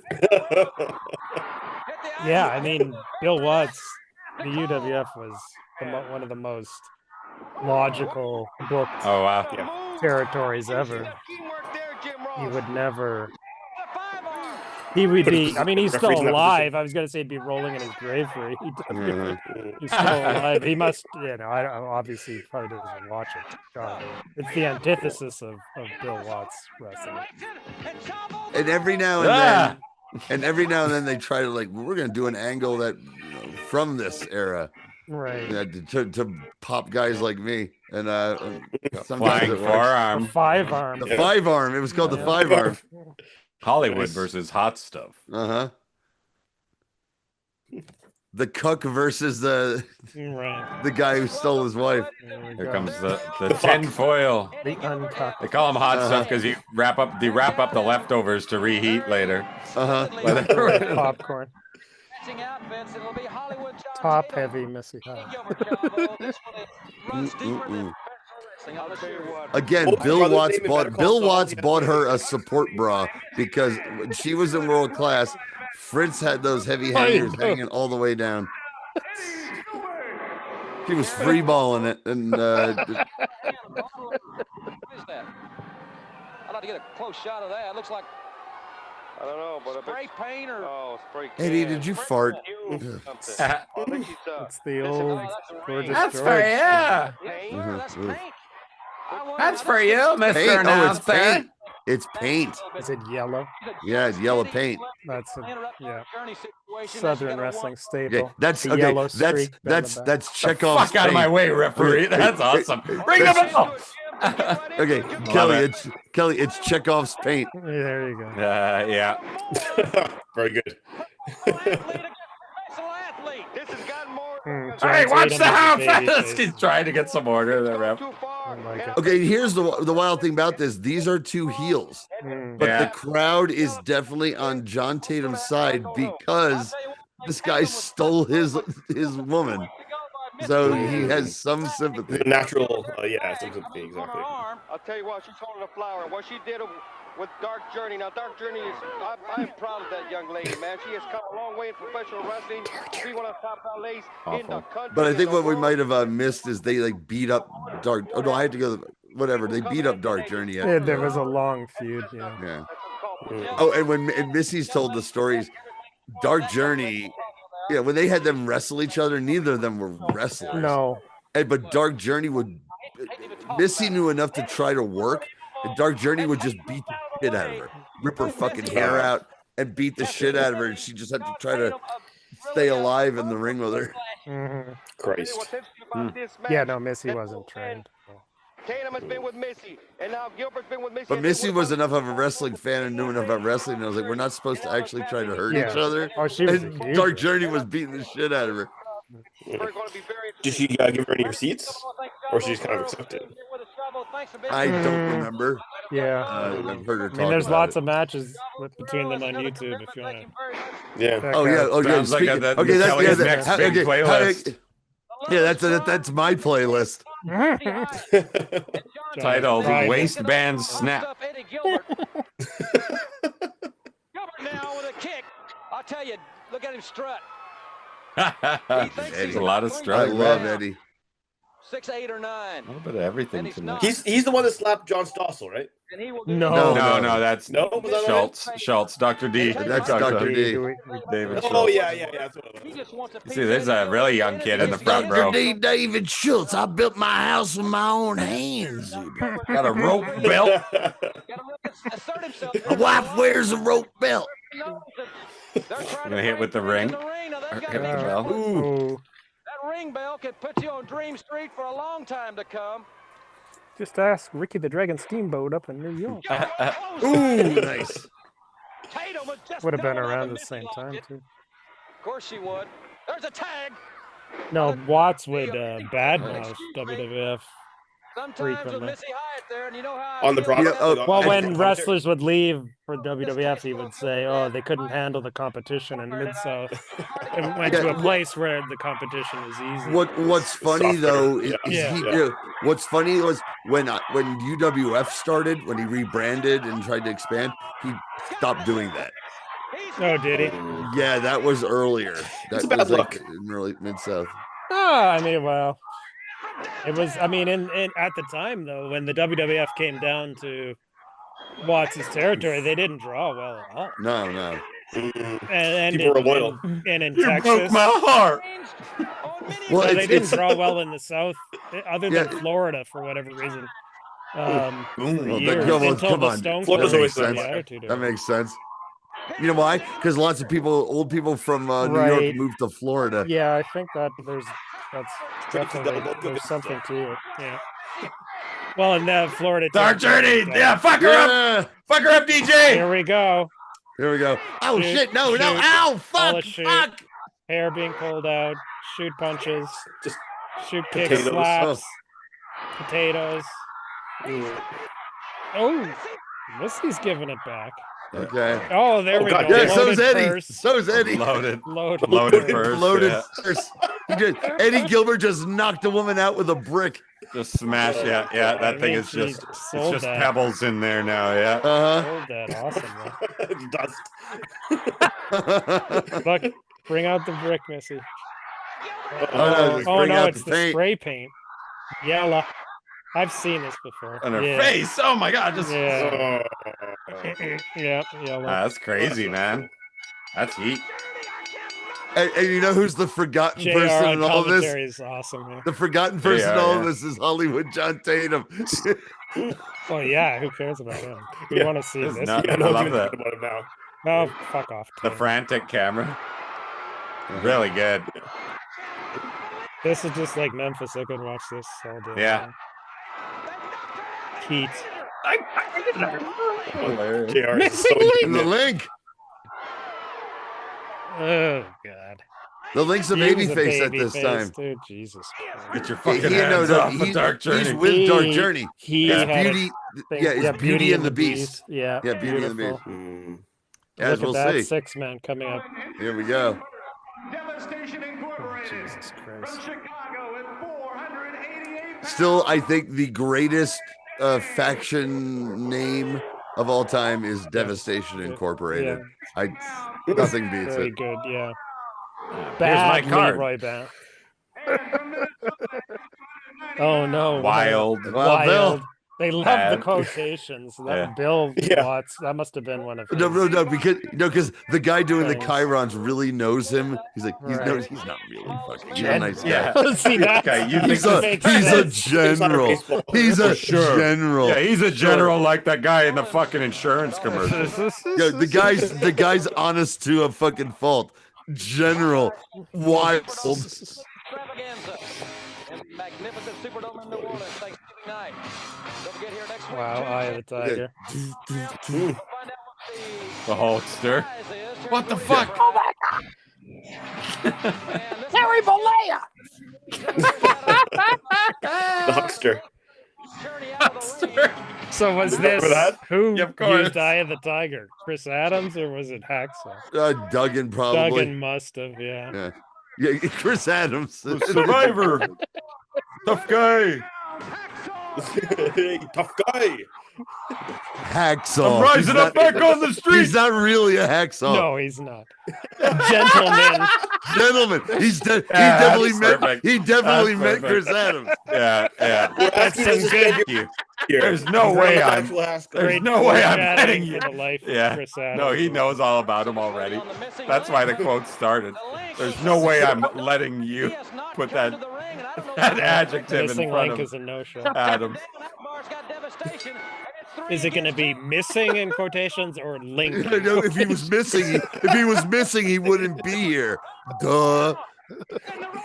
Yeah, I mean, Bill Watts, the UWF was one of the most logical booked territories ever. He would never. He would be. I mean, he's still alive. I was going to say he'd be rolling in his grave for AEW. He's still alive. He must. I obviously he probably doesn't watch it. God, it's the antithesis of Bill Watts wrestling. And every now and then, they try to we're going to do an angle that from this era, right? To pop guys like me and flying forearm, the 5-arm. The 5-arm. It was called the 5-arm. Hollywood versus Hot Stuff. the cuck versus the guy who stole his wife. Here comes the tin foil. The uncuck. They call them hot stuff because you wrap up the leftovers to reheat later. Microwave popcorn. Top heavy Missy High. Again, Bill Watts bought her a support bra because when she was in world class, Fritz had those heavy hangers hanging all the way down. He was free balling it, and What is that? I'd like to get a close shot of that. It looks like I don't know, but spray paint or spray. Eddie, did you fart? It's the old gorgeous That's George. for you. That's paint. That's for you, Mr. Paint. Oh, it's Announcer. paint. It's paint. Is it yellow? Yeah, it's yellow paint. That's Southern wrestling staple. Yeah, that's The okay. yellow streak down the back. That's Chekhov's Fuck out of my paint. way, referee. That's awesome. Ring the bell. Okay, Kelly, it's Chekhov's paint. There you go. Yeah. Very good. Hey, watch the house. He's trying to get some order there, ref. Okay, here's the wild thing about this. These are two heels, but the crowd is definitely on John Tatum's side because this guy stole his woman. So he has some sympathy. Natural, some sympathy, exactly. I'll tell you what, she's holding a flower. What she did with Dark Journey. Now, Dark Journey is, I'm proud of that young lady, man. She has come a long way in professional wrestling to be one of the top ballets in the country. But I think what we might have missed is they like beat up Dark. Oh no, I had to go. Whatever, they beat up Dark Journey. Yeah, there was a long feud. Yeah. Oh, and when Missy's told the stories, Dark Journey. Yeah, when they had them wrestle each other, neither of them were wrestlers. No. But Dark Journey would. Missy knew enough to try to work, and Dark Journey would just beat the shit out of her, rip her fucking hair out, and beat the shit out of her, and she just had to try to stay alive in the ring with her. Christ. Yeah, no, Missy wasn't trained. Tatum has been with Missy, and now Gilbert's been with Missy. But Missy was enough of a wrestling fan and knew enough about wrestling, and I was like, we're not supposed to actually try to hurt each other. Oh, she was And Dark Journey was beating the shit out of her. Did she give her any receipts, or she just kind of accepted? I don't remember. Yeah, I've heard her talk. I mean, there's about lots it. of matches between them on YouTube if you want to. Yeah. Oh yeah. Oh yeah. Sounds like Speaking, the okay, that's Kelly's yeah, next big playlist. Yeah, that's my playlist. Titled Waistband Snap. Gilbert now with a kick. I'll tell you, look at him strut. There's a lot of strut. I love Eddie. 6, 8, or 9. A little bit of everything tonight. He's the one that slapped John Stossel, right? No, that's Schultz. Schultz, Dr. D. That's Dr. D. David Oh Schultz. yeah. That's what it was. See, there's a really young kid in the front Dr. row. D. David Schultz. I built my house with my own hands. Got a rope belt. My wife wears a rope belt. I'm gonna hit with the ring. Ooh. That ring bell could put you on Dream Street for a long time to come. Just ask Ricky the Dragon Steamboat up in New York. Ooh, nice. Would have been around the same time too. Of course she would. There's a tag. No, Watts would badmouth WWF Sometimes with frequently. Missy Hyatt there, and you know how On the product. Well, when wrestlers would leave for WWF, he would say, "Oh, they couldn't handle the competition in Mid-South." It went to a place where the competition was easy. What's funny though is Yeah. what's funny was when UWF started, when he rebranded and tried to expand, he stopped doing that. Oh, did he? Yeah, that was earlier. That bad was luck. like in early Mid-South. I mean, well, it was. I mean, in at the time though, when the WWF came down to Watts' territory, they didn't draw well at all. No. And People were loyal. And in You Texas, broke my heart. well, Well, they didn't draw well in the South, other than Yeah. Florida for whatever reason. For Well, years, come on, until come the on. Stone Florida's That always makes been sense. the attitude. That makes sense. You know why? Because lots of old people from New Right. York moved to Florida. Yeah, I think that's definitely there's something to it. Yeah. Well, and the Florida Dark Journey. Yeah, fuck her up. Fuck her up, DJ. Here we go. Here we go. Oh Shoot, shit! No! shoot. Ow! All Fuck! a shoot. Fuck! hair being pulled out, shoot punches, just shoot kicks, potatoes. slaps, potatoes. Oh, Missy's giving it back. Okay. Oh, there we go. Yeah, Loaded so's Eddie. purse. So's Eddie. Loaded Loaded purse. Loaded Yeah. purse. Eddie Gilbert just knocked a woman out with a brick. Just smash. Yeah. That thing is just it's just pebbles in there now. Yeah. Sold that. Awesome. Dust. Look, bring out the brick, Missy. Oh No, it's the spray paint. Yellow. I've seen this before. On her face. Oh my God! Just yeah, yellow. That's crazy, man. That's heat. And you know who's the forgotten JR person in all this? Is awesome. Yeah. The forgotten person in all of this is Hollywood John Tatum. Well, yeah. Who cares about him? We want to see this. I love that. About it now. Oh, fuck off. The frantic camera. Really good. This is just like Memphis. I could watch this all day. Yeah. Heat. The Link. Oh God. The Link's a babyface at this time. Dude, Jesus. Get your fucking hands off of Dark Journey. He's with Dark Journey. It's Beauty. It's Beauty and the Beast. Yeah. Yeah, Beauty and the Beast. Look at that 6-man coming up. Here we go. Devastation Incorporated. Jesus Christ. From Chicago with 488. Still, I think the greatest faction name of all time is Devastation Incorporated. Nothing beats Very it. good, yeah. Bad Here's my card. Leroy Bound. Oh no! Wild. Bill. They love the quotations. That Bill Watts. That must have been one of his. No, because the guy doing the chyrons really knows him. He's like, he's not really fucking. He's a nice guy. He's a general. He's a general. Yeah, he's a general like that guy in the fucking insurance commercial. Yeah, the guy's honest to a fucking fault. General Wild. Magnificent Superdome in New Orleans, Thanksgiving night. Don't forget here next week. Wow, Eye of the Tiger. The Hulkster. What the fuck? Oh my God! Harry Bollea! The Huckster. So was Remember this that? who Yeah, of course. used Eye of the Tiger? Chris Adams or was it Hacksaw? Duggan probably. Duggan must have, yeah. Yeah, Chris Adams. Survivor. Tough guy. Hey, tough guy. Hacksaw. I'm rising up back on the street. He's not really a hacksaw. No, he's not. Gentleman. He definitely meant. perfect. He definitely That's meant perfect. Chris Adams. Yeah. That's some good. There's no way I'm betting you. Yeah. Chris Adams. No, he knows all about him already. That's why the quote started. There's no way I'm letting you put that adjective Missing in front link of is a no-show. Adams. Is it going to be missing in quotations or link? No, if he was missing, he wouldn't be here. Duh.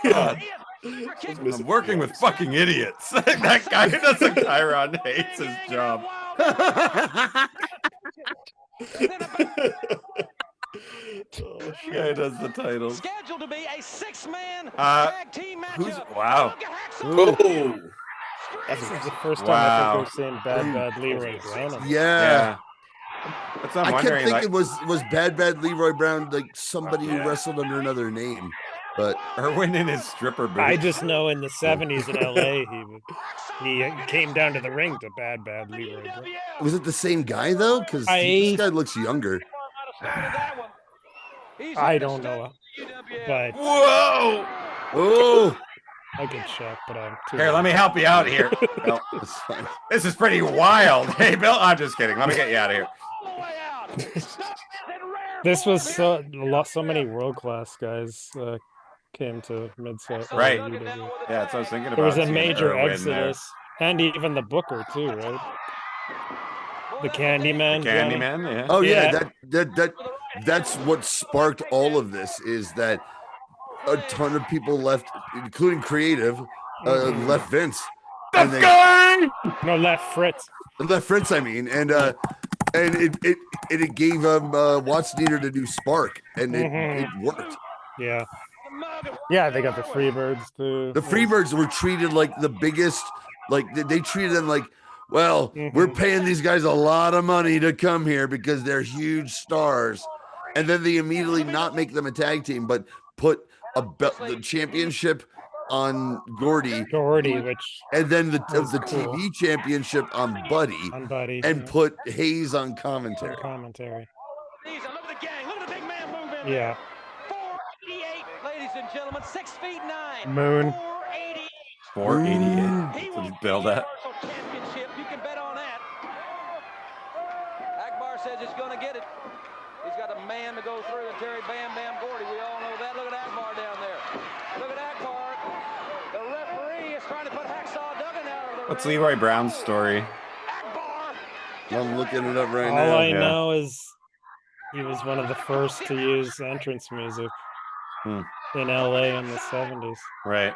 God. I'm working with fucking idiots. That guy who does the Chiron hates his job. Guy does the title. Scheduled to be a 6-man tag team matchup. Wow. Oh. This is the first time I think we've seen Bad Leroy Brown. Yeah. That's what I'm I kept wondering. thinking was Bad Leroy Brown like somebody who wrestled under another name, but Irwin in his stripper boots. I just know in the 70s in LA he came down to the ring to Bad Leroy Brown. was it the same guy though? Because this guy looks younger. I don't know, but whoa! Oh, I could check, but I'm too. Here, let me help you out here. No, this is pretty wild. Hey, Bill, I'm just kidding. Let me get you out of here. This was so many world-class guys came to Mid-South. Right. Yeah, that's what I was thinking about. There was a seeing major Irwin exodus, and even the Booker too, right? The Candyman. Yeah. Oh yeah, that's what sparked all of this. Is that a ton of people left, including creative, left Vince. No, left Fritz. Left Fritz, I mean, and it gave Watts needed a new spark, and it worked. Yeah. Yeah, they got the Freebirds too. The Freebirds were treated like the biggest, like they treated them like, well, we're paying these guys a lot of money to come here because they're huge stars. And then they immediately not make them a tag team, but put the championship on Gordy, which and then the was cool. TV championship on Buddy, and put Hayes on commentary. Yeah. 488, ladies and gentlemen, 6'9". Moon. 488. What you build that? Championship, you can bet on that. Akbar says he's going to get it. He's got a man to go through, the Terry Bam Bam Gordy. We all know that. Look at Akbar down there. Look at Akbar. The referee is trying to put Hacksaw Duggan out of the What's Leroy Brown's story? I'm looking it up right All now. I know is he was one of the first to use entrance music in LA in the 70s. Right.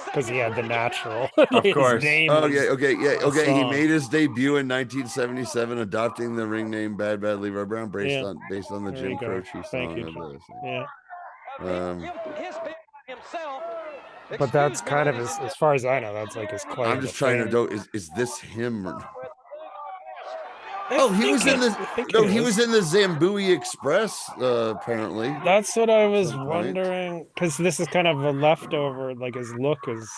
Because he had the natural. Of course. Okay. He made his debut in 1977, adopting the ring name Bad Bad Leroy Brown based on the Jim Croce song. But that's kind of as far as I know, that's like his claim. I'm just trying to know, is this him or Oh, he was in he was in the Zambui Express, apparently. That's what I was wondering, because this is kind of a leftover, like his look is.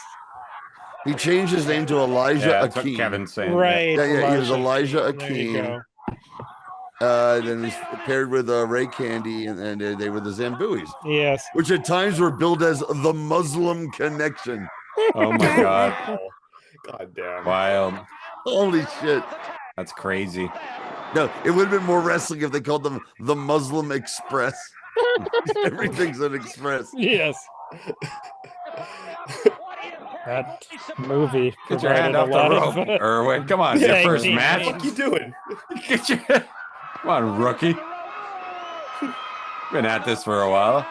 He changed his name to Elijah that's what Akeem. Kevin's saying. Right. Yeah, he was Elijah There you Akeem. go. Then he's paired with Ray Candy, and they were the Zambuis. Yes. Which at times were billed as the Muslim Connection. Oh my God. God damn. Wild. Holy shit. That's crazy. No, it would have been more wrestling if they called them the Muslim Express. Everything's an express. Yes. That movie. Get your hand off the rope, Irwin. Come on, it's your first What match. the fuck you doing? Get your... Come on, rookie. Been at this for a while.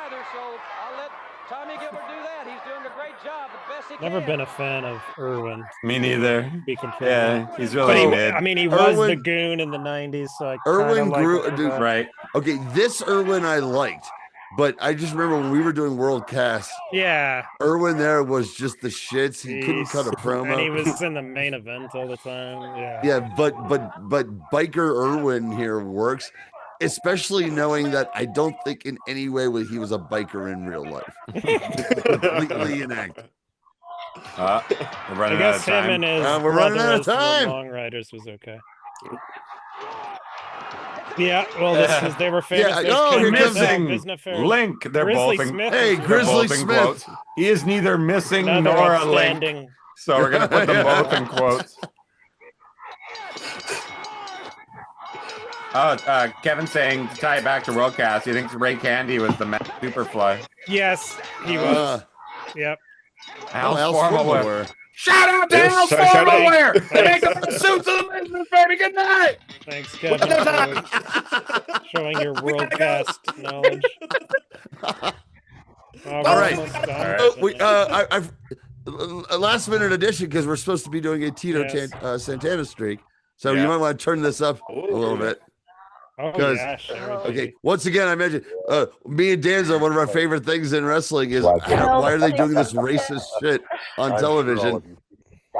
Never been a fan of Irwin. Me neither. Be completely. Yeah, he's really mid. I mean, he was the goon in the 90s, so I Irwin grew, like right? Okay, this Irwin I liked, but I just remember when we were doing World Cast. Yeah, Irwin there was just the shits. He couldn't cut a promo, and he was in the main event all the time. Yeah, yeah, but Biker Irwin here works, especially knowing that I don't think in any way he was a biker in real life. Completely inactive. We're running out of time. We're running out of time. Long Riders was okay. Yeah, well, this was, they were famous. You're missing Link. They're Grizzly both Smith. Hey, Grizzly both in Smith. quotes. He is neither missing Another nor a outstanding- link. So we're gonna put them both in quotes. Kevin saying to tie it back to Worldcast, he thinks Ray Candy was the Superfly. Yes, he was. Yep. Al's formal wear. Shout out to Al's formal wear. They make up the suits of the business, baby. Good night. Thanks, Kevin, for showing your Worldcast knowledge. All right. I've a last minute addition because we're supposed to be doing a Tito Santana streak, so you might want to turn this up a little bit. Because okay, once again, I mentioned me and Danzo. One of our favorite things in wrestling is why are they doing this racist shit on television?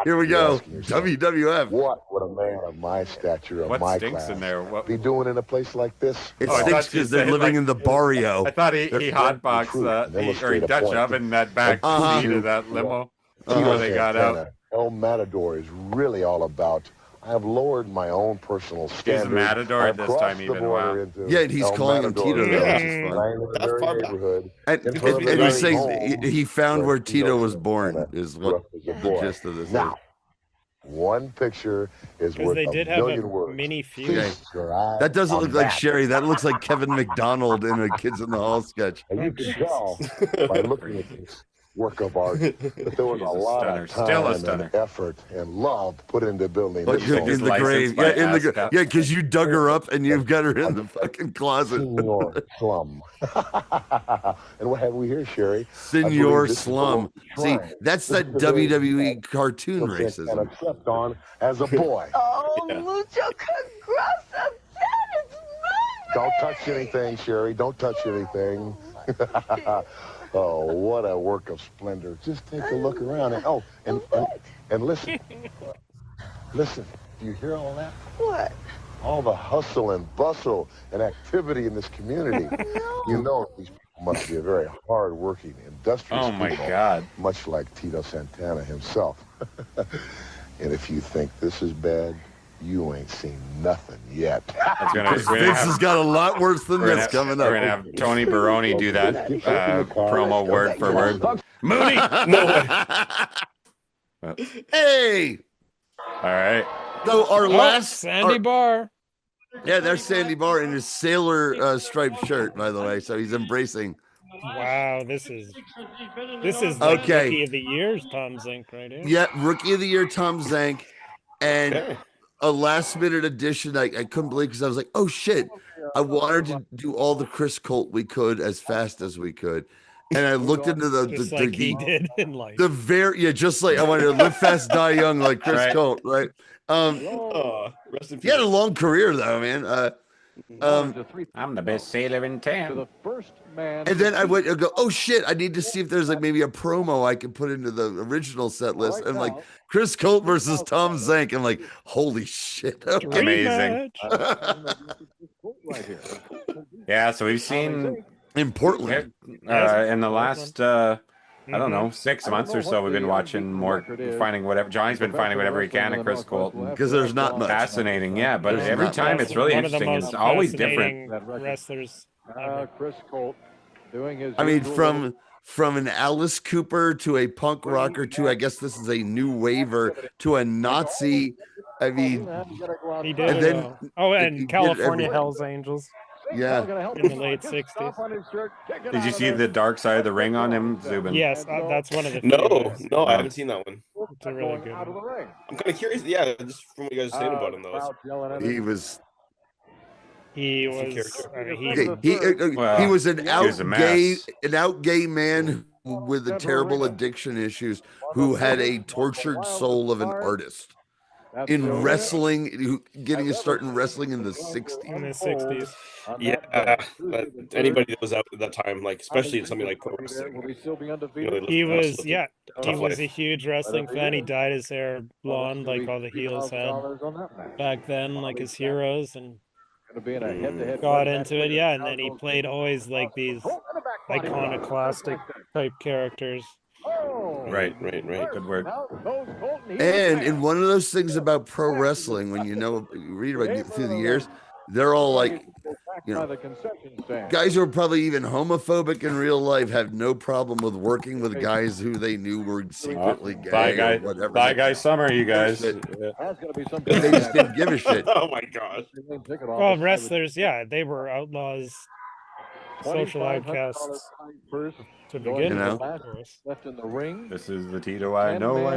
Here we go, WWF. What would a man of my stature, of my stinks class, in there? be doing in a place like this? It stinks because they're living in the barrio. I thought he hotboxed or he Dutch oven that back seat of that limo before they got out. El Matador is really all about. I have lowered my own personal standard. He's a Matador this time, even. Wow. Yeah, and he's calling him Tito. That was fun. And he's saying he found where Tito was born. Is what the gist of this is. One picture is worth they did a have million a words. mini feud. That doesn't look like Sherry. That looks like Kevin McDonald in a Kids in the Hall sketch. And you can tell by looking at this work of art that there was a lot of time and effort and love put into building But this in the grave, because you dug her up and you've got her in the fucking closet. Senor Slum. And what have we here, Sherry? Senor Slum. See, that's that WWE cartoon racism. And slept on as a boy. Mucho gracias. Don't touch anything, Sherry. Don't touch anything. Oh, what a work of splendor. Just take a look around. And listen. Listen, do you hear all that? What? All the hustle and bustle and activity in this community. You know these people must be a very hard-working, industrious Oh my people, God. much like Tito Santana himself. And if you think this is bad, you ain't seen nothing yet. Vince has got a lot worse than this coming up. We're gonna have Tony Baroni do that promo word for word. Mooney. No way. Hey. All right. So our last Sandy Barr. Yeah, there's Sandy Barr in his sailor striped shirt, by the way. So he's embracing. Wow, this is like Okay. Rookie of the Year's Tom Zenk right here. Yeah, Rookie of the Year Tom Zenk, and a last minute addition. I couldn't believe because I was like, oh shit, I wanted to do all the Chris Colt we could as fast as we could, and I looked into Just like he did in life. Just like I wanted to live fast, die young, like Chris Right. Colt, right? Rest in He had a peace. long career though, man. I'm the best sailor in town. And then I went and go, oh shit, I need to see if there's like maybe a promo I can put into the original set list. And like Chris Colt versus Tom Zenk. I'm like, holy shit. Okay. Amazing. Yeah, so we've seen in Portland in the last I don't know, 6 months or so, we've been watching more, finding whatever. Johnny's been finding whatever he can at Chris Colt. Because there's not much. Fascinating, yeah. But There's every not time much. it's really One of the interesting. most It's always fascinating different. wrestlers. Chris Colt doing his. I mean, from an Alice Cooper to a punk rocker to I guess this is a new waver to a Nazi. I mean, He did. and then and California Hells Angels. Yeah. In the late 60s. Did you see the dark side of the ring on him, Zubin? Yes, that's one of the No, few. no, I haven't seen that one. It's a really good one. I'm kind of curious. Yeah, just from what you guys are saying about him, though. he was he was an out gay man with a terrible addiction issues who had a tortured soul of an artist. In wrestling, getting a start in wrestling in the 60s. In the 60s. Yeah, but anybody that was out at that time, like especially in something like pro wrestling, He was, he was a huge wrestling fan. He dyed his hair blonde like all the heels had back then, like his heroes, and got into it. Yeah, and then he played always like these iconoclastic type characters. Right. Good word. And in one of those things about pro wrestling, when you read about it through the years, they're all like, guys who are probably even homophobic in real life have no problem with working with guys who they knew were secretly gay. Or whatever. Bye, guy summer, you guys. They just didn't give a shit. Oh my gosh. Well, wrestlers, they were outlaws, social outcasts to begin with. Left in the ring. This is the Tito I know.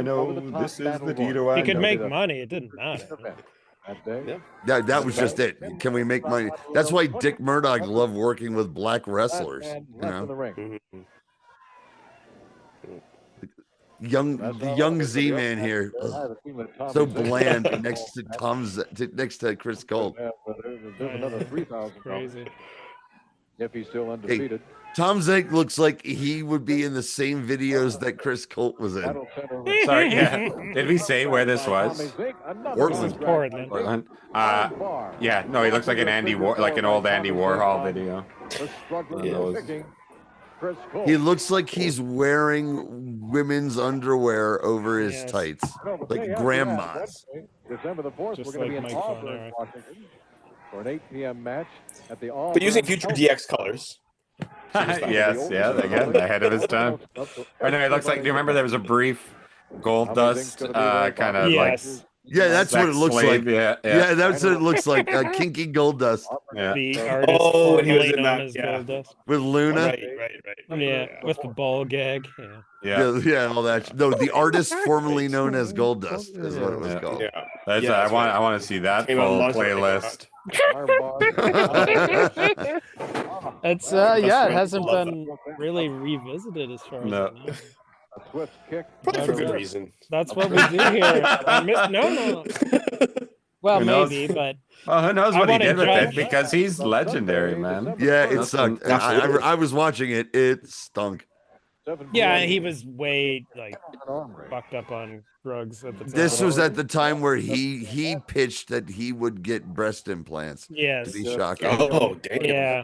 This is the Tito I know. He could make money. It didn't matter. That was just it. Can we make money? That's why Dick Murdoch loved working with black wrestlers. The young Z-Man here, so bland next to next to Chris Colt. Crazy. If he's still undefeated. Tom Zenk looks like he would be in the same videos that Chris Colt was in. Sorry, yeah. Did we say where this was? Portland. Yeah, no, he looks like an an old Andy Warhol video. He looks like he's wearing women's underwear over his tights, like grandma's. December the 4th, we're going to be in Auburn, Washington, for an 8 p.m. match at the Auburn. But using future DX colors. Yes, again, ahead of his time. Or no, it looks like, do you remember there was a brief Gold Dust kind of like... Yeah, that's what it looks like. Yeah, that's what it looks like. Kinky Gold Dust. Yeah. The artist and he was in known that, as Gold Dust. With Luna. Right. Yeah, with the ball gag. Yeah, all that. No, the artist formerly known as Gold Dust is what it was called. Yeah. That's, I want to see that full playlist. It's it hasn't been really revisited as far as I know. A swift kick. Probably for good reason. That's what we do here. No. Well, maybe, but who knows what he did with it, because he's legendary, man. Yeah, it sucked. I was watching it. It stunk. Yeah, he was way like fucked up on drugs at the time. This was at the time where he pitched that he would get breast implants. Yes. To be shocking. Oh, damn. Yeah.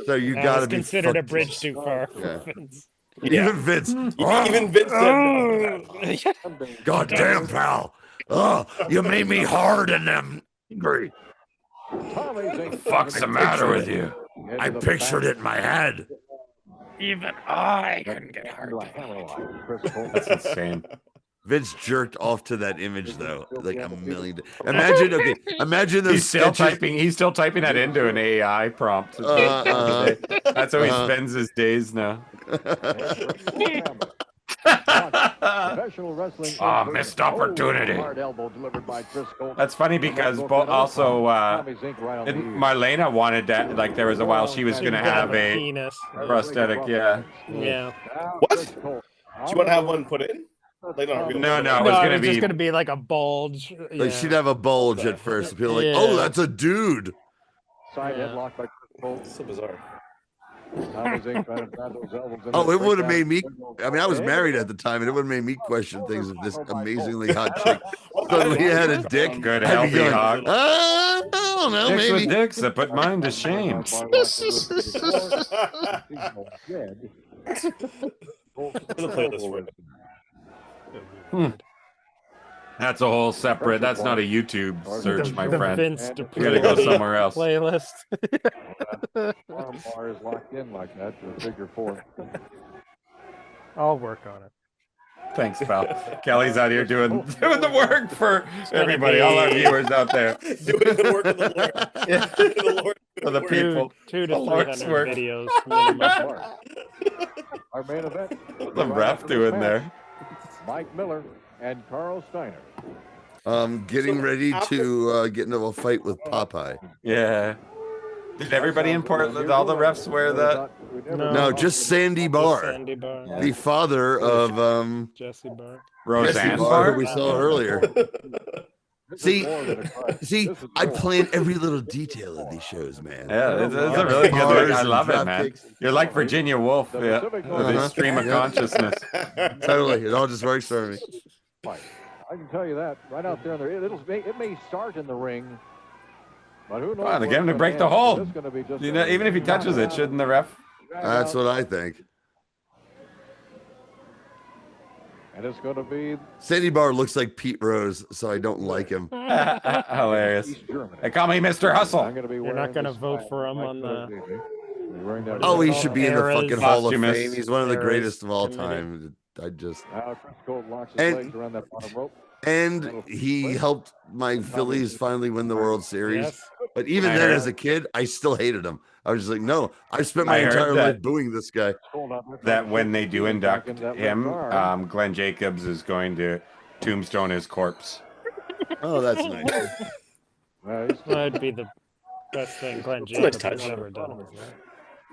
So you That got to was be considered a fucked. bridge too far for Yeah. Vince. Yeah. Even Vince. Even Vince said no. God damn, pal. Oh, you made me hard and I'm angry. What the fuck's the matter with you? I pictured it in my head. Even I couldn't get hard. That's insane. Vince jerked off to that image though, like a million. Imagine, okay, imagine those He's still sketches. typing. He's still typing that into an AI prompt. That's how he spends his days now. Professional wrestling. Missed opportunity. Hard elbow delivered by Chris Colt. That's funny because also Marlena wanted that. Like there was a while she was going to have a penis. prosthetic. Yeah. Yeah. What? Do you want to have one put in? Like, No, it was just gonna be like a bulge. Like she'd have a bulge at first. People like, oh, that's a dude. Side headlock by Chris Colt. So bizarre. Oh, it would have made me. I mean, I was married at the time, and it would have made me question things if this amazingly hot chick suddenly had a dick. Good, I'd be healthy going, hog. I don't know, Dicks maybe. with dicks that put mine to shame. That's a whole separate. That's not a YouTube search, my friend. Vince You gotta go somewhere else. Playlist. Bar is locked in like that to a figure four. I'll work on it. Thanks, pal. Kelly's out here doing the work for everybody, all our viewers out there. Doing the work of the Lord. Yeah. For the people. 200 to The Lord's 300 work. videos. Minimum. Our main event. What's the ref doing there? Mike Miller and Carl Steiner. Getting ready to get into a fight with Popeye. Yeah. Did everybody in Portland, all the refs wear that? No, just Sandy Barr. Sandy Barr. The father of Jesse Barr. Roseanne Barr, Barr? who we saw earlier. See, I plan every little detail of these shows, man. Yeah, it's a really good look. I love it, man. You're like Virginia Woolf, yeah, with his stream of consciousness. Totally, it all just works for me. I can tell you that right out there. It may start in the ring, but who knows? Wow, they get him to break the hold. You know, even if he touches it, shouldn't the ref? That's what I think. And it's going to be Sandy Barr looks like Pete Rose, so I don't like him. Hilarious. They call me Mr. Hustle. You're not going to vote for him on the. Oh, he should be in the fucking Hall of Posthumous. Fame. He's one of the greatest of all time. I just and he helped my Phillies finally win the World Series. Yes. But even I then, heard- as a kid, I still hated him. I was just like, no, I spent my I heard entire that- life booing this guy. That when they do induct him, Glenn Jacobs is going to tombstone his corpse. Oh, that's nice. That'd be the best thing Glenn It's a nice Jacobs has touch. ever done. With that.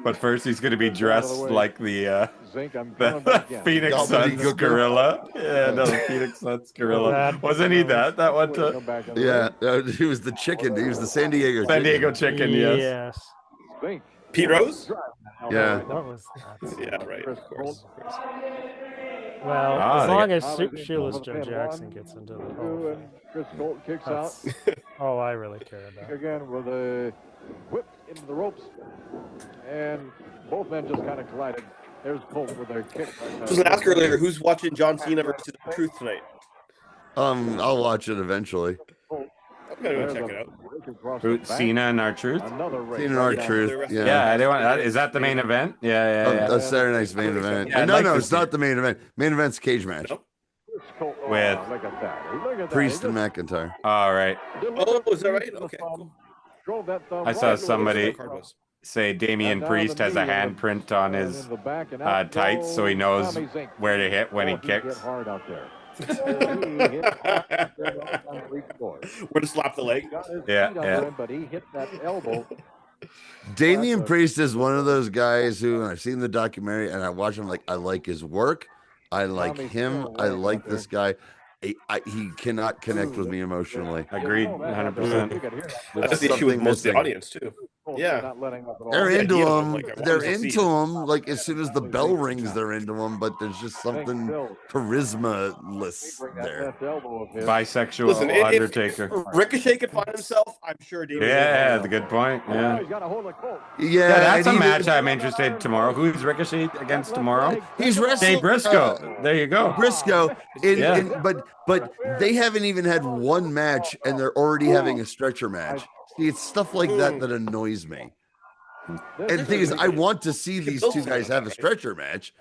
But first, he's going to be dressed like the Zinc, I'm coming back in. Phoenix Gobbledygook. Suns gorilla. Yeah, no, the Phoenix Suns gorilla. That- Wasn't he that one time? Yeah, he was the chicken. He was the San Diego San Diego chicken. chicken, yes. Yes. Zinc. Pete Rose? Yeah. That was nuts. Yeah, right. Of course. Well, Ah, as they long got- as Shoeless Joe Jackson gets into the Hall of And Fame. Chris Colt kicks out That's all I really care about. again with a whip into the ropes, and both men just kind of collided. There's Colt with a kick. I was going to ask earlier, who's watching John Cena versus The Truth tonight? I'll watch it eventually. I'm going to go check it out. Cena and our truth. Seen our truth. Yeah. Yeah, I don't want. Is that the main event? Yeah. A Saturday night's main event. Yeah, I'd no, like no, to it's see not the main event. Main event's cage match. With Look at that. Look at that. Priest He and just McIntyre. all right. Oh, is that right? Okay, cool. drove that thumb I saw right somebody over the say Damian Priest has a handprint on his in the back, and out tights, so he goes knows Tommy Zinc. where to hit when he Oh, hit kicks. hard out there. He hit hard on three scores. Where to slap the leg? Got his Yeah, feet under yeah. him, but he hit that elbow. Damian Priest is one of those guys who, and I've seen the documentary and I watch him, like, I like his work. I like Tommy's him. still I right like out this guy. He cannot connect with me emotionally. Agreed, 100%. That's the issue with most of the audience, too. Yeah. Not letting up at all. They're The into idea of, him. like, a They're wonderful into seed. him. Like as soon as the bell rings, they're into him. But there's just something charisma-less there. Bisexual Listen, if Undertaker. Ricochet could find himself, I'm sure Damien. Yeah, that's a good point. Yeah. Yeah, that's a and match I'm interested tomorrow. Who's Ricochet against tomorrow? He's wrestling Jay Briscoe. There you go. Briscoe. Yeah. But they haven't even had one match, and they're already having a stretcher match. See, it's stuff like that that annoys me. And the thing is, I want to see these two guys have a stretcher match,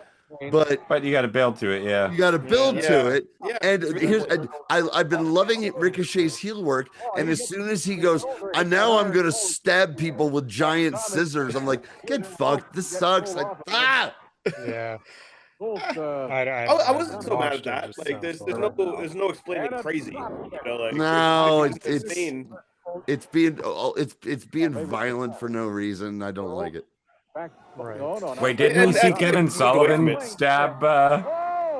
but you got to build to it. Yeah, you got to build to it. Yeah. And here's I've been loving Ricochet's heel work, and as soon as he goes, now I'm gonna stab people with giant scissors. I'm like, get fucked. This sucks. Yeah. I wasn't so mad at that. Like, there's no explaining crazy. You know, like No, it's it's being violent for no reason. I don't like it. Wait, didn't we see Kevin Sullivan stab?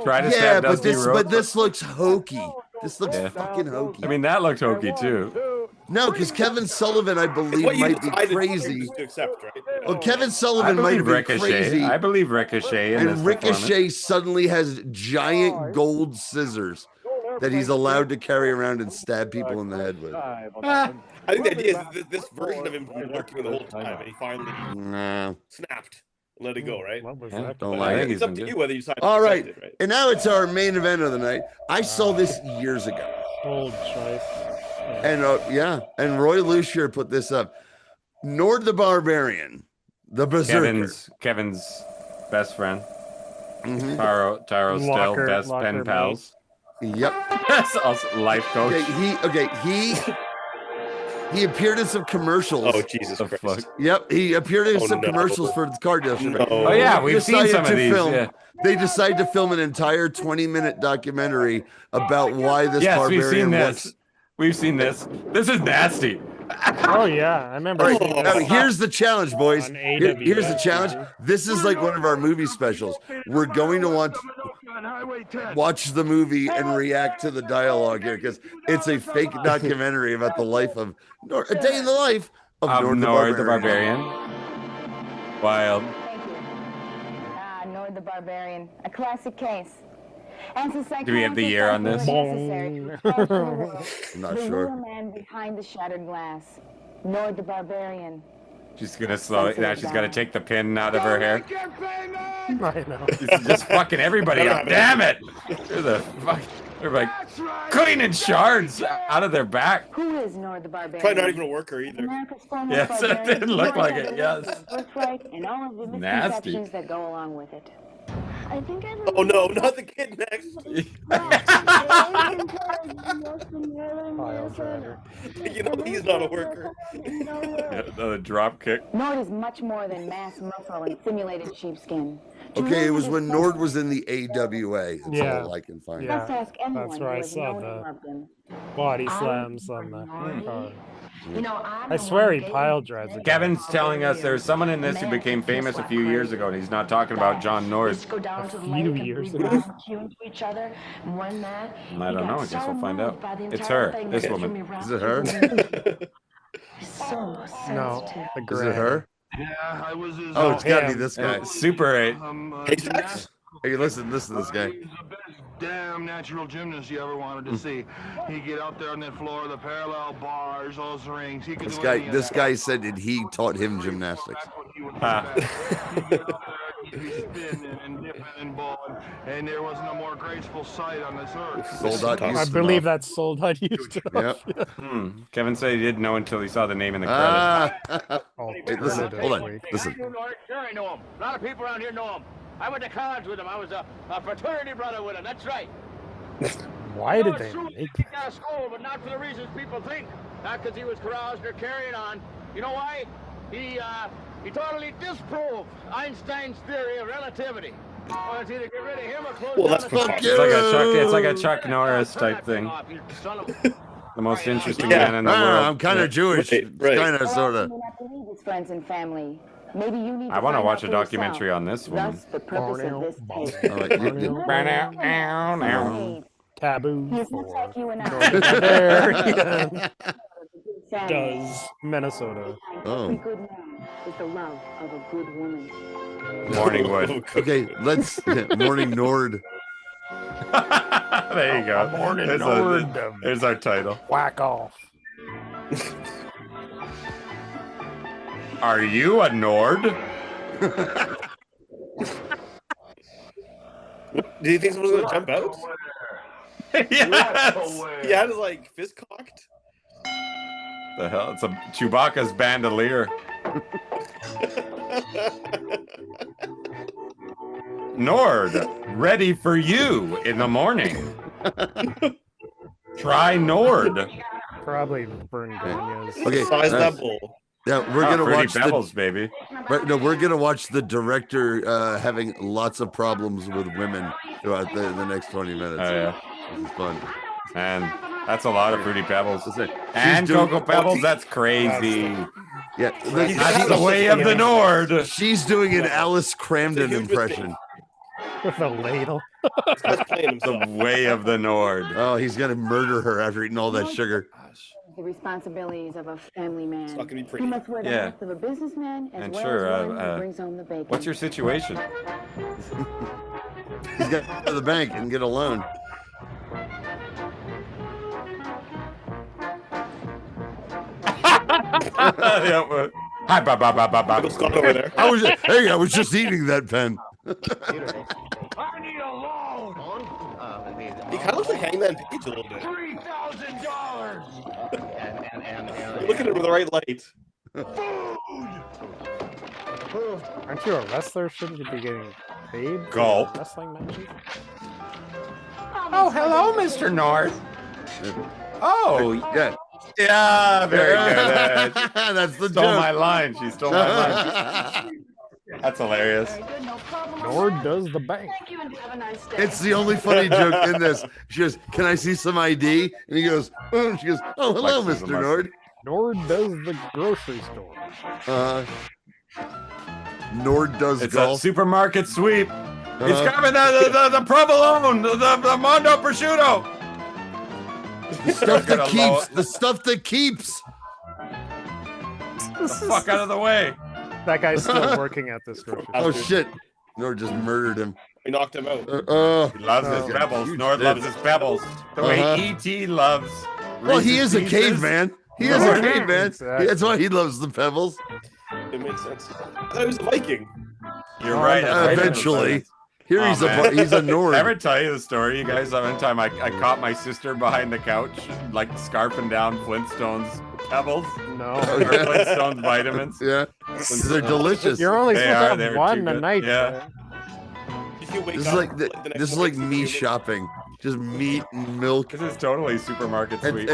Try to stab Dusty Rhodes? But this looks hokey. This looks fucking hokey. I mean, that looked hokey too. No, because Kevin Sullivan, I believe, might be crazy. To accept, right? Well, Kevin Sullivan might have been crazy. I believe Ricochet. And Ricochet suddenly has giant gold scissors that he's allowed to carry around and stab people in the head with. I think the idea is that this version of him was lurking the whole time, and he finally snapped and let it go, right? Don't like it. It's up to you whether you decide to All right. accept it, right? And now it's our main event of the night. I saw this years ago. Old choice. And and Roy Lucier put this up. Nord the Barbarian, the Berserker. Kevin's best friend. Mhm. Taro still best pen pals. Yep. That's also life coach. He appeared in some commercials. Oh, Jesus Christ. Fuck? Yep, he appeared in some commercials for the car dealership. Oh yeah, we've seen some of these. Yeah. They decided to film an entire 20-minute documentary about why this barbarian we've seen works. this. We've seen this. This is nasty. Oh yeah, I remember. Now, here's the challenge, boys. AWF. Here's the challenge. This is like one of our movie specials. We're going to watch the movie and react to the dialogue here because it's a fake documentary about the life of a day in the life of Nord the Barbarian. Wild. Nord the Barbarian, a classic case. Do we have the year on this? I'm not the sure. real man behind the shattered glass, Nord the Barbarian. She's gonna slow it. Now she's gotta take the pin out of her hair. I know. She's just fucking everybody up. Damn it! They're like cleaning shards out of their back. Who is Nord the Barbarian? Probably not even a worker either. America's foremost Yes, it barbarian, didn't look like Nord it. Yes. birthright and all of the Nasty. misconceptions that go along with it. I think I Oh no, not the kid next. You know he's not a worker. The drop kick. Nord is much more than mass muscle and simulated sheepskin. Okay, it was when Nord was in the AWA. That's all I can find. You must ask anyone That's who where I has saw known and the loved him. body slams on the car. You know, I swear he pile drives. Kevin's telling us there's someone in this who became famous a few years ago, and he's not talking about John Nord. Go down to the few lake years and ago. cue into each other and one man. I don't know. I guess we'll find out. It's her. This woman. Is it her? So No. The Is it her? Yeah, I was his. Oh, it's got to be this guy. Super 8. Hey, listen to this guy. He's the best damn natural gymnast you ever wanted to see. He'd get out there on that floor, the parallel bars, those rings. He could do any of This that. guy said that he taught him gymnastics. He'd be spinning and dipping and bowling, and there wasn't a more graceful sight on this earth. I believe that's sold out Houston. Yep. Kevin said he didn't know until he saw the name in the credits. Hey, listen, hold on. Listen. Sure, I know him. A lot of people around here know him. I went to college with him. I was a fraternity brother with him. That's right. Why did they He make kicked out of school, but not for the reasons people think. Not because he was carousing or carrying on. You know why? He totally disproved Einstein's theory of relativity. Well, it's either get rid of him or close Well, down that's the it's like a Chuck Norris type thing. The most interesting man in the world. I'm kind of Jewish. Kind of, sort of. You may not believe his friends and family. Maybe you need I want to find watch out a for documentary yourself. on this woman. Thus, the purpose of this tape. All right, Taboo. He's much like you and I. does Minnesota. Oh. Every good man is the love of a good woman. Morning wood. Okay, let's morning Nord. There you go. Morning There's, Nord. there's our title. Whack off. Are you a Nord? Do you think someone's gonna jump out? Yes. He had his like fist cocked. The hell? It's a Chewbacca's bandolier. Nord, ready for you in the morning. Try Nord. Probably Berngania's. Okay, Size that bull. Yeah, we're gonna watch Pebbles, baby. Right, no, we're gonna watch the director having lots of problems with women throughout the next 20 minutes. Oh yeah, this is fun. And that's a lot of Fruity Pebbles. And doing- Cocoa Pebbles. That's crazy. Yeah, That's the way of the Nord. She's doing an Alice Cramden impression. With a ladle. The way of the Nord. Oh, he's gonna murder her after eating all that sugar. The responsibilities of a family man. It's not gonna be pretty. He must wear the Yeah. hats of a businessman as And well sure, as one who brings home the bacon. what's your situation? He's got to go to the bank and get a loan. Yeah, but- Hi, ba, ba, ba, ba, ba. Scott over there. I was just eating that pen. I need a loan. He kind of looks like Hangman Page a little bit. $3,000. You're looking at him with the right light. Aren't you a wrestler? Shouldn't you be getting paid for Gulp. wrestling matches? Oh, hello, Mr. Nord. Oh, Yeah. yeah, very good. That's the Stole joke. my line. She stole my line. That's hilarious. Nord does the bank. Thank you and have a nice day. It's the only funny joke in this. She goes, "Can I see some ID?" And he goes, "Oh." She goes, "Oh, hello, Flexes the Mr. Nord." Nord does the grocery store. Nord does It's golf. a supermarket sweep. He's coming, the provolone, the Mondo Prosciutto. The stuff that Gonna keeps. The stuff that keeps. The fuck out of the way. That guy's still working at this grocery store. Oh shit! Nord just murdered him. We knocked him out. He loves his pebbles. Nord loves his pebbles. The way E.T. loves. Well, he is Reese's a Pieces. caveman. He is a Nord. caveman. Exactly. That's why he loves the pebbles. It makes sense. I thought he was a Viking. You're right. Eventually. Here Oh, he's man. he's a Nord. Ever tell you the story, you guys? One time I caught my sister behind the couch, like scarfing down Flintstones pebbles. No. Or Flintstones vitamins. Yeah, they're delicious. You're only They supposed are, to they have were one too a good. night. Yeah. man. You can wake This is up like the next this is morning like me and shopping. Just meat and milk This is totally supermarket and sweet.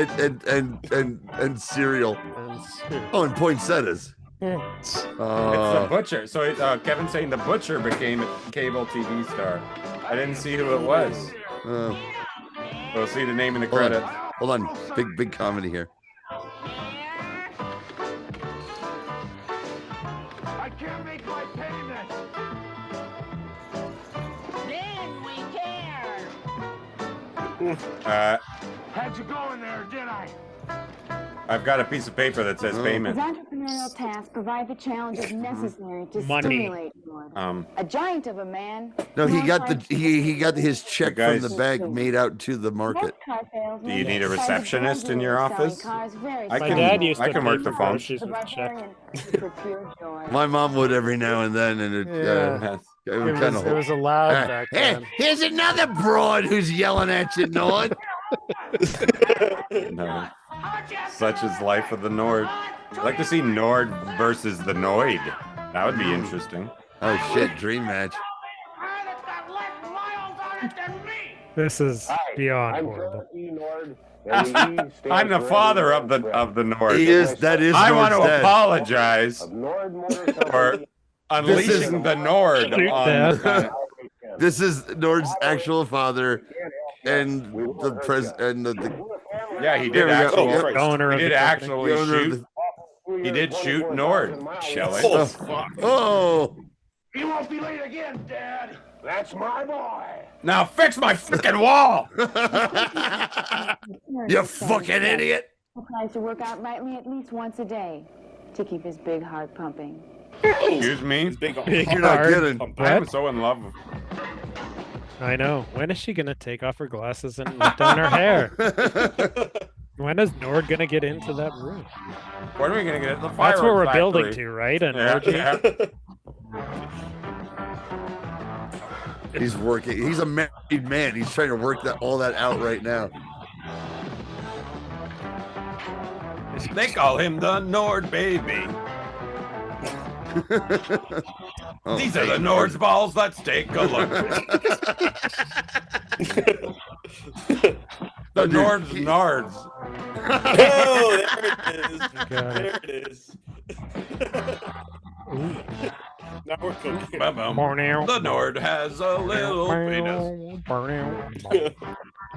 and cereal. And soup. Oh, and poinsettias. It's the butcher. So Kevin's saying the butcher became a cable TV star. I didn't see who it was. We'll see the name in the credits. Hold on. Big comedy here. I can't make my payment. Then we care. Had you go in there, did I? I've got a piece of paper that says His payment. entrepreneurial tasks provide the challenges necessary to Money. stimulate Nord. A giant of a man. No, he Nord got finds he got his check from the Guys- bank made out to the market. car salesmen Do you need a finds receptionist in your selling office? cars very I My can, dad used I to can pay work for the phone. groceries The with a check. barbarian for pure joy. My mom would every now and then, and it Yeah. it would kind of It was allowed back then. Here's another broad who's yelling at you, Nord. No. Such is life of the Nord. I'd like to see Nord versus the Noid. That would be interesting. Oh shit, dream match. This is beyond horrible. I'm the father of the Nord. He is. That is. I want Nord's to dad. apologize for unleashing the Nord on. This is Nord's actual father, and the Yeah, he There did we go. actually. Oh, He owner of did the company. actually The owner of shoot. He did shoot Nord. Shelley. Oh, fuck. Oh, He won't be late again, Dad. That's my boy. Now fix my freaking wall. you fucking idiot! He tries to work out lightly at least once a day to keep his big heart pumping. Excuse me? You're not kidding. I'm so in love with... I know. When is she gonna take off her glasses and let down her hair? When is Nord gonna get into that room? When are we gonna get the fireworks That's what we're factory? building to, right? An orgy? Yeah. He's working. He's a married man. He's trying to work all that out right now. They call him the Nord baby. Oh, These are the Nord's balls. Let's take a look. The Nord's nards. Oh, there it is. Got There it. it is. Now we're cooking. The Nord has a little penis.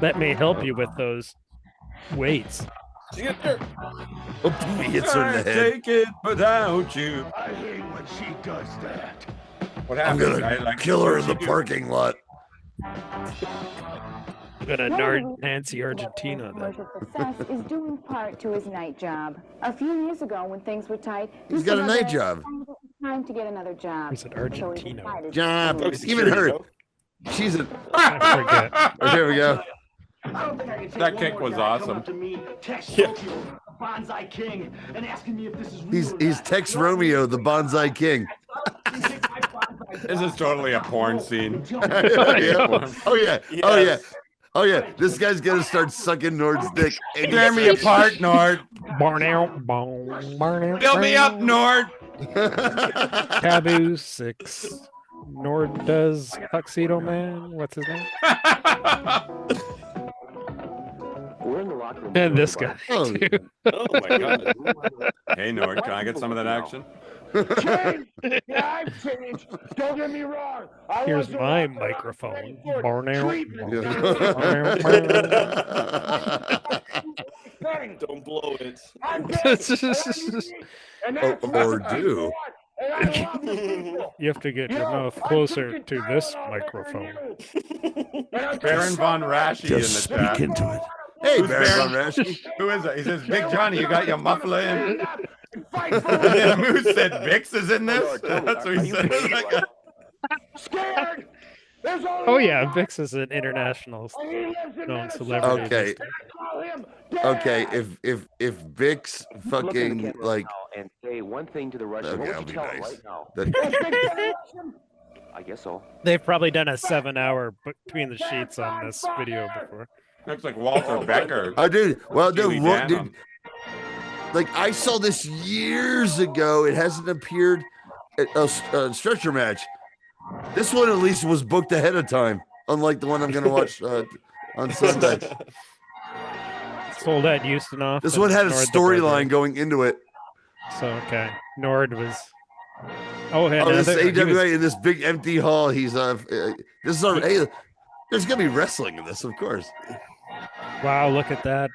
Let me help you with those weights. He hits her in the head. Take it without you. I hate when she does that. What I'm happened? gonna kill her in the parking lot. Gonna Nord Nancy Argentina then. Commercial success is due in part to his night job. A few years ago, when things were tight, He's got a night job. Time to get another job. He's an Argentino. Job. Even her. She's a. I forget. Oh, here we go. That kick was awesome. Bonsai King, and asking me if this is He's Tex Romeo, the Bonsai King. This is totally a porn scene. Yeah. Oh yeah. Oh yeah. Oh yeah. This guy's gonna start sucking Nord's dick. Tear me apart, Nord. Fill me up, Nord. Taboo 6. Nord does Tuxedo Man. What's his name? We're in the locker room. And this guy. Too. Oh my god. Hey, Nord, can I get some of that action? Changed. Yeah, I've changed. Don't get me wrong. Here's my microphone. Don't blow it. Or do. You have to get your mouth closer to this microphone. Baron Von Raschie in Just the chat. speak into it. Hey, Who's Baron Von Raschie. Who is it? He says, Big Johnny, you got your muffler in. And Moose said, Vix is in this? That's what he said. Scared. Oh yeah, Vix is an international known celebrity. Okay. Okay. If Vix fucking like. And say one thing to the Russian. Okay, What I'll would be you tell him nice. right now? That- I guess so. They've probably done a 7-hour between the sheets on this video before. Looks like Walter Becker. I did. Well, Steely dude, Dan dude, on. like I saw this years ago. It hasn't appeared at a stretcher match. This one at least was booked ahead of time, unlike the one I'm going to watch on Sunday. Sold at Houston. This one had a storyline going into it. So okay, Nord was. Oh, and this he AWA was- in this big empty hall. He's this is our. Hey, there's gonna be wrestling in this, of course. Wow, look at that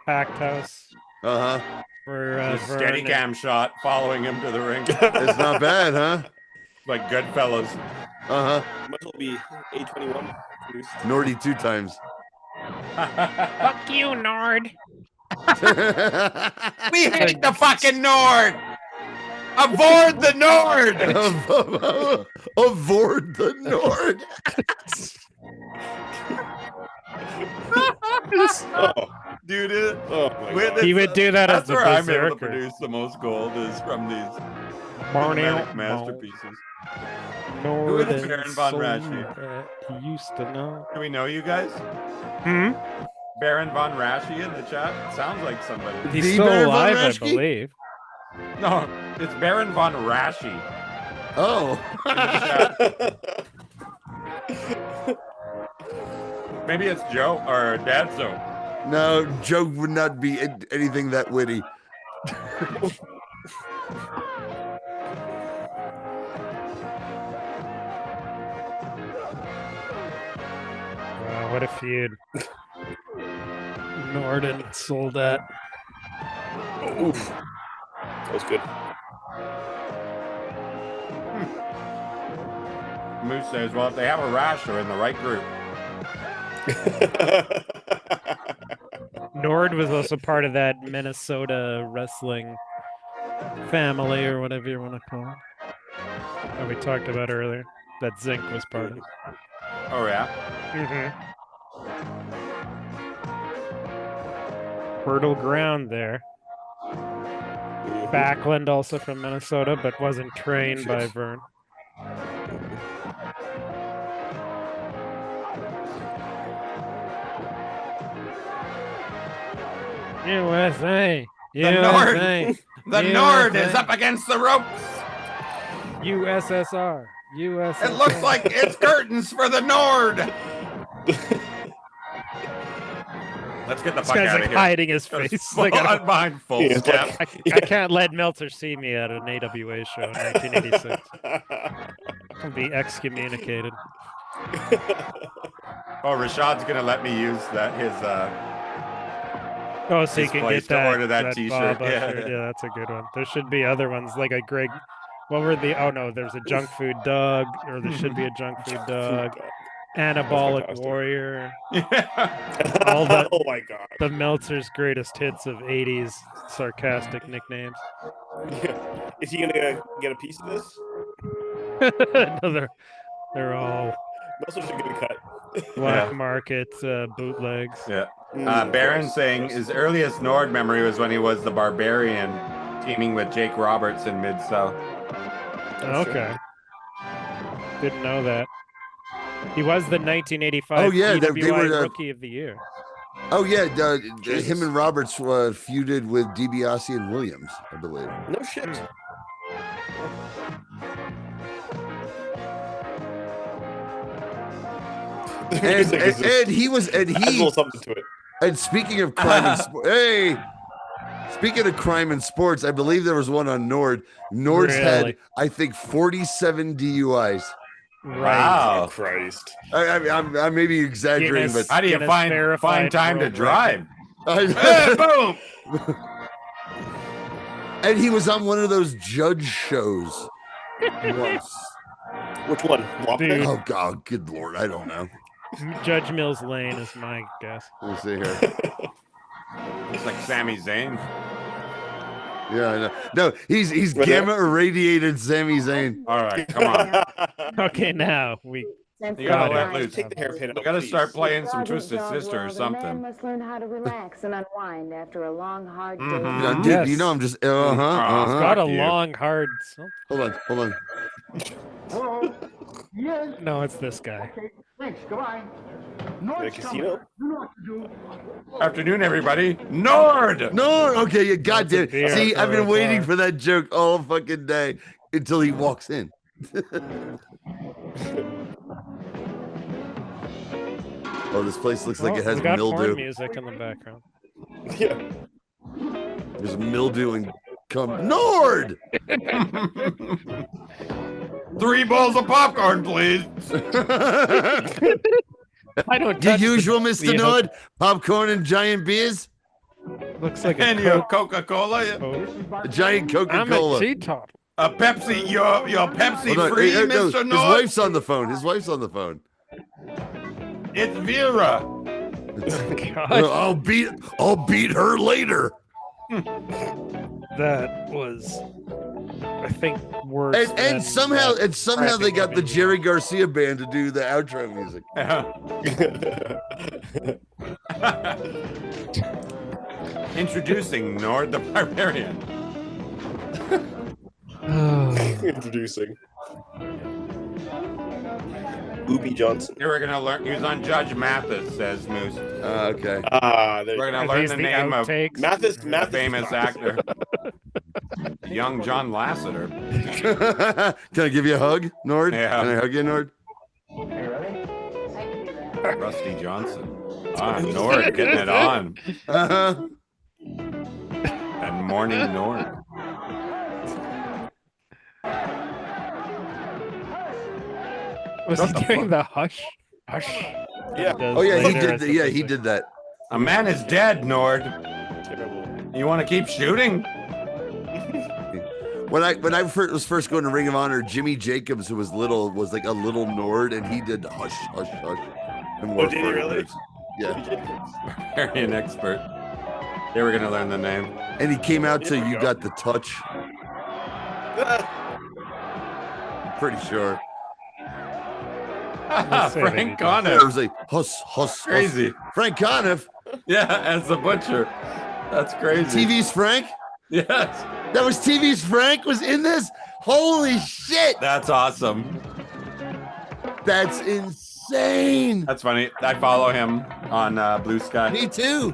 packed house. Uh huh. For Steady cam shot following him to the ring. It's not bad, huh? Like Goodfellas. Uh huh. Might as well be A21 produced. Nordy 2 times. Fuck you, Nord. We hate the fucking Nord. Avoid the Nord. Avoid the Nord. Oh, dude, Oh my god. He would do that That's as a where I'm able to berserker. produce the most gold is from these Barney cinematic masterpieces. Nord Who is and Baron Von Soul Raschie? that he used to know. Do we know you guys? Baron Von Raschie in the chat? Sounds like somebody. He's The still Baron Von alive, I Raschie? believe. No, it's Baron Von Raschie. Oh. In the chat. Maybe it's Joe or Dadzo. No, Joe would not be anything that witty. Wow, what a feud. Nord and Soldat. Oh, oof. That was good. Moose says, well, if they have a rash, they're in the right group. Nord was also part of that Minnesota wrestling family, or whatever you want to call it, that we talked about earlier, that Zenk was part of. Oh, yeah? Fertile ground there. Backlund also from Minnesota, but wasn't trained by Vern. USA. The Nord. The Nord is up against the ropes. USSR. USSR. It looks like it's curtains for the Nord. Let's get the This fuck guy's out like of here. hiding his face. Like, behind full step. I can't let Meltzer see me at an AWA show in 1986. I'll be excommunicated. Oh, Rashad's gonna let me use his Oh, so you his can place get to order that T-shirt. t-shirt. Yeah. Shirt. Yeah, that's a good one. There should be other ones, like a Greg. What were the? Oh no, there's a junk food dog, or there should be a junk food dog. Anabolic Warrior. All the, oh my god. The Meltzer's greatest hits of '80s sarcastic nicknames. Yeah. Is he gonna get a piece of this? No, they're all. Meltzer should get a cut. Black market bootlegs. Yeah. Baron saying his earliest Nord memory was when he was the Barbarian, teaming with Jake Roberts in Mid-South. Okay. Didn't know that. He was the 1985 Oh, yeah, they PWI were, Rookie of the Year. Oh yeah, him and Roberts feuded with DiBiase and Williams, I believe. No shit. And he was, and adds a he, little something to it. and speaking of crime and speaking of crime and sports, I believe there was one on Nord. Nord's had, I think, 47 DUIs. Wow. Oh, Christ. I may be exaggerating, but how do you find time to drive? Boom. And he was on one of those judge shows once. Which one? Dude. Oh God, good Lord, I don't know. Judge Mills Lane is my guess. Let me see here. It's like Sami Zayn. Yeah, I know. No, he's gamma irradiated Sami Zayn. All right, come on. Okay, now we. You gotta let loose. Take the hairpin out, You gotta please. start playing some Sergeant Twisted Dog Sister or World, a something. man must learn how to relax and unwind after a long, hard day. Dude, Yes. you know I'm just He's got a you. long, hard. Hold on. Hello? Yes. No, it's this guy. Okay, thanks. Goodbye. The Nord's casino? coming. You know what to do. Afternoon, everybody. Nord. Okay, you goddamn. beer See, for I've been a waiting bar. for that joke all fucking day until he walks in. Oh, this place looks like it has we got porn mildew. music in the background. Yeah. There's mildew and cum. Nord! 3 bowls of popcorn, please. I don't. The touch usual, the- Mr. Nord. Popcorn and giant beers. Looks like And a your Coke. Coca-Cola. A giant I'm a Coca-Cola. T-top. A Pepsi. Your Pepsi Hold on. free, Hey, no, Mr. his Nord. wife's on the phone. It's Vera. I'll beat her later. That was, I think, worse. And than somehow that they got the crappy Jerry Garcia band to do the outro music. Introducing Nord the Barbarian. Introducing. Booby Johnson. Here we're gonna learn. He was on Judge Mathis, says Moose. Okay. We're gonna learn the name of Mathis a famous actor. Young John Lasseter. Can I give you a hug, Nord? Yeah. Can I hug you, Nord? Rusty Johnson. Nord getting it on. Uh-huh. And Morning Nord. Was he doing the hush? Hush. Yeah. Oh yeah, he did. He did that. A man is dead, Nord. You want to keep shooting? When I was first going to Ring of Honor, Jimmy Jacobs, who was little, was like a little Nord, and he did hush, hush, hush. And Oh, did he really? Yeah. Barbarian expert. They were gonna learn the name. And he came out to You Got the Touch. Pretty sure. Frank Conniff. There was a huss. Crazy. Frank Conniff. Yeah, as the butcher. That's crazy. TV's Frank? Yes. That was TV's Frank was in this? Holy shit. That's awesome. That's insane. That's funny. I follow him on Blue Sky. Me too.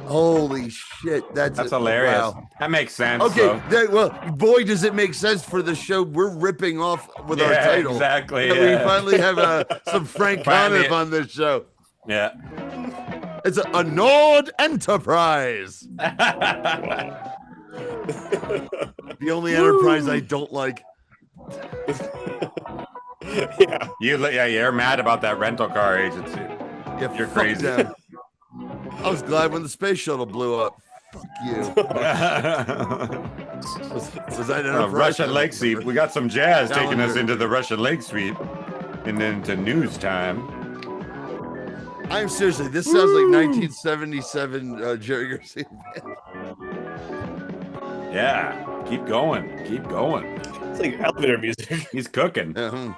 Holy shit. That's hilarious. Wow. That makes sense. Okay. Well, boy, does it make sense for the show we're ripping off with our title. Exactly. We finally have some Frank Conniff on this show. Yeah. It's a Nord Enterprise. The only enterprise I don't like. You're mad about that rental car agency. Yeah, you're crazy. Them. I was glad when the space shuttle blew up. Fuck you. Was that Russian Lake Sweep? We got some jazz taking us into the Russian Lake Sweep and into news time. I'm seriously, this sounds like 1977 Jerry Garcia. Yeah, keep going. It's like elevator music. He's cooking. Uh-huh.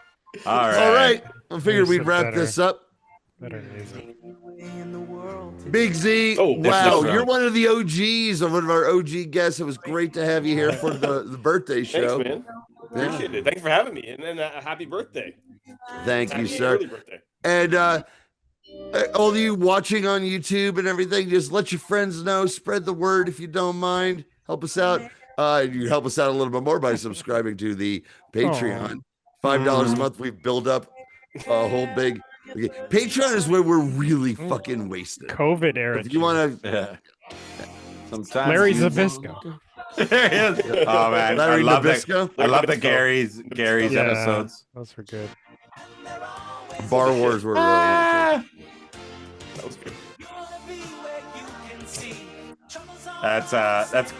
All All right. I figured we'd wrap this up. Better music. Big Z, wow, you're one of the OGs, one of our OG guests. It was great to have you here for the birthday show. Thanks, man. Appreciate it. Thanks for having me, and then happy birthday. Thank you, sir. Early birthday. And all of you watching on YouTube and everything, just let your friends know. Spread the word if you don't mind. Help us out. You help us out a little bit more by subscribing to the Patreon. $5 a month. We've built up a whole big. Patreon is where we're really fucking wasted. COVID era. If you want to, sometimes Larry Zabisco. There he is. Oh man, Larry I love Nabisco? I love the Gary's episodes. Those were good. Bar Wars were really That was good. That's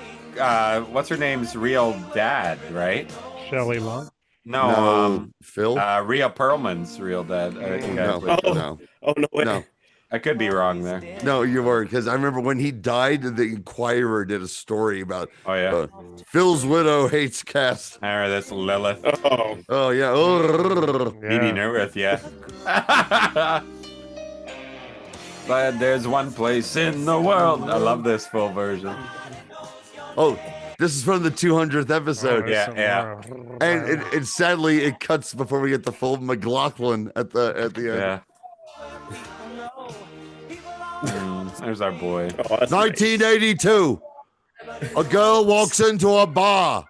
what's her name's real dad, right? Shelley Long. No, Phil. Rhea Perlman's real dad. No. Oh no way. No. I could be wrong there. No, you were, because I remember when he died, the Inquirer did a story about. Oh yeah. Phil's widow hates cast. I remember this Lilith. Oh yeah. Oh. Maybe Nervous, yeah. But there's one place in the world. I love this full version. Oh, this is from the 200th episode. Yeah. And it sadly it cuts before we get the full McLaughlin at the end. Yeah. There's our boy. 1982. A girl walks into a bar.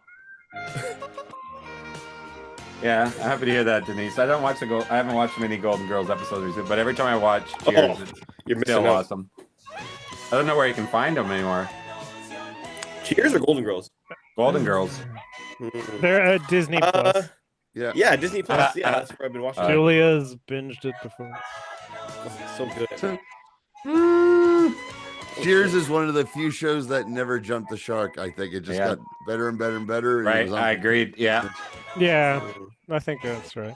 Yeah, I'm happy to hear that, Denise. I haven't watched many Golden Girls episodes recently, but every time I watch Cheers, you're it's still missing out. awesome. I don't know where you can find them anymore. Cheers or Golden Girls? Golden Girls. They're at Disney Plus. Yeah, Disney Plus. Yeah, that's where I've been watching. Julia's binged it before. So good. Cheers is one of the few shows that never jumped the shark. I think it just got better and better and better. And Right, I agreed. Yeah. Yeah, I think that's right.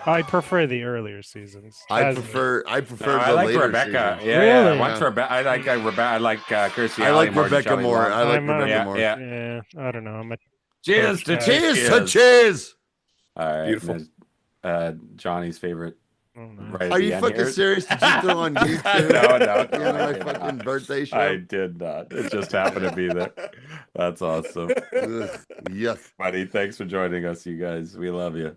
I prefer the earlier seasons. I prefer No, the I like later Rebecca. seasons. Yeah, Really? Once Rebecca, I like Rebecca. I like Kirstie I Alley like more than Rebecca Shelley more. Long. I like I'm a- Rebecca more. Yeah, I don't know. I'm a Cheers to Cheers to cheers. All right, Beautiful. Johnny's favorite. Right Are you fucking serious? Did you throw on YouTube? No. My fucking birthday show. I did not. It just happened to be there. That's awesome. Ugh, yuck. Buddy, thanks for joining us, you guys. We love you.